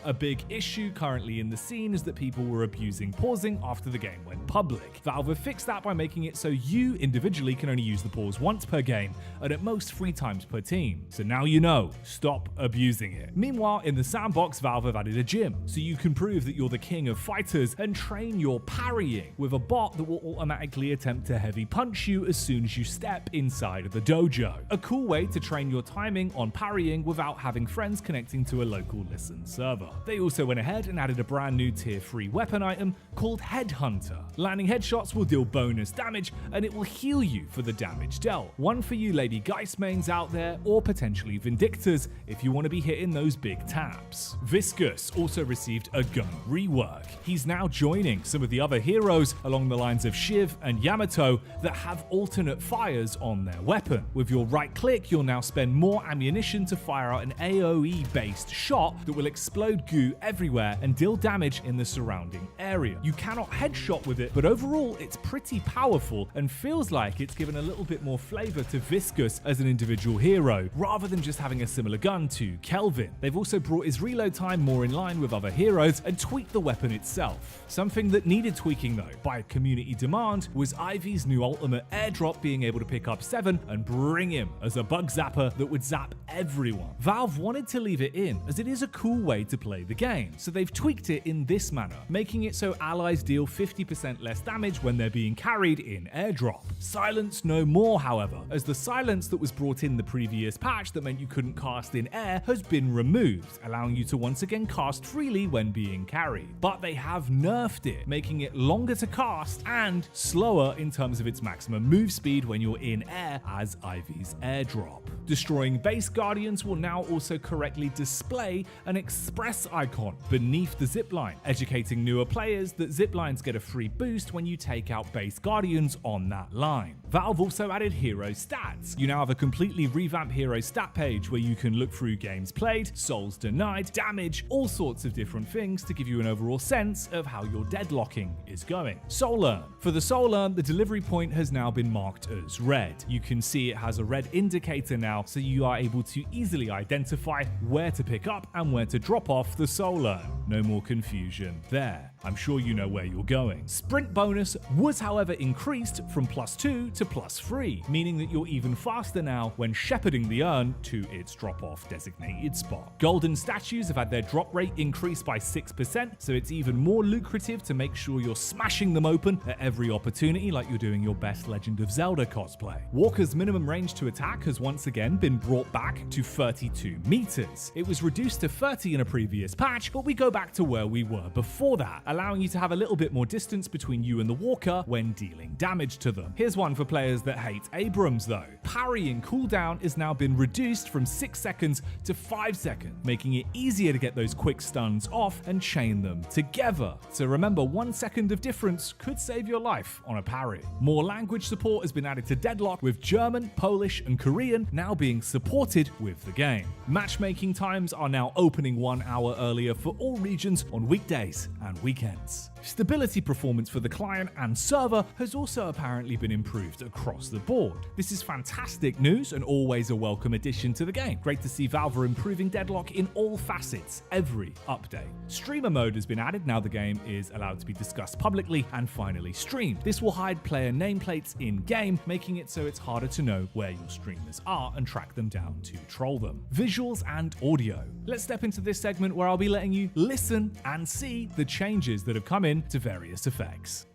A big issue currently in the scene is that people were abusing pausing after the game went public. Valve have fixed that by making it so you individually can only use the pause once per game and at most 3 times per team. So now you know, stop abusing it. Meanwhile, in the sandbox, Valve have added a gym, so you can prove that you're the king of fighters and train your parrying with a bot that will automatically attempt to heavy punch you as soon as you step inside of the dojo. A cool way to train your timing on parrying without having friends connecting to a local listen server. They also went ahead and added a brand new tier 3 weapon item called Headhunter. Landing headshots will deal bonus damage and it will heal you for the damage dealt. One for you Lady Geist mains out there, or potentially Vindictors if you want to be hitting those big taps. Viscus also received a gun rework. He's now joining some of the other heroes along the lines of Shiv and Yamato that have alternate fires on their weapon. With your right click, you'll now spend more ammunition to fire out an AoE based shot that will explode goo everywhere and deal damage in the surrounding area. You cannot headshot with it, but overall it's pretty powerful and feels like it's given a little bit more flavor to Viscus as an individual hero, rather than just having a similar gun to Kelvin. They've also brought his reload time more in line with other heroes and tweaked the weapon itself. Something that needed tweaking though, by community demand, was Ivy's new ultimate airdrop being able to pick up 7 and bring him as a bug zapper that would zap everyone. Valve wanted to leave it in, as it is a cool way to play the game, so they've tweaked it in this manner, making it so allies deal 50% less damage when they're being carried in airdrop. Silence no more, however, as the silence that was brought in the previous patch that meant you couldn't cast in air has been removed, allowing you to once again cast freely when being carried. But they have nerfed it, making it longer to cast and slower in terms of its maximum move speed when you're in air as Ivy's airdrop. Destroying base guardians will now also correctly display an express icon beneath the zipline, educating newer players that ziplines get a free boost when you take out base guardians on that line. Valve also added hero stats. You now have a completely revamped hero stat page where you can look through games played, souls denied, damage, all sorts of different things to give you an overall sense of how your deadlocking is going. Soul Earn. For the Soul Earn, the delivery point has now been marked as red. You can see it has a red indicator now, so you are able to easily identify where to pick up and where to drop off the Soul Earn. No more confusion there. I'm sure you know where you're going. Sprint bonus was, however, increased from +2 to +3, meaning that you're even faster now when shepherding the urn to its drop-off designated spot. Golden statues have had their drop rate increased by 6%, so it's even more lucrative to make sure you're smashing them open at every opportunity like you're doing your best Legend of Zelda cosplay. Walker's minimum range to attack has once again been brought back to 32 meters. It was reduced to 30 in a previous previous patch, but we go back to where we were before that, allowing you to have a little bit more distance between you and the walker when dealing damage to them. Here's one for players that hate Abrams though. Parrying cooldown has now been reduced from 6 seconds to 5 seconds, making it easier to get those quick stuns off and chain them together. So remember, 1 second of difference could save your life on a parry. More language support has been added to Deadlock, with German, Polish and Korean now being supported with the game. Matchmaking times are now opening 1 hour earlier for all regions on weekdays and weekends. Stability performance for the client and server has also apparently been improved across the board. This is fantastic news and always a welcome addition to the game. Great to see Valve are improving Deadlock in all facets, every update. Streamer mode has been added now the game is allowed to be discussed publicly and finally streamed. This will hide player nameplates in-game, making it so it's harder to know where your streamers are and track them down to troll them. Visuals and audio. Let's step into this segment where I'll be letting you listen and see the changes that have come in to various effects.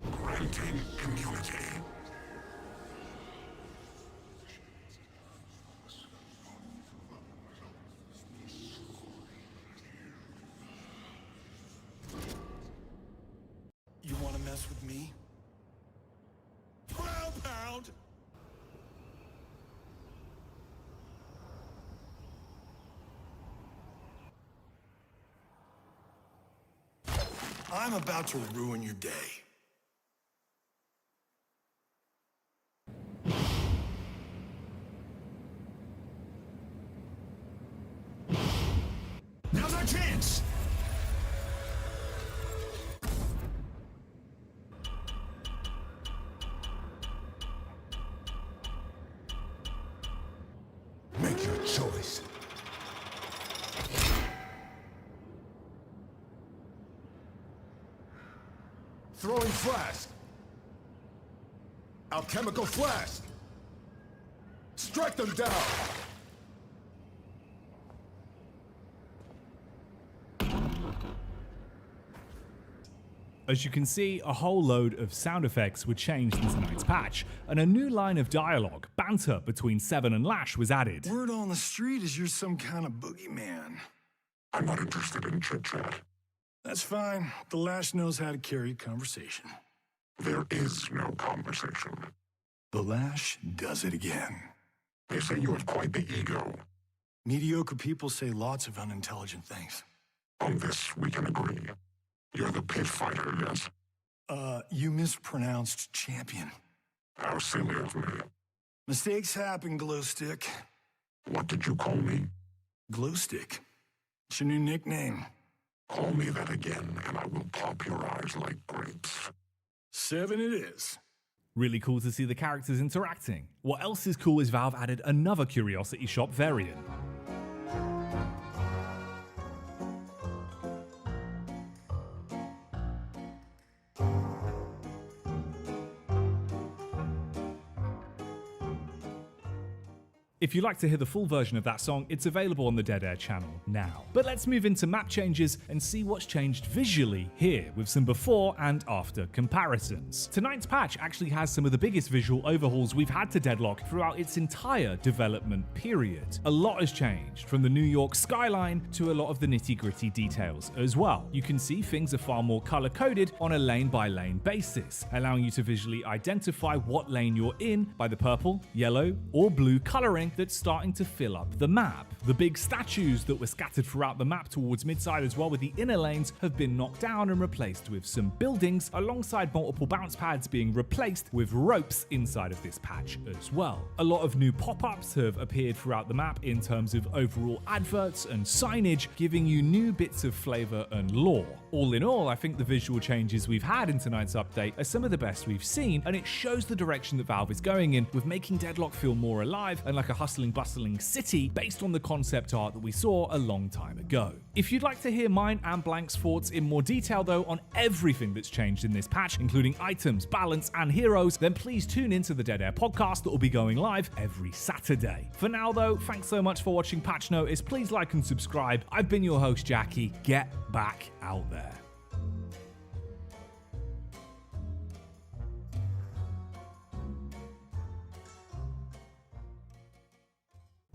Granting immunity. You want to mess with me? Ground pound! I'm about to ruin your day. Now's our chance! Make your choice. Throwing flask. Alchemical flask. Strike them down. As you can see, a whole load of sound effects were changed in tonight's patch, and a new line of dialogue, banter between Seven and Lash, was added. Word on the street is you're some kind of boogeyman. I'm not interested in chit-chat. That's fine. The Lash knows how to carry a conversation. There is no conversation. The Lash does it again. They say you have quite the ego. Mediocre people say lots of unintelligent things. On this, we can agree. You're the pit fighter, yes? You mispronounced champion. How silly of me. Mistakes happen, Glowstick. What did you call me? Glowstick. It's your new nickname. Call me that again, and I will pop your eyes like grapes. 7 it is. Really cool to see the characters interacting. What else is cool is Valve added another Curiosity Shop variant. If you'd like to hear the full version of that song, it's available on the Dead Air channel now. But let's move into map changes and see what's changed visually here, with some before and after comparisons. Tonight's patch actually has some of the biggest visual overhauls we've had to Deadlock throughout its entire development period. A lot has changed, from the New York skyline to a lot of the nitty-gritty details as well. You can see things are far more color-coded on a lane-by-lane basis, allowing you to visually identify what lane you're in by the purple, yellow, or blue coloring that's starting to fill up the map. The big statues that were scattered throughout the map towards midside as well with the inner lanes have been knocked down and replaced with some buildings, alongside multiple bounce pads being replaced with ropes inside of this patch as well. A lot of new pop-ups have appeared throughout the map in terms of overall adverts and signage, giving you new bits of flavor and lore. All in all, I think the visual changes we've had in tonight's update are some of the best we've seen, and it shows the direction that Valve is going in, with making Deadlock feel more alive and like a hustling, bustling city based on the concept art that we saw a long time ago. If you'd like to hear mine and Blank's thoughts in more detail though on everything that's changed in this patch, including items, balance, and heroes, then please tune into the Dead Air podcast that will be going live every Saturday. For now though, thanks so much for watching Patch Notice. Please like and subscribe. I've been your host, Jacky. Get back out there.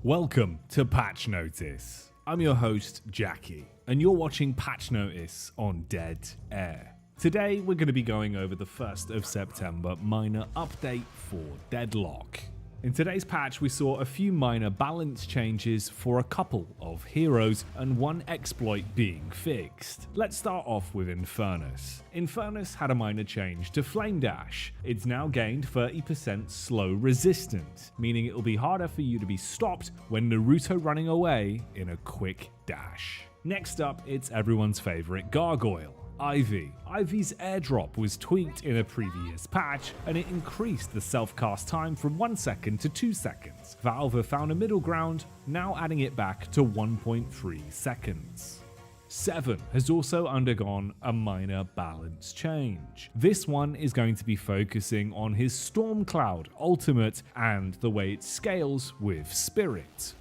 Welcome to Patch Notice. I'm your host, Jacky, and you're watching Patch Notice on Dead Air. Today, we're going to be going over the 1st of September minor update for Deadlock. In today's patch, we saw a few minor balance changes for a couple of heroes and one exploit being fixed. Let's start off with Infernus. Infernus had a minor change to Flame Dash. It's now gained 30% slow resistance, meaning it will be harder for you to be stopped when Naruto running away in a quick dash. Next up, it's everyone's favorite Gargoyle, Ivy. Ivy's airdrop was tweaked in a previous patch and it increased the self-cast time from 1 second to 2 seconds. Valve have found a middle ground, now adding it back to 1.3 seconds. Seven has also undergone a minor balance change. This one is going to be focusing on his Stormcloud ultimate and the way it scales with Spirit.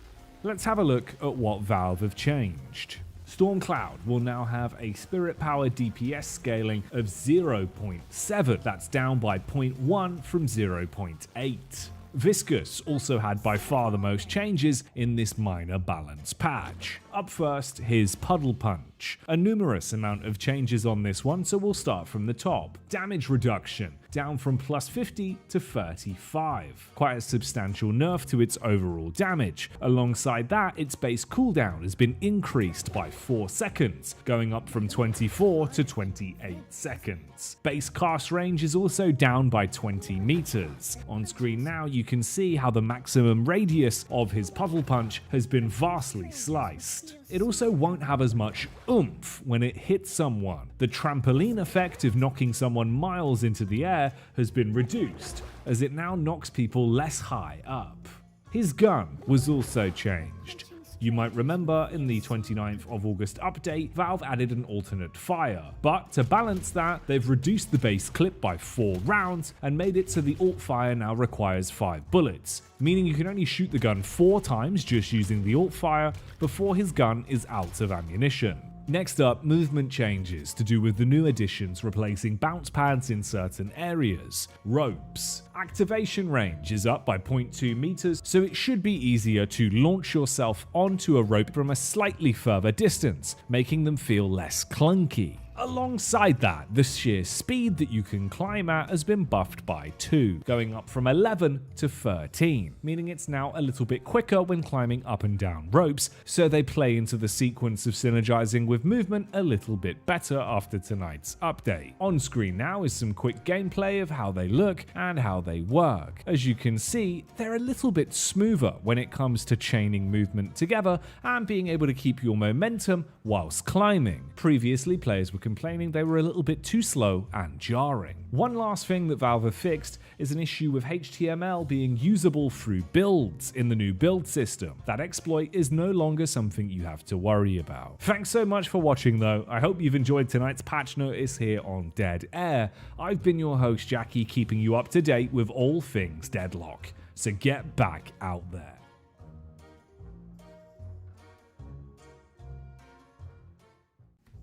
Let's have a look at what Valve have changed. Stormcloud will now have a Spirit Power DPS scaling of 0.7, that's down by 0.1 from 0.8. Viscous also had by far the most changes in this minor balance patch. Up first, his Puddle Punch. A numerous amount of changes on this one, so we'll start from the top. Damage reduction, down from plus 50 to 35. Quite a substantial nerf to its overall damage. Alongside that, its base cooldown has been increased by 4 seconds, going up from 24 to 28 seconds. Base cast range is also down by 20 meters. On screen now, you can see how the maximum radius of his Puddle Punch has been vastly sliced. It also won't have as much oomph when it hits someone. The trampoline effect of knocking someone miles into the air has been reduced, as it now knocks people less high up. His gun was also changed. You might remember in the 29th of August update, Valve added an alternate fire, but to balance that, they've reduced the base clip by 4 rounds and made it so the alt fire now requires 5 bullets, meaning you can only shoot the gun 4 times just using the alt fire before his gun is out of ammunition. Next up, movement changes to do with the new additions replacing bounce pads in certain areas. Ropes. Activation range is up by 0.2 meters, so it should be easier to launch yourself onto a rope from a slightly further distance, making them feel less clunky. Alongside that, the sheer speed that you can climb at has been buffed by 2, going up from 11 to 13, meaning it's now a little bit quicker when climbing up and down ropes, so they play into the sequence of synergizing with movement a little bit better after tonight's update. On screen now is some quick gameplay of how they look and how they work. As you can see, they're a little bit smoother when it comes to chaining movement together and being able to keep your momentum whilst climbing. Previously, players were complaining they were a little bit too slow and jarring. One last thing that Valve have fixed is an issue with HTML being usable through builds in the new build system. That exploit is no longer something you have to worry about. Thanks so much for watching though. I hope you've enjoyed tonight's patch notice here on Dead Air. I've been your host Jacky, keeping you up to date with all things Deadlock. So get back out there.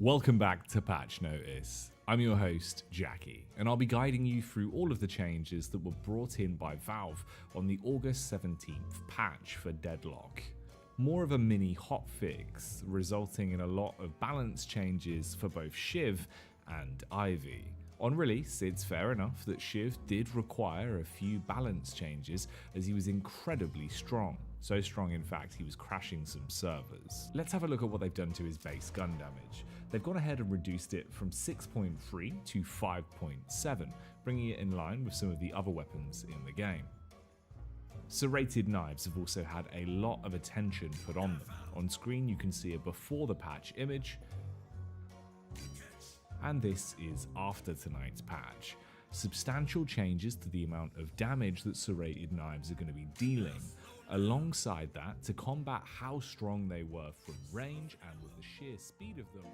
Welcome back to Patch Notice. I'm your host, Jacky, and I'll be guiding you through all of the changes that were brought in by Valve on the August 17th patch for Deadlock. More of a mini hotfix, resulting in a lot of balance changes for both Shiv and Ivy. On release, it's fair enough that Shiv did require a few balance changes as he was incredibly strong. So strong, in fact, he was crashing some servers. Let's have a look at what they've done to his base gun damage. They've gone ahead and reduced it from 6.3 to 5.7, bringing it in line with some of the other weapons in the game. Serrated knives have also had a lot of attention put on them. On screen you can see a before the patch image, and this is after tonight's patch. Substantial changes to the amount of damage that serrated knives are going to be dealing, Alongside that, to combat how strong they were from range and with the sheer speed of them.